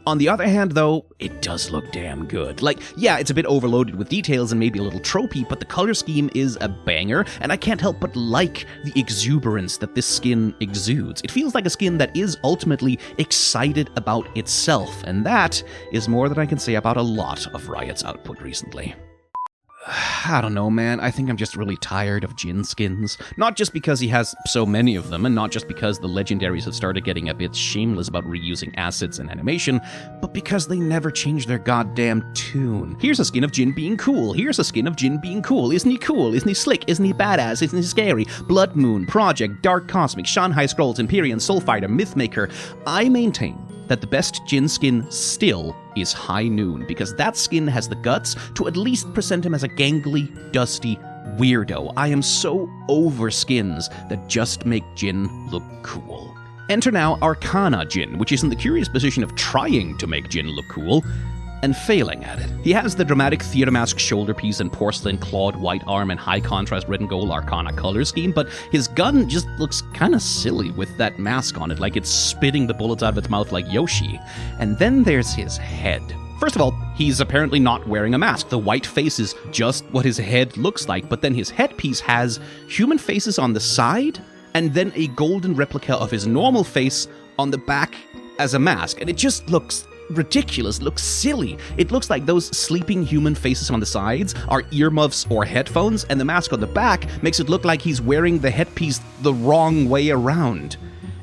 On the other hand, though, it does look damn good. Like, yeah, it's a bit overloaded with details and maybe a little tropey, but the color scheme is a banger, and I can't help but like the exuberance that this skin exudes. It feels like a skin that is ultimately excited about itself, and that is more than I can say about a lot of Riot's output recently. I don't know, man. I think I'm just really tired of Jhin skins. Not just because he has so many of them, and not just because the legendaries have started getting a bit shameless about reusing assets and animation, but because they never change their goddamn tune. Here's a skin of Jhin being cool. Here's a skin of Jhin being cool. Isn't he cool? Isn't he slick? Isn't he badass? Isn't he scary? Blood Moon, Project, Dark Cosmic, Shanghai Scrolls, Empyrean, Soulfighter, Mythmaker. I maintain that the best Jhin skin still is High Noon, because that skin has the guts to at least present him as a gangly, dusty weirdo. I am so over skins that just make Jhin look cool. Enter now Arcana Jhin, which is in the curious position of trying to make Jhin look cool, and failing at it. He has the dramatic theater mask shoulder piece and porcelain clawed white arm and high contrast red and gold Arcana color scheme, but his gun just looks kinda silly with that mask on it, like it's spitting the bullets out of its mouth like Yoshi. And then there's his head. First of all, he's apparently not wearing a mask. The white face is just what his head looks like, but then his headpiece has human faces on the side, and then a golden replica of his normal face on the back as a mask, and it just looks ridiculous, looks silly. It looks like those sleeping human faces on the sides are earmuffs or headphones, and the mask on the back makes it look like he's wearing the headpiece the wrong way around.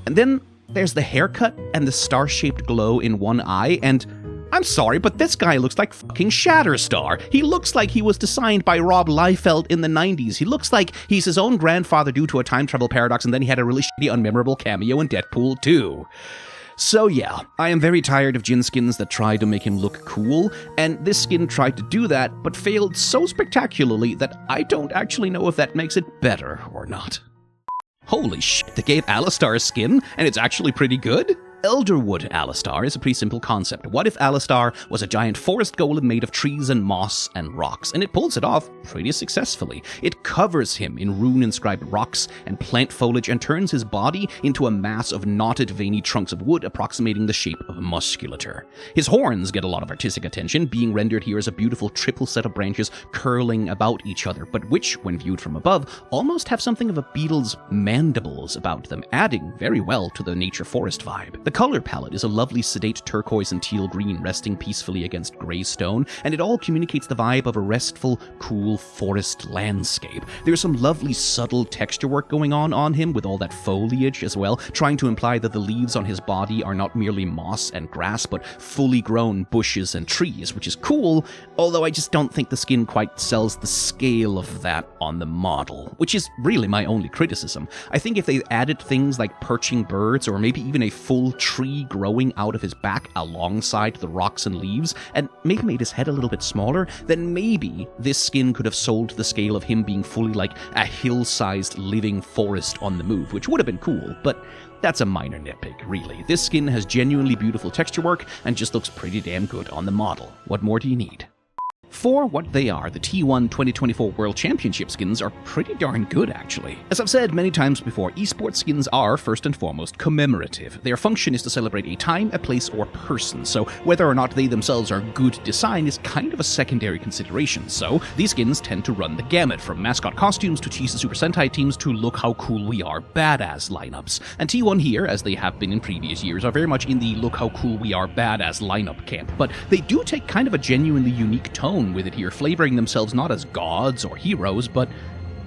And then there's the haircut and the star-shaped glow in one eye, and I'm sorry, but this guy looks like fucking Shatterstar. He looks like he was designed by Rob Liefeld in the 90s. He looks like he's his own grandfather due to a time travel paradox, and then he had a really shitty, unmemorable cameo in Deadpool 2. So yeah, I am very tired of Jin skins that try to make him look cool, and this skin tried to do that, but failed so spectacularly that I don't actually know if that makes it better or not. Holy shit, they gave Alistar a skin, and it's actually pretty good? Elderwood Alistar is a pretty simple concept. What if Alistar was a giant forest golem made of trees and moss and rocks? And it pulls it off pretty successfully. It covers him in rune-inscribed rocks and plant foliage and turns his body into a mass of knotted, veiny trunks of wood approximating the shape of musculature. His horns get a lot of artistic attention, being rendered here as a beautiful triple set of branches curling about each other, but which, when viewed from above, almost have something of a beetle's mandibles about them, adding very well to the nature forest vibe. The color palette is a lovely sedate turquoise and teal green resting peacefully against gray stone, and it all communicates the vibe of a restful, cool forest landscape. There's some lovely subtle texture work going on him with all that foliage as well, trying to imply that the leaves on his body are not merely moss and grass, but fully grown bushes and trees, which is cool, although I just don't think the skin quite sells the scale of that on the model, which is really my only criticism. I think if they added things like perching birds or maybe even a full tree growing out of his back alongside the rocks and leaves, and maybe made his head a little bit smaller, then maybe this skin could have sold the scale of him being fully like a hill-sized living forest on the move, which would have been cool, but that's a minor nitpick, really. This skin has genuinely beautiful texture work and just looks pretty damn good on the model. What more do you need? For what they are, the T1 2024 World Championship skins are pretty darn good, actually. As I've said many times before, esports skins are, first and foremost, commemorative. Their function is to celebrate a time, a place, or person, so whether or not they themselves are good design is kind of a secondary consideration. So, these skins tend to run the gamut, from mascot costumes to cheesy Super Sentai teams to look how cool we are badass lineups. And T1 here, as they have been in previous years, are very much in the look how cool we are badass lineup camp, but they do take kind of a genuinely unique tone with it here, flavoring themselves not as gods or heroes, but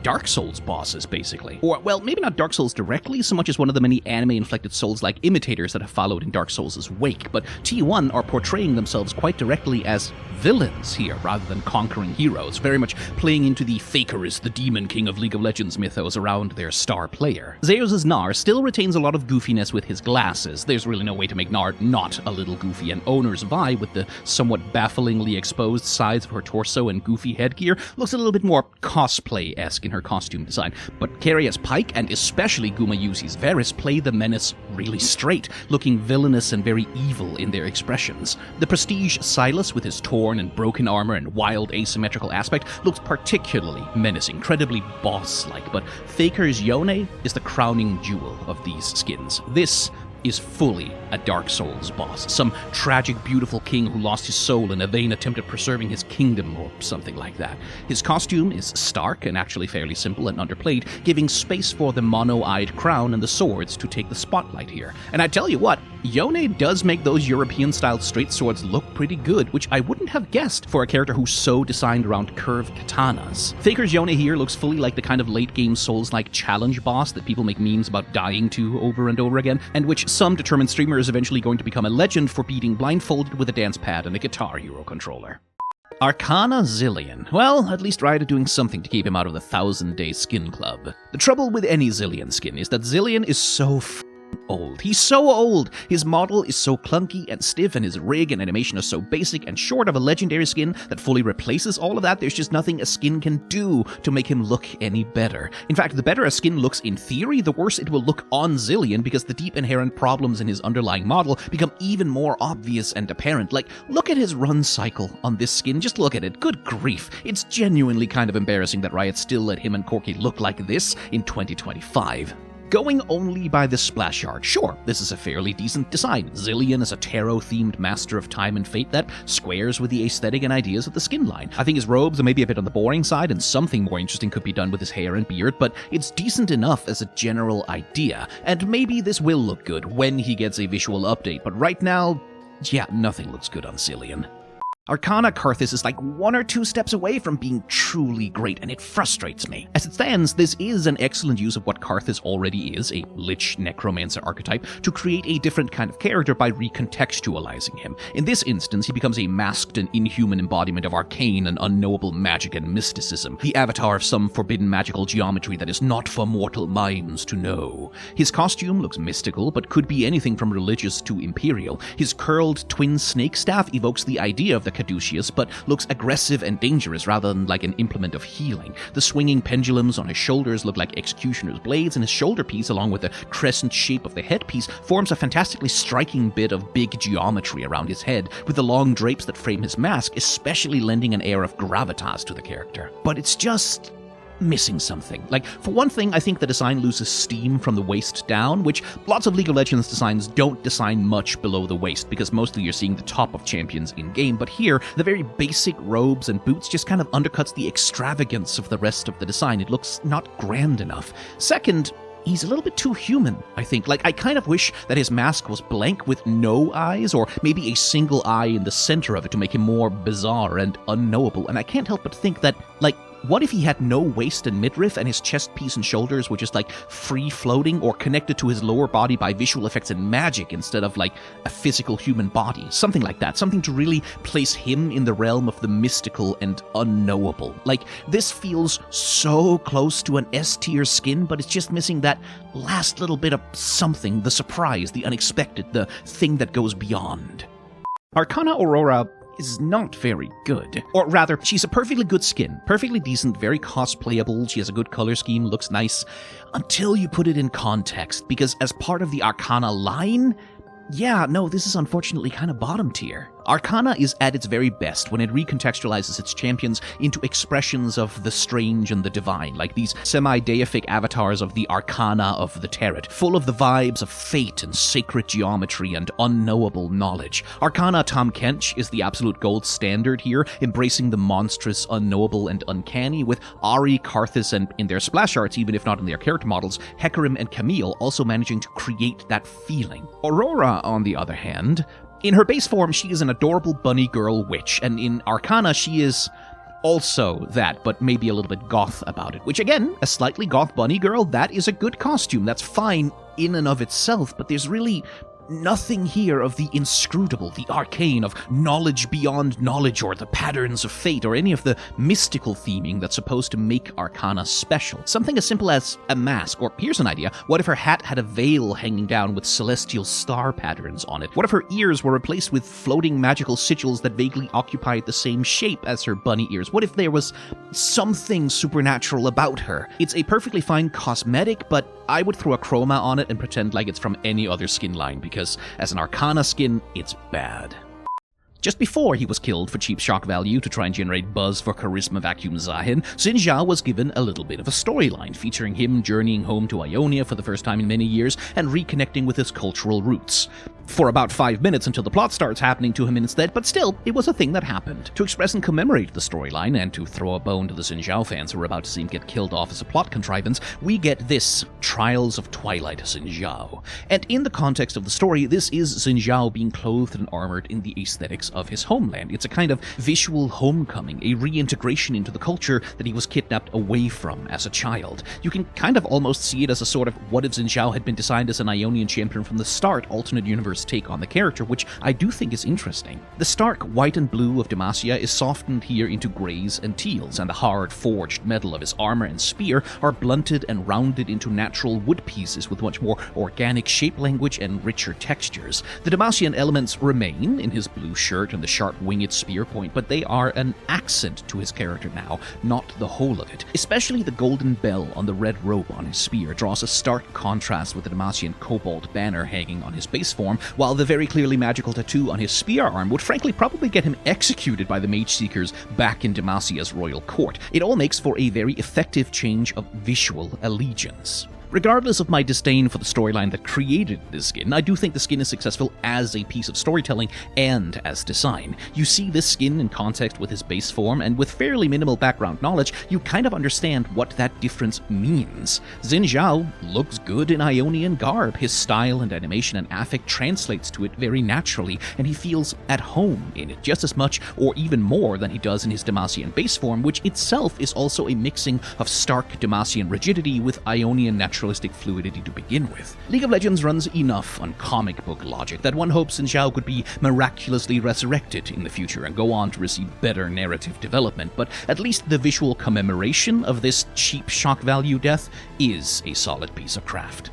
Dark Souls bosses, basically. Or, well, maybe not Dark Souls directly, so much as one of the many anime-inflected Souls-like imitators that have followed in Dark Souls' wake, but T1 are portraying themselves quite directly as villains here, rather than conquering heroes, very much playing into the Faker is the Demon King of League of Legends mythos around their star player. Zeus' Nar still retains a lot of goofiness with his glasses. There's really no way to make Nar not a little goofy, and Owner's Vi, with the somewhat bafflingly exposed sides of her torso and goofy headgear, looks a little bit more cosplay-esque in her costume design, but Carrie as Pike, and especially Guma Yuzi's Varys, play the menace really straight, looking villainous and very evil in their expressions. The Prestige Silas, with his torn and broken armor and wild asymmetrical aspect, looks particularly menacing, incredibly boss-like, but Faker's Yone is the crowning jewel of these skins. This is fully a Dark Souls boss, some tragic, beautiful king who lost his soul in a vain attempt at preserving his kingdom, or something like that. His costume is stark and actually fairly simple and underplayed, giving space for the mono-eyed crown and the swords to take the spotlight here. And I tell you what, Yone does make those European-style straight swords look pretty good, which I wouldn't have guessed for a character who's so designed around curved katanas. Faker's Yone here looks fully like the kind of late-game Souls-like challenge boss that people make memes about dying to over and over again, and which some determined streamer is eventually going to become a legend for beating blindfolded with a dance pad and a Guitar Hero controller. Arcana Zillion. Well, at least Riot are doing something to keep him out of the 1000-day skin club. The trouble with any Zillion skin is that Zillion is so old. He's so old! His model is so clunky and stiff, and his rig and animation are so basic, and short of a legendary skin that fully replaces all of that, there's just nothing a skin can do to make him look any better. In fact, the better a skin looks in theory, the worse it will look on Zillion, because the deep inherent problems in his underlying model become even more obvious and apparent. Like, look at his run cycle on this skin, just look at it, good grief. It's genuinely kind of embarrassing that Riot still let him and Corki look like this in 2025. Going only by the splash art, sure, this is a fairly decent design. Zillion is a tarot-themed master of time and fate that squares with the aesthetic and ideas of the skin line. I think his robes are maybe a bit on the boring side, and something more interesting could be done with his hair and beard, but it's decent enough as a general idea, and maybe this will look good when he gets a visual update, but right now, yeah, nothing looks good on Zillion. Arcana Karthus is like 1 or 2 steps away from being truly great, and it frustrates me. As it stands, this is an excellent use of what Karthus already is, a lich necromancer archetype, to create a different kind of character by recontextualizing him. In this instance, he becomes a masked and inhuman embodiment of arcane and unknowable magic and mysticism, the avatar of some forbidden magical geometry that is not for mortal minds to know. His costume looks mystical, but could be anything from religious to imperial. His curled twin snake staff evokes the idea of the caduceus, but looks aggressive and dangerous rather than like an implement of healing. The swinging pendulums on his shoulders look like executioner's blades, and his shoulder piece, along with the crescent shape of the headpiece, forms a fantastically striking bit of big geometry around his head, with the long drapes that frame his mask especially lending an air of gravitas to the character. But it's just missing something. Like, for one thing, I think the design loses steam from the waist down, which lots of League of Legends designs don't design much below the waist, because mostly you're seeing the top of champions in-game, but here, the very basic robes and boots just kind of undercuts the extravagance of the rest of the design. It looks not grand enough. Second, he's a little bit too human, I think. Like, I kind of wish that his mask was blank with no eyes, or maybe a single eye in the center of it to make him more bizarre and unknowable, and I can't help but think that, like, what if he had no waist and midriff and his chest piece and shoulders were just like free-floating or connected to his lower body by visual effects and magic instead of like a physical human body? Something like that. Something to really place him in the realm of the mystical and unknowable. Like, this feels so close to an S-tier skin, but it's just missing that last little bit of something, the surprise, the unexpected, the thing that goes beyond. Arcana Aurora is not very good. Or rather, she's a perfectly good skin, perfectly decent, very cosplayable, she has a good color scheme, looks nice, until you put it in context, because as part of the Arcana line, yeah, no, this is unfortunately kind of bottom tier. Arcana is at its very best when it recontextualizes its champions into expressions of the strange and the divine, like these semi-deific avatars of the Arcana of the Tarot, full of the vibes of fate and sacred geometry and unknowable knowledge. Arcana Tahm Kench is the absolute gold standard here, embracing the monstrous, unknowable, and uncanny, with Ahri, Karthus, and in their splash arts, even if not in their character models, Hecarim and Camille also managing to create that feeling. Aurora, on the other hand, in her base form, she is an adorable bunny girl witch, and in Arcana, she is also that, but maybe a little bit goth about it. Which again, a slightly goth bunny girl, that is a good costume. That's fine in and of itself, but there's really nothing here of the inscrutable, the arcane, of knowledge beyond knowledge, or the patterns of fate, or any of the mystical theming that's supposed to make Arcana special. Something as simple as a mask, or here's an idea, what if her hat had a veil hanging down with celestial star patterns on it? What if her ears were replaced with floating magical sigils that vaguely occupied the same shape as her bunny ears? What if there was something supernatural about her? It's a perfectly fine cosmetic, but I would throw a chroma on it and pretend like it's from any other skin line, because as an Arcana skin, it's bad. Just before he was killed for cheap shock value to try and generate buzz for Charisma Vacuum Zahin, Xin Zhao was given a little bit of a storyline, featuring him journeying home to Ionia for the first time in many years and reconnecting with his cultural roots. For about 5 minutes until the plot starts happening to him instead, but still, it was a thing that happened. To express and commemorate the storyline, and to throw a bone to the Xin Zhao fans who were about to see him get killed off as a plot contrivance, we get this Trials of Twilight Xin Zhao. And in the context of the story, this is Xin Zhao being clothed and armored in the aesthetics of his homeland. It's a kind of visual homecoming, a reintegration into the culture that he was kidnapped away from as a child. You can kind of almost see it as a sort of what if Xin Zhao had been designed as an Ionian champion from the start, alternate universe take on the character, which I do think is interesting. The stark white and blue of Demacia is softened here into greys and teals, and the hard forged metal of his armor and spear are blunted and rounded into natural wood pieces with much more organic shape language and richer textures. The Demacian elements remain in his blue shirt and the sharp winged spear point, but they are an accent to his character now, not the whole of it. Especially the golden bell on the red robe on his spear draws a stark contrast with the Demacian cobalt banner hanging on his base form, while the very clearly magical tattoo on his spear arm would frankly probably get him executed by the Mage Seekers back in Demacia's royal court. It all makes for a very effective change of visual allegiance. Regardless of my disdain for the storyline that created this skin, I do think the skin is successful as a piece of storytelling and as design. You see this skin in context with his base form, and with fairly minimal background knowledge, you kind of understand what that difference means. Xin Zhao looks good in Ionian garb. His style and animation and affect translates to it very naturally, and he feels at home in it just as much or even more than he does in his Demacian base form, which itself is also a mixing of stark Demacian rigidity with Ionian naturalistic fluidity to begin with. League of Legends runs enough on comic book logic that one hopes Xin Zhao could be miraculously resurrected in the future and go on to receive better narrative development, but at least the visual commemoration of this cheap shock value death is a solid piece of craft.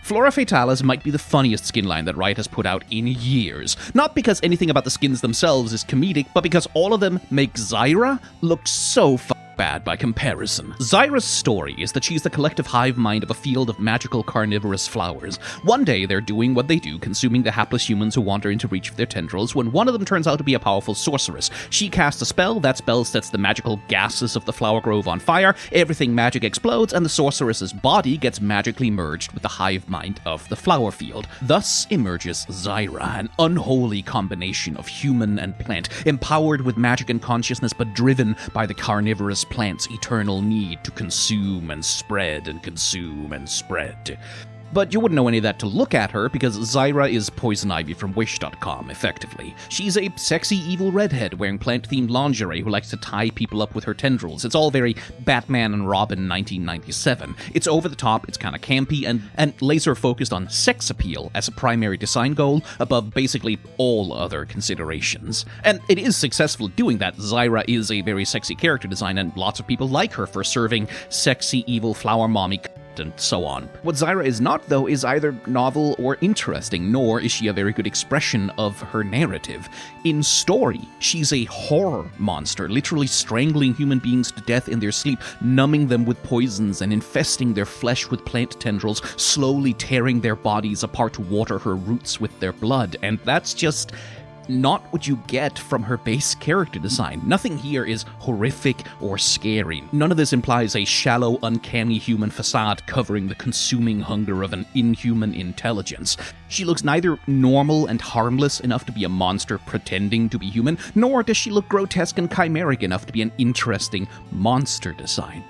Flora Fatalis might be the funniest skin line that Riot has put out in years. Not because anything about the skins themselves is comedic, but because all of them make Zyra look so bad by comparison. Zyra's story is that she's the collective hive mind of a field of magical carnivorous flowers. One day they're doing what they do, consuming the hapless humans who wander into reach of their tendrils, when one of them turns out to be a powerful sorceress. She casts a spell, that spell sets the magical gases of the flower grove on fire, everything magic explodes, and the sorceress's body gets magically merged with the hive mind of the flower field. Thus emerges Zyra, an unholy combination of human and plant, empowered with magic and consciousness but driven by the carnivorous plant's eternal need to consume and spread and consume and spread. But you wouldn't know any of that to look at her, because Zyra is Poison Ivy from Wish.com, effectively. She's a sexy evil redhead wearing plant-themed lingerie who likes to tie people up with her tendrils. It's all very Batman and Robin 1997. It's over the top, it's kind of campy, and laser-focused on sex appeal as a primary design goal above basically all other considerations. And it is successful at doing that. Zyra is a very sexy character design, and lots of people like her for serving sexy evil flower mommy and so on. What Zyra is not, though, is either novel or interesting, nor is she a very good expression of her narrative. In story, she's a horror monster, literally strangling human beings to death in their sleep, numbing them with poisons and infesting their flesh with plant tendrils, slowly tearing their bodies apart to water her roots with their blood, and that's just not what you get from her base character design. Nothing here is horrific or scary. None of this implies a shallow, uncanny human facade covering the consuming hunger of an inhuman intelligence. She looks neither normal and harmless enough to be a monster pretending to be human, nor does she look grotesque and chimeric enough to be an interesting monster design.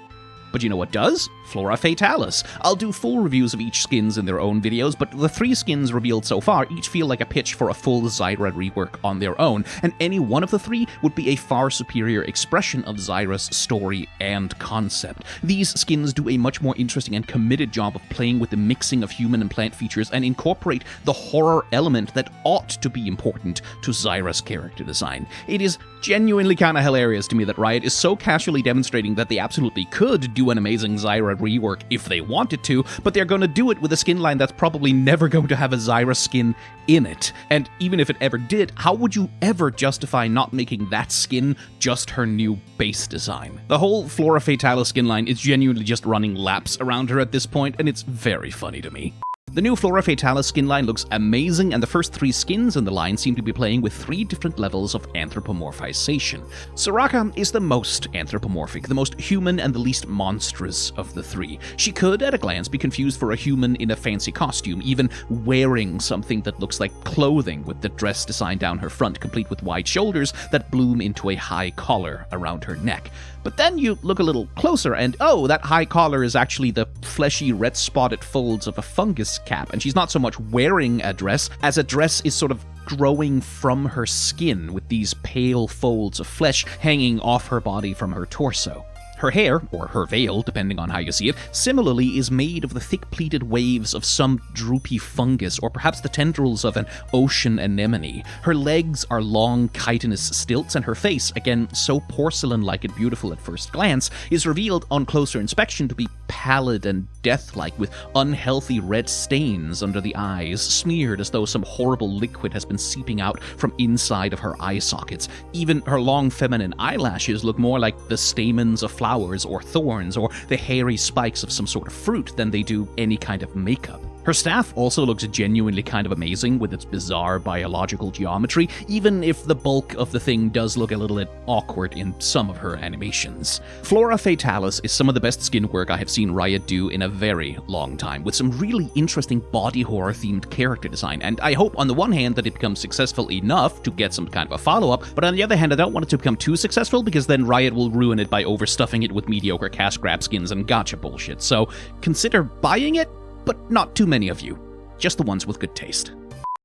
But you know what does? Flora Fatalis. I'll do full reviews of each skins in their own videos, but the 3 skins revealed so far each feel like a pitch for a full Zyra rework on their own, and any one of the 3 would be a far superior expression of Zyra's story and concept. These skins do a much more interesting and committed job of playing with the mixing of human and plant features and incorporate the horror element that ought to be important to Zyra's character design. It is genuinely kind of hilarious to me that Riot is so casually demonstrating that they absolutely could do an amazing Zyra rework if they wanted to, but they're going to do it with a skin line that's probably never going to have a Zyra skin in it. And even if it ever did, how would you ever justify not making that skin just her new base design? The whole Flora Fatalis skin line is genuinely just running laps around her at this point, and it's very funny to me. The new Flora Fatalis skin line looks amazing, and the first 3 skins in the line seem to be playing with 3 different levels of anthropomorphization. Soraka is the most anthropomorphic, the most human, and the least monstrous of the 3. She could, at a glance, be confused for a human in a fancy costume, even wearing something that looks like clothing with the dress design down her front, complete with wide shoulders that bloom into a high collar around her neck. But then you look a little closer and, oh, that high collar is actually the fleshy red-spotted folds of a fungus cap, and she's not so much wearing a dress as a dress is sort of growing from her skin with these pale folds of flesh hanging off her body from her torso. Her hair, or her veil, depending on how you see it, similarly is made of the thick pleated waves of some droopy fungus, or perhaps the tendrils of an ocean anemone. Her legs are long chitinous stilts, and her face, again so porcelain-like and beautiful at first glance, is revealed on closer inspection to be pallid and death-like, with unhealthy red stains under the eyes, smeared as though some horrible liquid has been seeping out from inside of her eye sockets. Even her long feminine eyelashes look more like the stamens of flowers or thorns or the hairy spikes of some sort of fruit than they do any kind of makeup. Her staff also looks genuinely kind of amazing with its bizarre biological geometry, even if the bulk of the thing does look a little bit awkward in some of her animations. Flora Fatalis is some of the best skin work I have seen Riot do in a very long time, with some really interesting body horror themed character design, and I hope on the one hand that it becomes successful enough to get some kind of a follow-up, but on the other hand I don't want it to become too successful because then Riot will ruin it by overstuffing it with mediocre cash grab skins and gacha bullshit, so consider buying it, but not too many of you. Just the ones with good taste.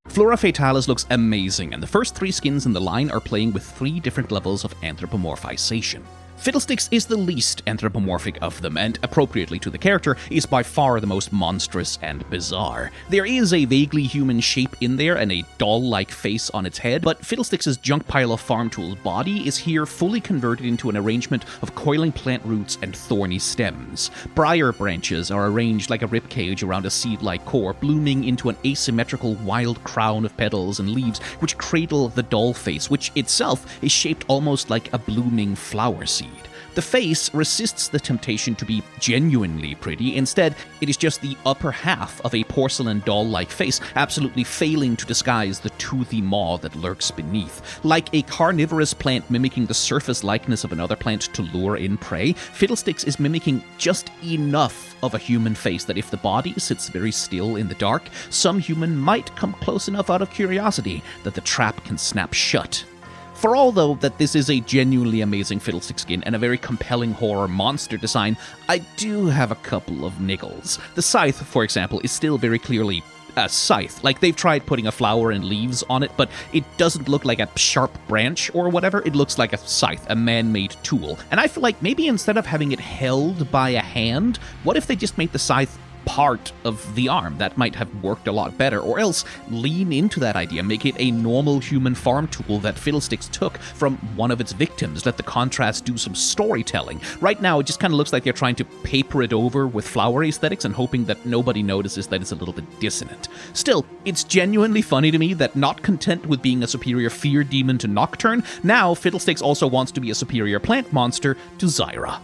Flora Fatalis looks amazing, and the first 3 skins in the line are playing with 3 different levels of anthropomorphization. Fiddlesticks is the least anthropomorphic of them, and appropriately to the character, is by far the most monstrous and bizarre. There is a vaguely human shape in there and a doll-like face on its head, but Fiddlesticks' junk pile of farm tools body is here fully converted into an arrangement of coiling plant roots and thorny stems. Briar branches are arranged like a ribcage around a seed-like core, blooming into an asymmetrical wild crown of petals and leaves which cradle the doll face, which itself is shaped almost like a blooming flower seed. The face resists the temptation to be genuinely pretty. Instead, it is just the upper half of a porcelain doll-like face, absolutely failing to disguise the toothy maw that lurks beneath. Like a carnivorous plant mimicking the surface likeness of another plant to lure in prey, Fiddlesticks is mimicking just enough of a human face that if the body sits very still in the dark, some human might come close enough out of curiosity that the trap can snap shut. For all, though, that this is a genuinely amazing Fiddlestick skin and a very compelling horror monster design, I do have a couple of niggles. The scythe, for example, is still very clearly a scythe. Like, they've tried putting a flower and leaves on it, but it doesn't look like a sharp branch or whatever. It looks like a scythe, a man-made tool. And I feel like maybe instead of having it held by a hand, what if they just made the scythe part of the arm? That might have worked a lot better, or else lean into that idea, make it a normal human farm tool that Fiddlesticks took from one of its victims, let the contrast do some storytelling. Right now, it just kind of looks like they're trying to paper it over with flower aesthetics and hoping that nobody notices that it's a little bit dissonant. Still, it's genuinely funny to me that not content with being a superior fear demon to Nocturne, now Fiddlesticks also wants to be a superior plant monster to Zyra.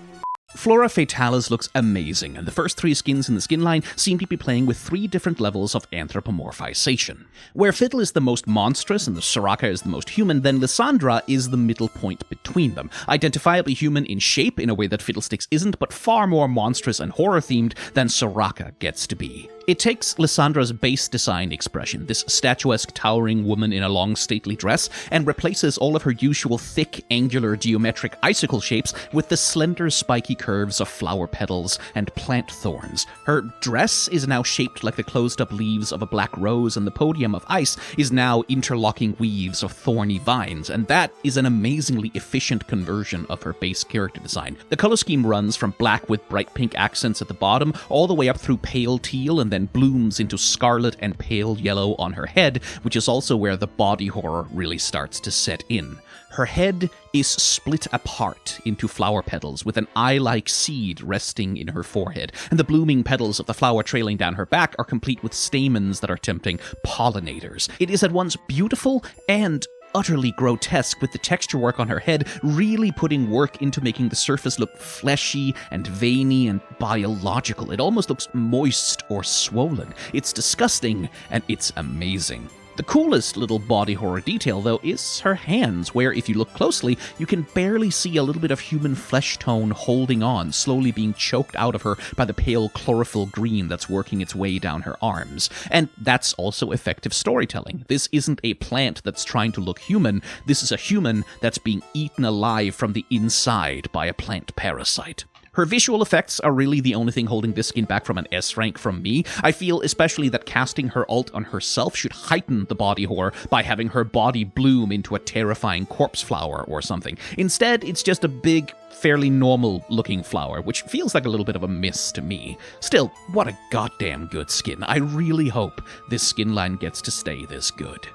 Flora Fatalis looks amazing, and the first 3 skins in the skin line seem to be playing with 3 different levels of anthropomorphization. Where Fiddle is the most monstrous and the Soraka is the most human, then Lysandra is the middle point between them. Identifiably human in shape in a way that Fiddlesticks isn't, but far more monstrous and horror-themed than Soraka gets to be. It takes Lysandra's base design expression, this statuesque towering woman in a long stately dress, and replaces all of her usual thick, angular, geometric icicle shapes with the slender, spiky curves of flower petals and plant thorns. Her dress is now shaped like the closed-up leaves of a black rose, and the podium of ice is now interlocking weaves of thorny vines, and that is an amazingly efficient conversion of her base character design. The color scheme runs from black with bright pink accents at the bottom, all the way up through pale teal, and then blooms into scarlet and pale yellow on her head, which is also where the body horror really starts to set in. Her head is split apart into flower petals with an eye-like seed resting in her forehead, and the blooming petals of the flower trailing down her back are complete with stamens that are tempting pollinators. It is at once beautiful and utterly grotesque, with the texture work on her head really putting work into making the surface look fleshy and veiny and biological. It almost looks moist or swollen. It's disgusting, and it's amazing. The coolest little body horror detail, though, is her hands, where, if you look closely, you can barely see a little bit of human flesh tone holding on, slowly being choked out of her by the pale chlorophyll green that's working its way down her arms. And that's also effective storytelling. This isn't a plant that's trying to look human, this is a human that's being eaten alive from the inside by a plant parasite. Her visual effects are really the only thing holding this skin back from an S rank from me. I feel especially that casting her ult on herself should heighten the body horror by having her body bloom into a terrifying corpse flower or something. Instead, it's just a big, fairly normal-looking flower, which feels like a little bit of a miss to me. Still, what a goddamn good skin. I really hope this skin line gets to stay this good.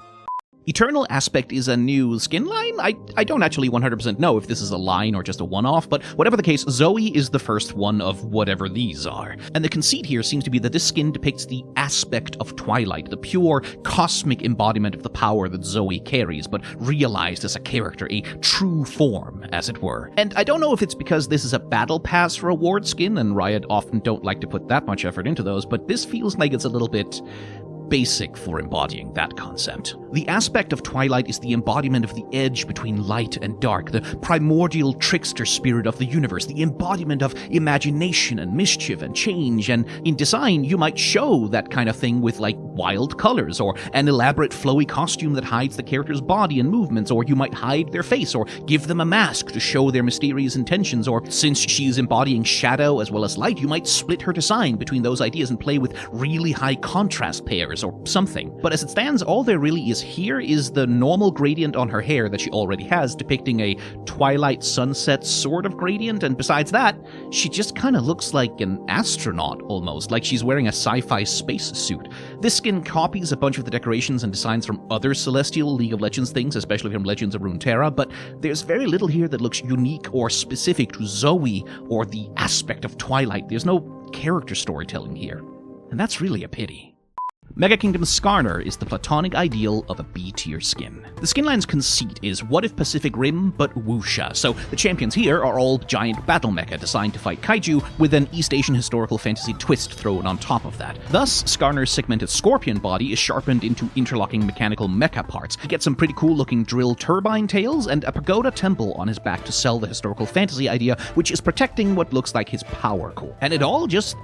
Eternal Aspect is a new skin line? I don't actually 100% know if this is a line or just a one-off, but whatever the case, Zoe is the first one of whatever these are. And the conceit here seems to be that this skin depicts the aspect of Twilight, the pure, cosmic embodiment of the power that Zoe carries, but realized as a character, a true form, as it were. And I don't know if it's because this is a Battle Pass reward skin, and Riot often don't like to put that much effort into those, but this feels like it's a little bit basic for embodying that concept. The aspect of Twilight is the embodiment of the edge between light and dark, the primordial trickster spirit of the universe, the embodiment of imagination and mischief and change, and in design you might show that kind of thing with like wild colors, or an elaborate flowy costume that hides the character's body and movements, or you might hide their face, or give them a mask to show their mysterious intentions, or since she's embodying shadow as well as light, you might split her design between those ideas and play with really high contrast pairs or something. But as it stands, all there really is here is the normal gradient on her hair that she already has, depicting a Twilight sunset sort of gradient, and besides that, she just kind of looks like an astronaut almost, like she's wearing a sci-fi space suit. This skin copies a bunch of the decorations and designs from other Celestial League of Legends things, especially from Legends of Runeterra, but there's very little here that looks unique or specific to Zoe or the aspect of Twilight. There's no character storytelling here, and that's really a pity. Mega Kingdom's Skarner is the platonic ideal of a B-tier skin. The skinline's conceit is what if Pacific Rim, but wuxia, so the champions here are all giant battle mecha designed to fight kaiju with an East Asian historical fantasy twist thrown on top of that. Thus, Skarner's segmented scorpion body is sharpened into interlocking mechanical mecha parts. He gets some pretty cool looking drill turbine tails and a pagoda temple on his back to sell the historical fantasy idea, which is protecting what looks like his power core. And it all just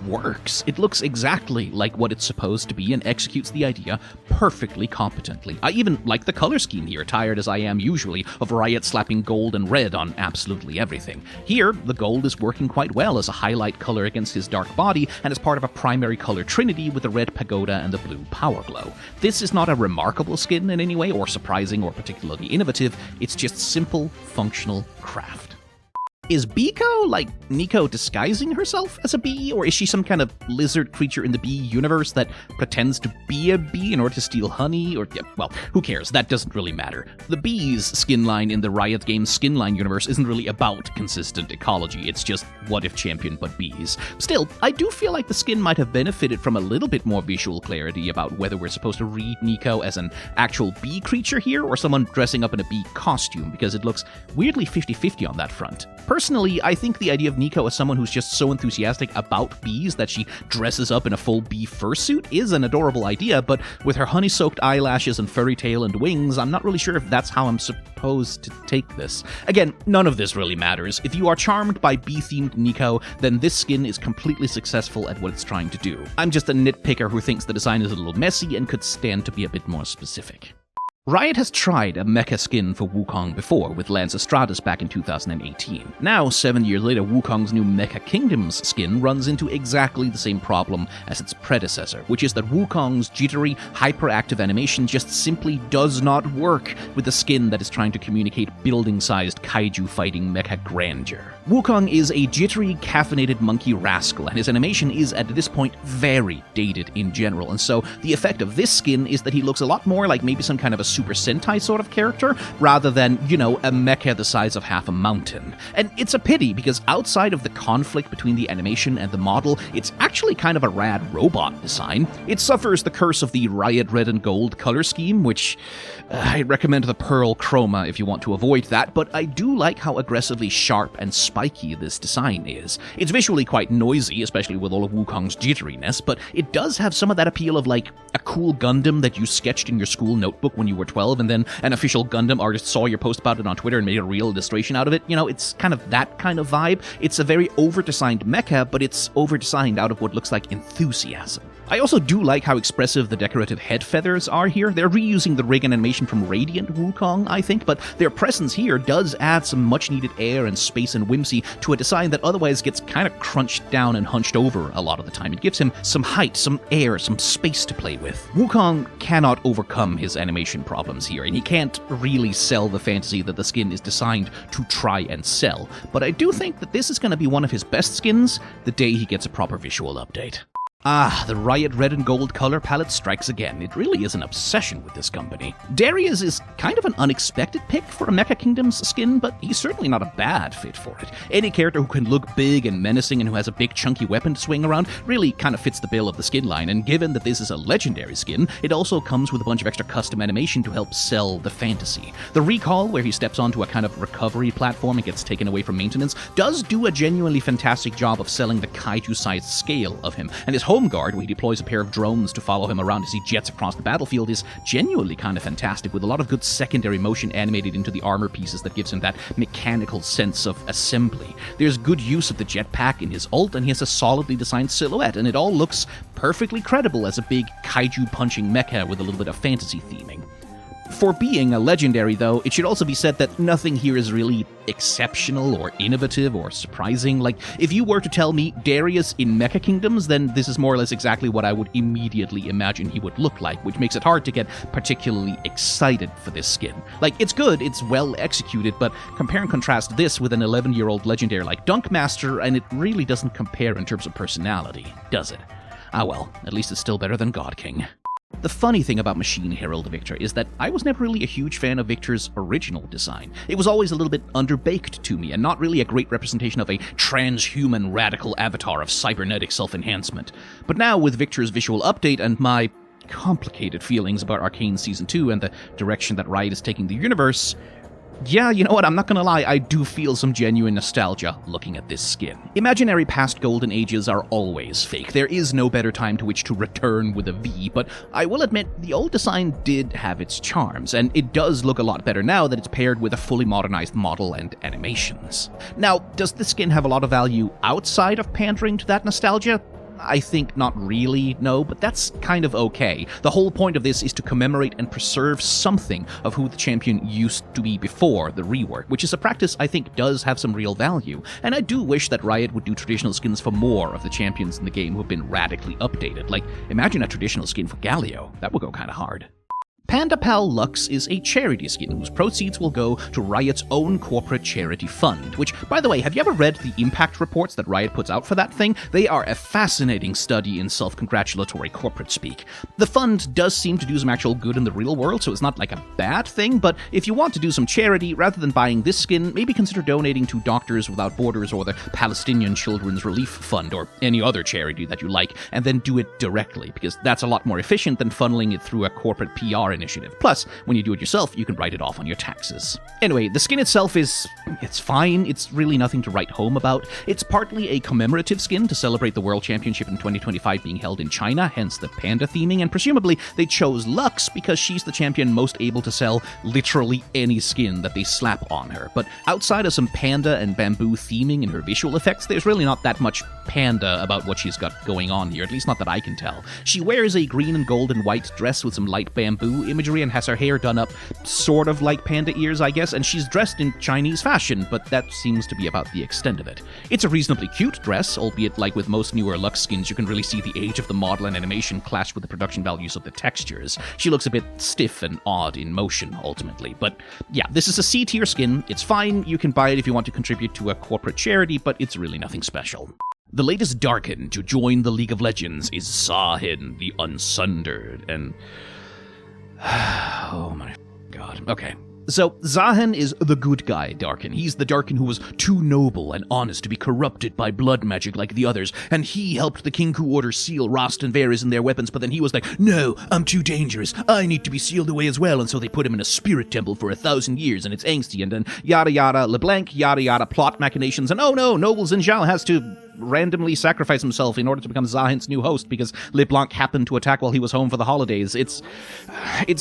works. It looks exactly like what it's supposed to be and executes the idea perfectly competently. I even like the color scheme here, tired as I am usually of Riot slapping gold and red on absolutely everything. Here, the gold is working quite well as a highlight color against his dark body and as part of a primary color trinity with the red pagoda and the blue power glow. This is not a remarkable skin in any way, or surprising or particularly innovative, it's just simple, functional craft. Is Biko, like Nico, disguising herself as a bee? Or is she some kind of lizard creature in the bee universe that pretends to be a bee in order to steal honey? Or, yeah, well, who cares? That doesn't really matter. The bee's skin line in the Riot Games skin line universe isn't really about consistent ecology. It's just what if champion but bees. Still, I do feel like the skin might have benefited from a little bit more visual clarity about whether we're supposed to read Nico as an actual bee creature here or someone dressing up in a bee costume, because it looks weirdly 50-50 on that front. Personally, I think the idea of Nico as someone who's just so enthusiastic about bees that she dresses up in a full bee fursuit is an adorable idea, but with her honey-soaked eyelashes and furry tail and wings, I'm not really sure if that's how I'm supposed to take this. Again, none of this really matters. If you are charmed by bee-themed Nico, then this skin is completely successful at what it's trying to do. I'm just a nitpicker who thinks the design is a little messy and could stand to be a bit more specific. Riot has tried a mecha skin for Wukong before, with Lance Estrada's back in 2018. Now, 7 years later, Wukong's new Mecha Kingdoms skin runs into exactly the same problem as its predecessor, which is that Wukong's jittery, hyperactive animation just simply does not work with the skin that is trying to communicate building-sized kaiju fighting mecha grandeur. Wukong is a jittery, caffeinated monkey rascal, and his animation is, at this point, very dated in general, and so the effect of this skin is that he looks a lot more like maybe some kind of a Super Sentai sort of character, rather than, you know, a mecha the size of half a mountain. And it's a pity, because outside of the conflict between the animation and the model, it's actually kind of a rad robot design. It suffers the curse of the Riot red and gold color scheme, which I recommend the Pearl Chroma if you want to avoid that, but I do like how aggressively sharp and spiky this design is. It's visually quite noisy, especially with all of Wukong's jitteriness, but it does have some of that appeal of like a cool Gundam that you sketched in your school notebook when you were 12, and then an official Gundam artist saw your post about it on Twitter and made a real illustration out of it. You know, it's kind of that kind of vibe. It's a very over-designed mecha, but it's over-designed out of what looks like enthusiasm. I also do like how expressive the decorative head feathers are here. They're reusing the rig and animation from Radiant Wukong, I think, but their presence here does add some much-needed air and space and whimsy to a design that otherwise gets kind of crunched down and hunched over a lot of the time. It gives him some height, some air, some space to play with. Wukong cannot overcome his animation problems here, and he can't really sell the fantasy that the skin is designed to try and sell, but I do think that this is going to be one of his best skins the day he gets a proper visual update. Ah, the Riot red and gold color palette strikes again. It really is an obsession with this company. Darius is kind of an unexpected pick for a Mecha Kingdoms skin, but he's certainly not a bad fit for it. Any character who can look big and menacing and who has a big chunky weapon to swing around really kind of fits the bill of the skin line, and given that this is a legendary skin, it also comes with a bunch of extra custom animation to help sell the fantasy. The recall, where he steps onto a kind of recovery platform and gets taken away from maintenance, does do a genuinely fantastic job of selling the kaiju-sized scale of him, and his home guard, where he deploys a pair of drones to follow him around as he jets across the battlefield, is genuinely kind of fantastic, with a lot of good secondary motion animated into the armor pieces that gives him that mechanical sense of assembly. There's good use of the jetpack in his ult, and he has a solidly designed silhouette, and it all looks perfectly credible as a big kaiju-punching mecha with a little bit of fantasy theming. For being a legendary, though, it should also be said that nothing here is really exceptional or innovative or surprising. Like, if you were to tell me Darius in Mecha Kingdoms, then this is more or less exactly what I would immediately imagine he would look like, which makes it hard to get particularly excited for this skin. Like, it's good, it's well executed, but compare and contrast this with an 11-year-old legendary like Dunkmaster, and it really doesn't compare in terms of personality, does it? Ah well, at least it's still better than God King. The funny thing about Machine Herald Victor is that I was never really a huge fan of Victor's original design. It was always a little bit underbaked to me, and not really a great representation of a transhuman radical avatar of cybernetic self-enhancement. But now, with Victor's visual update and my complicated feelings about Arcane Season 2 and the direction that Riot is taking the universe, yeah, you know what, I'm not gonna lie, I do feel some genuine nostalgia looking at this skin. Imaginary past golden ages are always fake. There is no better time to which to return with a V, but I will admit, the old design did have its charms, and it does look a lot better now that it's paired with a fully modernized model and animations. Now, does this skin have a lot of value outside of pandering to that nostalgia? I think not really, no, but that's kind of okay. The whole point of this is to commemorate and preserve something of who the champion used to be before the rework, which is a practice I think does have some real value, and I do wish that Riot would do traditional skins for more of the champions in the game who have been radically updated. Like, imagine a traditional skin for Galio. That would go kinda hard. Panda Pal Lux is a charity skin whose proceeds will go to Riot's own corporate charity fund, which, by the way, have you ever read the impact reports that Riot puts out for that thing? They are a fascinating study in self-congratulatory corporate speak. The fund does seem to do some actual good in the real world, so it's not like a bad thing, but if you want to do some charity, rather than buying this skin, maybe consider donating to Doctors Without Borders or the Palestinian Children's Relief Fund or any other charity that you like, and then do it directly, because that's a lot more efficient than funneling it through a corporate PR initiative. Plus, when you do it yourself, you can write it off on your taxes. Anyway, the skin itself it's fine. It's really nothing to write home about. It's partly a commemorative skin to celebrate the World Championship in 2025 being held in China, hence the panda theming, and presumably they chose Lux because she's the champion most able to sell literally any skin that they slap on her. But outside of some panda and bamboo theming in her visual effects, there's really not that much panda about what she's got going on here, at least not that I can tell. She wears a green and gold and white dress with some light bamboo imagery and has her hair done up sort of like panda ears, I guess, and she's dressed in Chinese fashion, but that seems to be about the extent of it. It's a reasonably cute dress, albeit like with most newer Lux skins, you can really see the age of the model and animation clash with the production values of the textures. She looks a bit stiff and odd in motion, ultimately. But yeah, this is a C-tier skin. It's fine. You can buy it if you want to contribute to a corporate charity, but it's really nothing special. The latest Darkin to join the League of Legends is Zahin the Unsundered, and oh my god. Okay. So, Zahin is the good guy Darkin. He's the Darkin who was too noble and honest to be corrupted by blood magic like the others, and he helped the Kinku Order seal Rost and Varys in their weapons, but then he was like, no, I'm too dangerous, I need to be sealed away as well, and so they put him in a spirit temple for 1,000 years, and it's angsty, and then yada yada, LeBlanc, yada yada, plot machinations, and oh no, Noble Zinjal has to randomly sacrifice himself in order to become Zahin's new host because LeBlanc happened to attack while he was home for the holidays. It's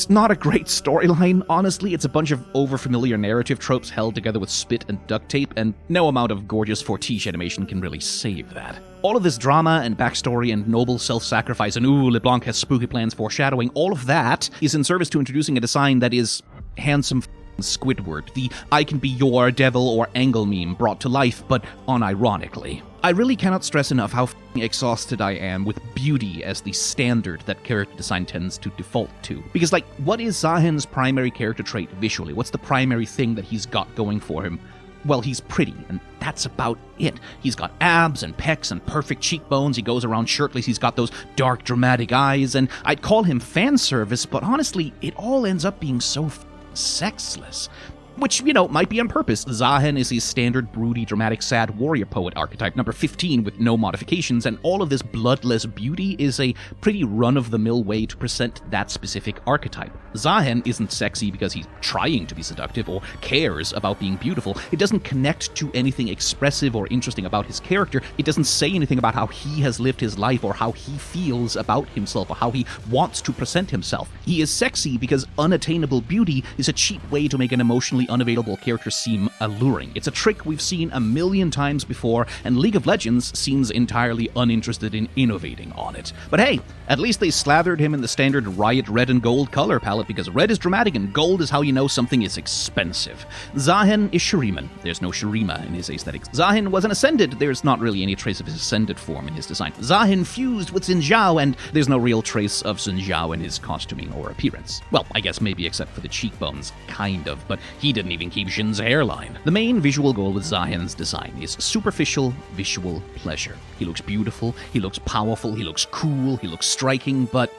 not a great storyline, honestly. It's a bunch of overfamiliar narrative tropes held together with spit and duct tape, and no amount of gorgeous Fortiche animation can really save that. All of this drama and backstory and noble self-sacrifice and ooh, LeBlanc has spooky plans foreshadowing, all of that is in service to introducing a design that is handsome Squidward, the I can be your devil or angle meme brought to life, but unironically. I really cannot stress enough how exhausted I am with beauty as the standard that character design tends to default to. Because, like, what is Zahin's primary character trait visually? What's the primary thing that he's got going for him? well, he's pretty, and that's about it. He's got abs and pecs and perfect cheekbones, he goes around shirtless, he's got those dark, dramatic eyes, and I'd call him fan service, but honestly, it all ends up being so sexless. Which, might be on purpose. Zahen is his standard broody, dramatic, sad warrior poet archetype, number 15 with no modifications, and all of this bloodless beauty is a pretty run-of-the-mill way to present that specific archetype. Zahen isn't sexy because he's trying to be seductive or cares about being beautiful. It doesn't connect to anything expressive or interesting about his character. It doesn't say anything about how he has lived his life or how he feels about himself or how he wants to present himself. He is sexy because unattainable beauty is a cheap way to make an emotionally unavailable character seem alluring. It's a trick we've seen a million times before, and League of Legends seems entirely uninterested in innovating on it. But hey, at least they slathered him in the standard Riot red and gold color palette, because red is dramatic and gold is how you know something is expensive. Zahen is Shuriman. There's no Shurima in his aesthetics. Zahen was an Ascended. There's not really any trace of his Ascended form in his design. Zahen fused with Xin Zhao, and there's no real trace of Xin Zhao in his costuming or appearance. Well, I guess maybe except for the cheekbones, kind of, but he didn't even keep Xin's hairline. The main visual goal with Zahen's design is superficial visual pleasure. He looks beautiful, he looks powerful, he looks cool, he looks striking, but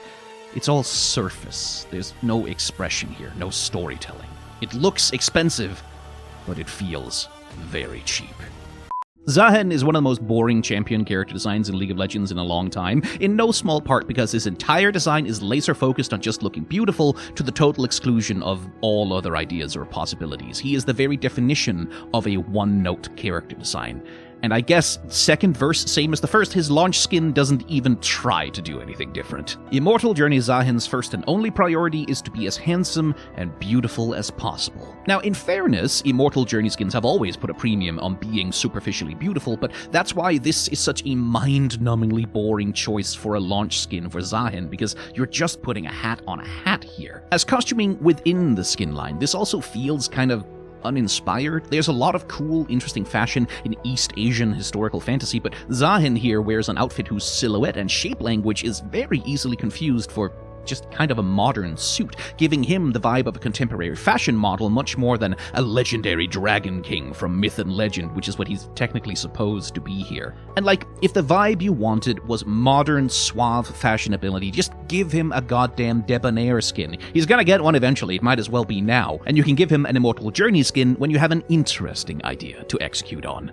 it's all surface. There's no expression here, no storytelling. It looks expensive, but it feels very cheap. Zahen is one of the most boring champion character designs in League of Legends in a long time, in no small part because his entire design is laser-focused on just looking beautiful to the total exclusion of all other ideas or possibilities. He is the very definition of a one-note character design. And I guess, second verse, same as the first, his launch skin doesn't even try to do anything different. Immortal Journey Zahen's first and only priority is to be as handsome and beautiful as possible. Now, in fairness, Immortal Journey skins have always put a premium on being superficially beautiful, but that's why this is such a mind-numbingly boring choice for a launch skin for Zahen, because you're just putting a hat on a hat here. As costuming within the skin line, this also feels kind of uninspired. There's a lot of cool, interesting fashion in East Asian historical fantasy, but Zahen here wears an outfit whose silhouette and shape language is very easily confused for just kind of a modern suit, giving him the vibe of a contemporary fashion model much more than a legendary dragon king from myth and legend, which is what he's technically supposed to be here. And if the vibe you wanted was modern, suave fashionability, just give him a goddamn debonair skin. He's gonna get one eventually, it might as well be now, and you can give him an Immortal Journey skin when you have an interesting idea to execute on.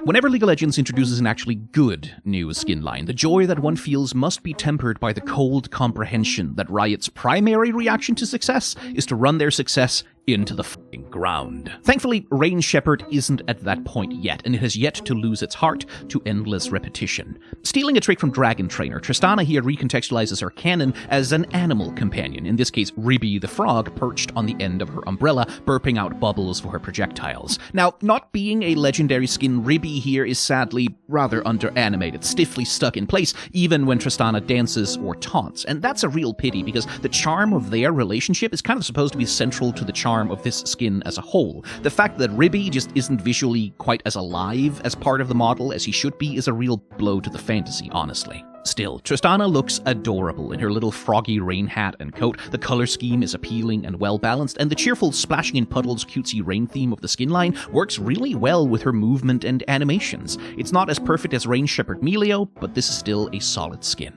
Whenever League of Legends introduces an actually good new skin line, the joy that one feels must be tempered by the cold comprehension that Riot's primary reaction to success is to run their success into the f***ing ground. Thankfully, Rain Shepherd isn't at that point yet, and it has yet to lose its heart to endless repetition. Stealing a trait from Dragon Trainer, Tristana here recontextualizes her canon as an animal companion, in this case Ribby the frog perched on the end of her umbrella, burping out bubbles for her projectiles. Now, not being a legendary skin, Ribby here is sadly rather under-animated, stiffly stuck in place, even when Tristana dances or taunts, and that's a real pity because the charm of their relationship is kind of supposed to be central to the charm of this skin as a whole. The fact that Ribby just isn't visually quite as alive as part of the model as he should be is a real blow to the fantasy, honestly. Still, Tristana looks adorable in her little froggy rain hat and coat, the color scheme is appealing and well-balanced, and the cheerful splashing in puddles cutesy rain theme of the skin line works really well with her movement and animations. It's not as perfect as Rain Shepherd Melio, but this is still a solid skin.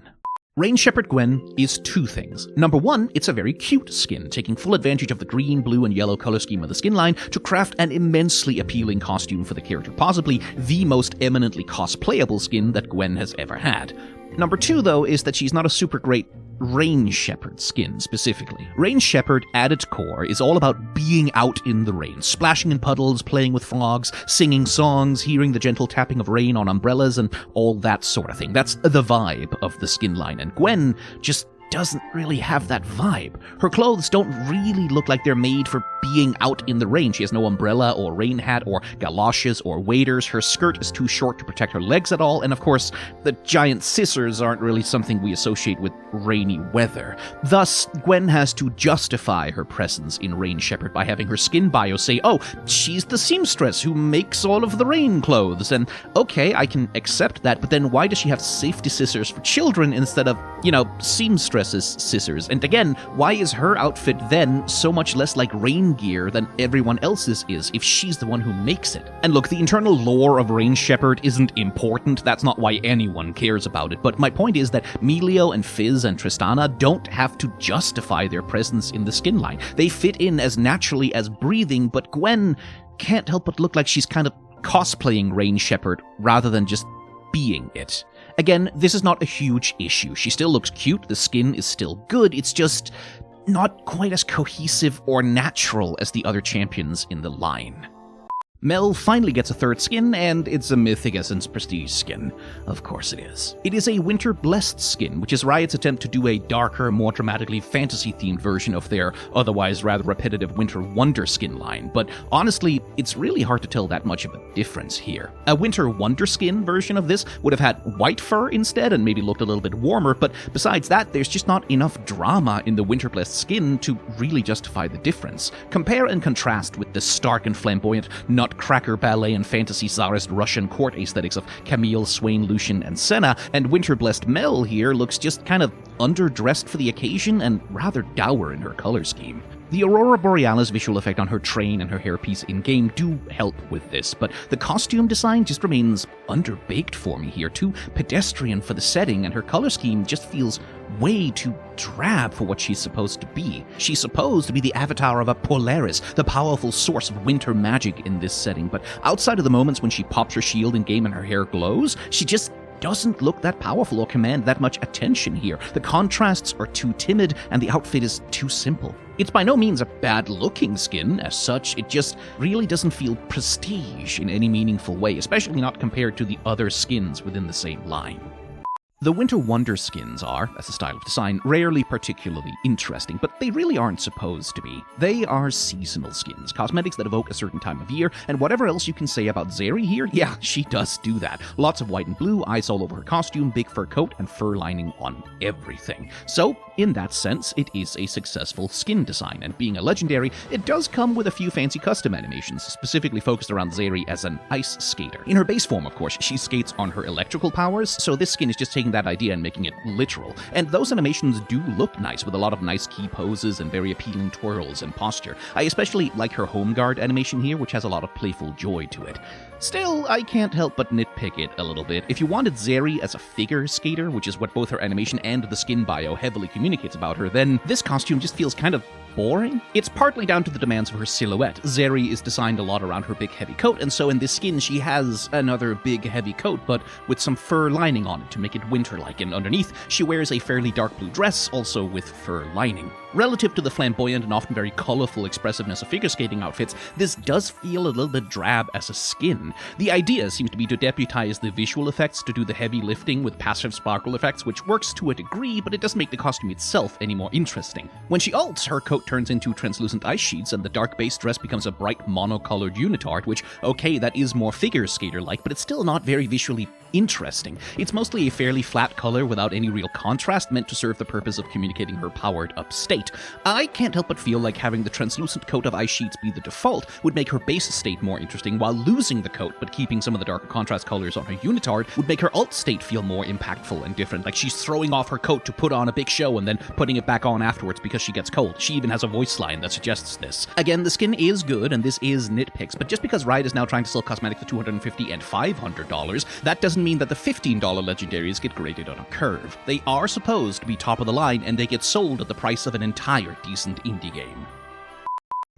Rain Shepherd Gwen is two things. Number one, it's a very cute skin, taking full advantage of the green, blue, and yellow color scheme of the skin line to craft an immensely appealing costume for the character, possibly the most eminently cosplayable skin that Gwen has ever had. Number two, though, is that she's not a super great Rain Shepherd skin, specifically. Rain Shepherd, at its core, is all about being out in the rain, splashing in puddles, playing with frogs, singing songs, hearing the gentle tapping of rain on umbrellas, and all that sort of thing. That's the vibe of the skin line, and Gwen just doesn't really have that vibe. Her clothes don't really look like they're made for being out in the rain. She has no umbrella or rain hat or galoshes or waders. Her skirt is too short to protect her legs at all, and of course, the giant scissors aren't really something we associate with rainy weather. Thus, Gwen has to justify her presence in Rain Shepherd by having her skin bio say, oh, she's the seamstress who makes all of the rain clothes, and okay, I can accept that, but then why does she have safety scissors for children instead of, seamstress dresses scissors? And again, why is her outfit then so much less like rain gear than everyone else's is if she's the one who makes it? And look, the internal lore of Rain Shepherd isn't important, that's not why anyone cares about it, but my point is that Melio and Fizz and Tristana don't have to justify their presence in the skin line. They fit in as naturally as breathing, but Gwen can't help but look like she's kind of cosplaying Rain Shepherd rather than just being it. Again, this is not a huge issue. She still looks cute, the skin is still good, it's just not quite as cohesive or natural as the other champions in the line. Mel finally gets a third skin, and it's a Mythic Essence Prestige skin. Of course it is. It is a Winter Blessed skin, which is Riot's attempt to do a darker, more dramatically fantasy-themed version of their otherwise rather repetitive Winter Wonder skin line, but honestly, it's really hard to tell that much of a difference here. A Winter Wonder skin version of this would have had white fur instead and maybe looked a little bit warmer, but besides that, there's just not enough drama in the Winter Blessed skin to really justify the difference. Compare and contrast with the stark and flamboyant Nutcracker ballet and fantasy czarist Russian court aesthetics of Camille, Swain, Lucian, and Senna, and Winter-Blessed Mel here looks just kind of underdressed for the occasion and rather dour in her color scheme. The Aurora Borealis visual effect on her train and her hairpiece in-game do help with this, but the costume design just remains underbaked for me here, too pedestrian for the setting, and her color scheme just feels way too drab for what she's supposed to be. She's supposed to be the avatar of a Polaris, the powerful source of winter magic in this setting, but outside of the moments when she pops her shield in-game and her hair glows, she just doesn't look that powerful or command that much attention here. The contrasts are too timid, and the outfit is too simple. It's by no means a bad-looking skin as such, it just really doesn't feel prestige in any meaningful way, especially not compared to the other skins within the same line. The Winter Wonder skins are, as a style of design, rarely particularly interesting, but they really aren't supposed to be. They are seasonal skins, cosmetics that evoke a certain time of year, and whatever else you can say about Zeri here, yeah, she does do that. Lots of white and blue, eyes all over her costume, big fur coat, and fur lining on everything. So, in that sense, it is a successful skin design, and being a legendary, it does come with a few fancy custom animations, specifically focused around Zeri as an ice skater. In her base form, of course, she skates on her electrical powers, so this skin is just taking that idea and making it literal. And those animations do look nice, with a lot of nice key poses and very appealing twirls and posture. I especially like her home guard animation here, which has a lot of playful joy to it. Still, I can't help but nitpick it a little bit. If you wanted Zeri as a figure skater, which is what both her animation and the skin bio heavily communicates about her, then this costume just feels kind of boring. It's partly down to the demands of her silhouette. Zeri is designed a lot around her big heavy coat, and so in this skin she has another big heavy coat, but with some fur lining on it to make it winter-like, and underneath she wears a fairly dark blue dress, also with fur lining. Relative to the flamboyant and often very colorful expressiveness of figure skating outfits, this does feel a little bit drab as a skin. The idea seems to be to deputize the visual effects to do the heavy lifting with passive sparkle effects, which works to a degree, but it doesn't make the costume itself any more interesting. When she ults, her coat turns into translucent ice sheets, and the dark base dress becomes a bright monocolored unitard, which, okay, that is more figure skater-like, but it's still not very visually interesting. It's mostly a fairly flat color without any real contrast, meant to serve the purpose of communicating her powered-up state. I can't help but feel like having the translucent coat of ice sheets be the default would make her base state more interesting, while losing the coat but keeping some of the darker contrast colors on her unitard would make her alt state feel more impactful and different, like she's throwing off her coat to put on a big show and then putting it back on afterwards because she gets cold. She even has a voice line that suggests this. Again, the skin is good, and this is nitpicks, but just because Riot is now trying to sell cosmetics for $250 and $500, that doesn't mean that the $15 legendaries get graded on a curve. They are supposed to be top of the line, and they get sold at the price of an entire decent indie game.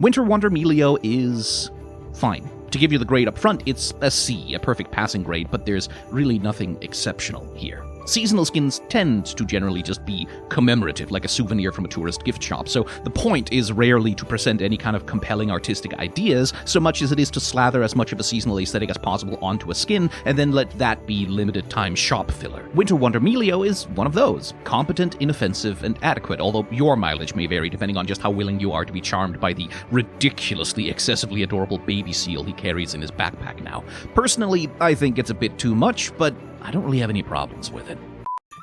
Winter Wonder Melio is fine. To give you the grade up front, it's a C, a perfect passing grade, but there's really nothing exceptional here. Seasonal skins tend to generally just be commemorative, like a souvenir from a tourist gift shop, so the point is rarely to present any kind of compelling artistic ideas, so much as it is to slather as much of a seasonal aesthetic as possible onto a skin, and then let that be limited-time shop filler. Winter Wonder Melio is one of those. Competent, inoffensive, and adequate, although your mileage may vary depending on just how willing you are to be charmed by the ridiculously, excessively adorable baby seal he carries in his backpack now. Personally, I think it's a bit too much, but I don't really have any problems with it.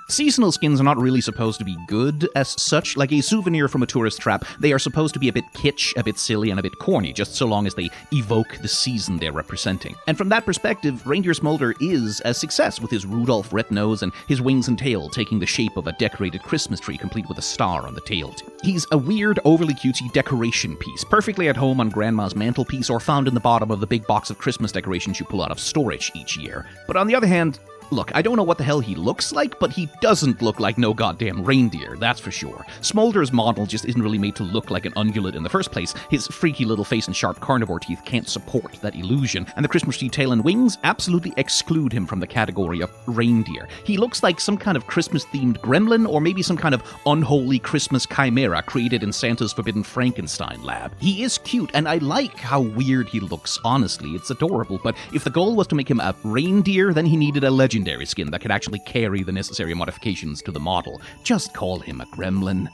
Seasonal skins are not really supposed to be good as such. Like a souvenir from a tourist trap, they are supposed to be a bit kitsch, a bit silly, and a bit corny, just so long as they evoke the season they're representing. And from that perspective, Reindeer Smolder is a success, with his Rudolph red nose and his wings and tail taking the shape of a decorated Christmas tree complete with a star on the tail tip. He's a weird, overly cutesy decoration piece, perfectly at home on Grandma's mantelpiece or found in the bottom of the big box of Christmas decorations you pull out of storage each year. But on the other hand, look, I don't know what the hell he looks like, but he doesn't look like no goddamn reindeer, that's for sure. Smolder's model just isn't really made to look like an ungulate in the first place. His freaky little face and sharp carnivore teeth can't support that illusion, and the Christmas tree tail and wings absolutely exclude him from the category of reindeer. He looks like some kind of Christmas-themed gremlin, or maybe some kind of unholy Christmas chimera created in Santa's Forbidden Frankenstein lab. He is cute, and I like how weird he looks, honestly. It's adorable, but if the goal was to make him a reindeer, then he needed a legendary skin that could actually carry the necessary modifications to the model. Just call him a gremlin.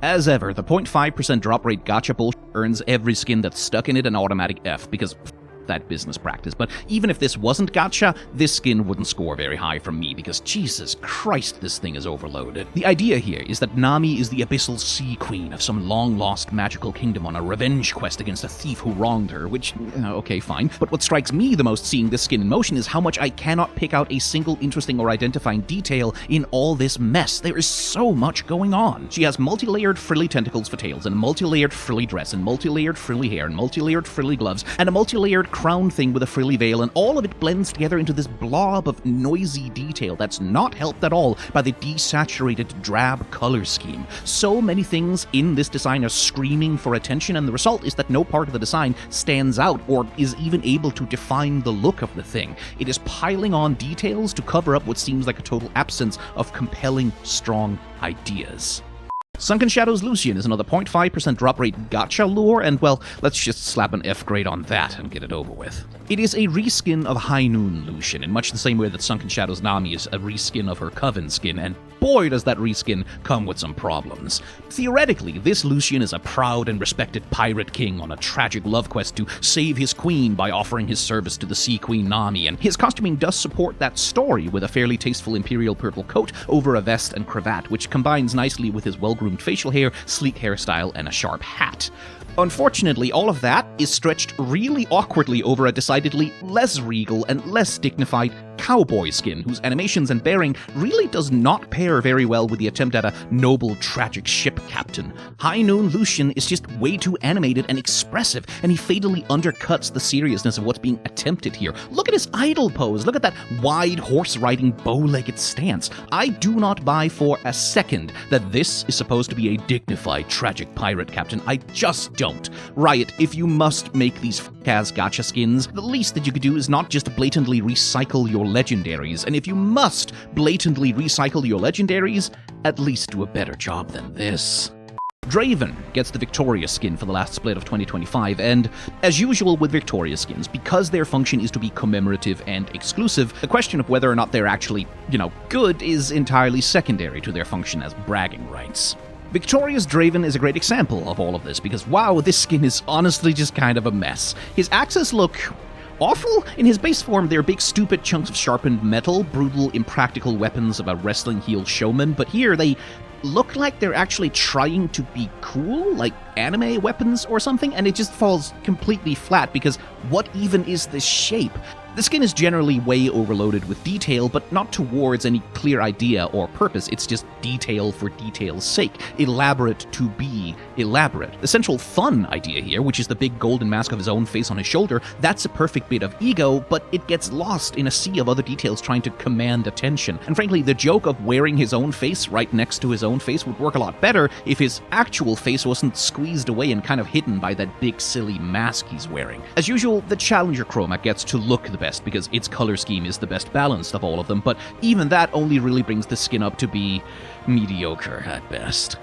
As ever, the 0.5% drop rate gacha bullshit earns every skin that's stuck in it an automatic F, because that business practice. But even if this wasn't gacha, this skin wouldn't score very high from me, because Jesus Christ, this thing is overloaded. The idea here is that Nami is the abyssal sea queen of some long-lost magical kingdom on a revenge quest against a thief who wronged her, which, okay, fine. But what strikes me the most seeing this skin in motion is how much I cannot pick out a single interesting or identifying detail in all this mess. There is so much going on. She has multi-layered frilly tentacles for tails, and a multi-layered frilly dress, and multi-layered frilly hair, and multi-layered frilly gloves, and a multi-layered crown thing with a frilly veil, and all of it blends together into this blob of noisy detail that's not helped at all by the desaturated drab color scheme. So many things in this design are screaming for attention, and the result is that no part of the design stands out or is even able to define the look of the thing. It is piling on details to cover up what seems like a total absence of compelling, strong ideas. Sunken Shadows Lucian is another 0.5% drop rate gacha lure, and well, let's just slap an F grade on that and get it over with. It is a reskin of High Noon Lucian, in much the same way that Sunken Shadows Nami is a reskin of her Coven skin, and boy does that reskin come with some problems. Theoretically, this Lucian is a proud and respected pirate king on a tragic love quest to save his queen by offering his service to the Sea Queen Nami, and his costuming does support that story with a fairly tasteful imperial purple coat over a vest and cravat, which combines nicely with his well-groomed facial hair, sleek hairstyle, and a sharp hat. Unfortunately, all of that is stretched really awkwardly over a decidedly less regal and less dignified cowboy skin, whose animations and bearing really does not pair very well with the attempt at a noble, tragic ship captain. High Noon Lucian is just way too animated and expressive, and he fatally undercuts the seriousness of what's being attempted here. Look at his idle pose, look at that wide horse-riding, bow-legged stance. I do not buy for a second that this is supposed to be a dignified, tragic pirate captain. I just don't. Riot, if you must make these f***ass gacha skins, the least that you could do is not just blatantly recycle your legendaries, and if you must blatantly recycle your legendaries, at least do a better job than this. Draven gets the Victoria skin for the last split of 2025, and as usual with Victoria skins, because their function is to be commemorative and exclusive, the question of whether or not they're actually, good is entirely secondary to their function as bragging rights. Victoria's Draven is a great example of all of this, because wow, this skin is honestly just kind of a mess. His axes look awful. In his base form, they're big stupid chunks of sharpened metal, brutal, impractical weapons of a wrestling heel showman, but here they look like they're actually trying to be cool, like anime weapons or something, and it just falls completely flat because what even is this shape? The skin is generally way overloaded with detail, but not towards any clear idea or purpose. It's just detail for detail's sake, elaborate to be elaborate. The central fun idea here, which is the big golden mask of his own face on his shoulder, that's a perfect bit of ego, but it gets lost in a sea of other details trying to command attention. And frankly, the joke of wearing his own face right next to his own face would work a lot better if his actual face wasn't squeezed away and kind of hidden by that big silly mask he's wearing. As usual, the Challenger Chroma gets to look the best because its color scheme is the best balanced of all of them, but even that only really brings the skin up to be mediocre at best.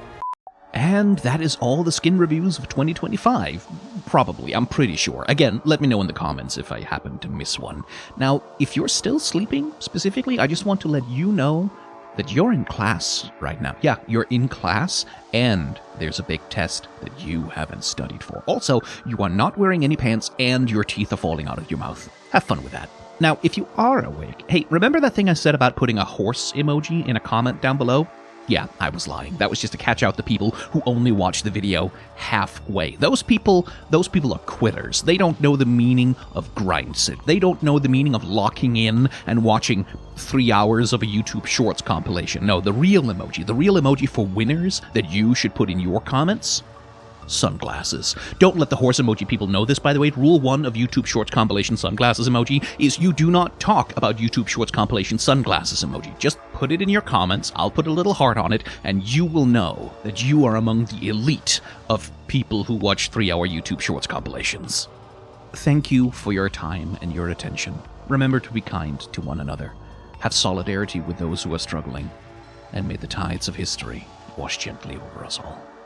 And that is all the skin reviews of 2025. Probably, I'm pretty sure. Again, let me know in the comments if I happen to miss one. Now, if you're still sleeping, specifically, I just want to let you know that you're in class right now. Yeah, you're in class, and there's a big test that you haven't studied for. Also, you are not wearing any pants, and your teeth are falling out of your mouth. Have fun with that. Now, if you are awake, hey, remember that thing I said about putting a horse emoji in a comment down below? Yeah, I was lying. That was just to catch out the people who only watch the video halfway. Those people are quitters. They don't know the meaning of grindsit. They don't know the meaning of locking in and watching 3 hours of a YouTube Shorts compilation. No, the real emoji for winners that you should put in your comments: sunglasses. Don't let the horse emoji people know this, by the way. Rule 1 of YouTube Shorts compilation sunglasses emoji is you do not talk about YouTube Shorts compilation sunglasses emoji. Just put it in your comments, I'll put a little heart on it, and you will know that you are among the elite of people who watch 3-hour YouTube Shorts compilations. Thank you for your time and your attention. Remember to be kind to one another. Have solidarity with those who are struggling. And may the tides of history wash gently over us all.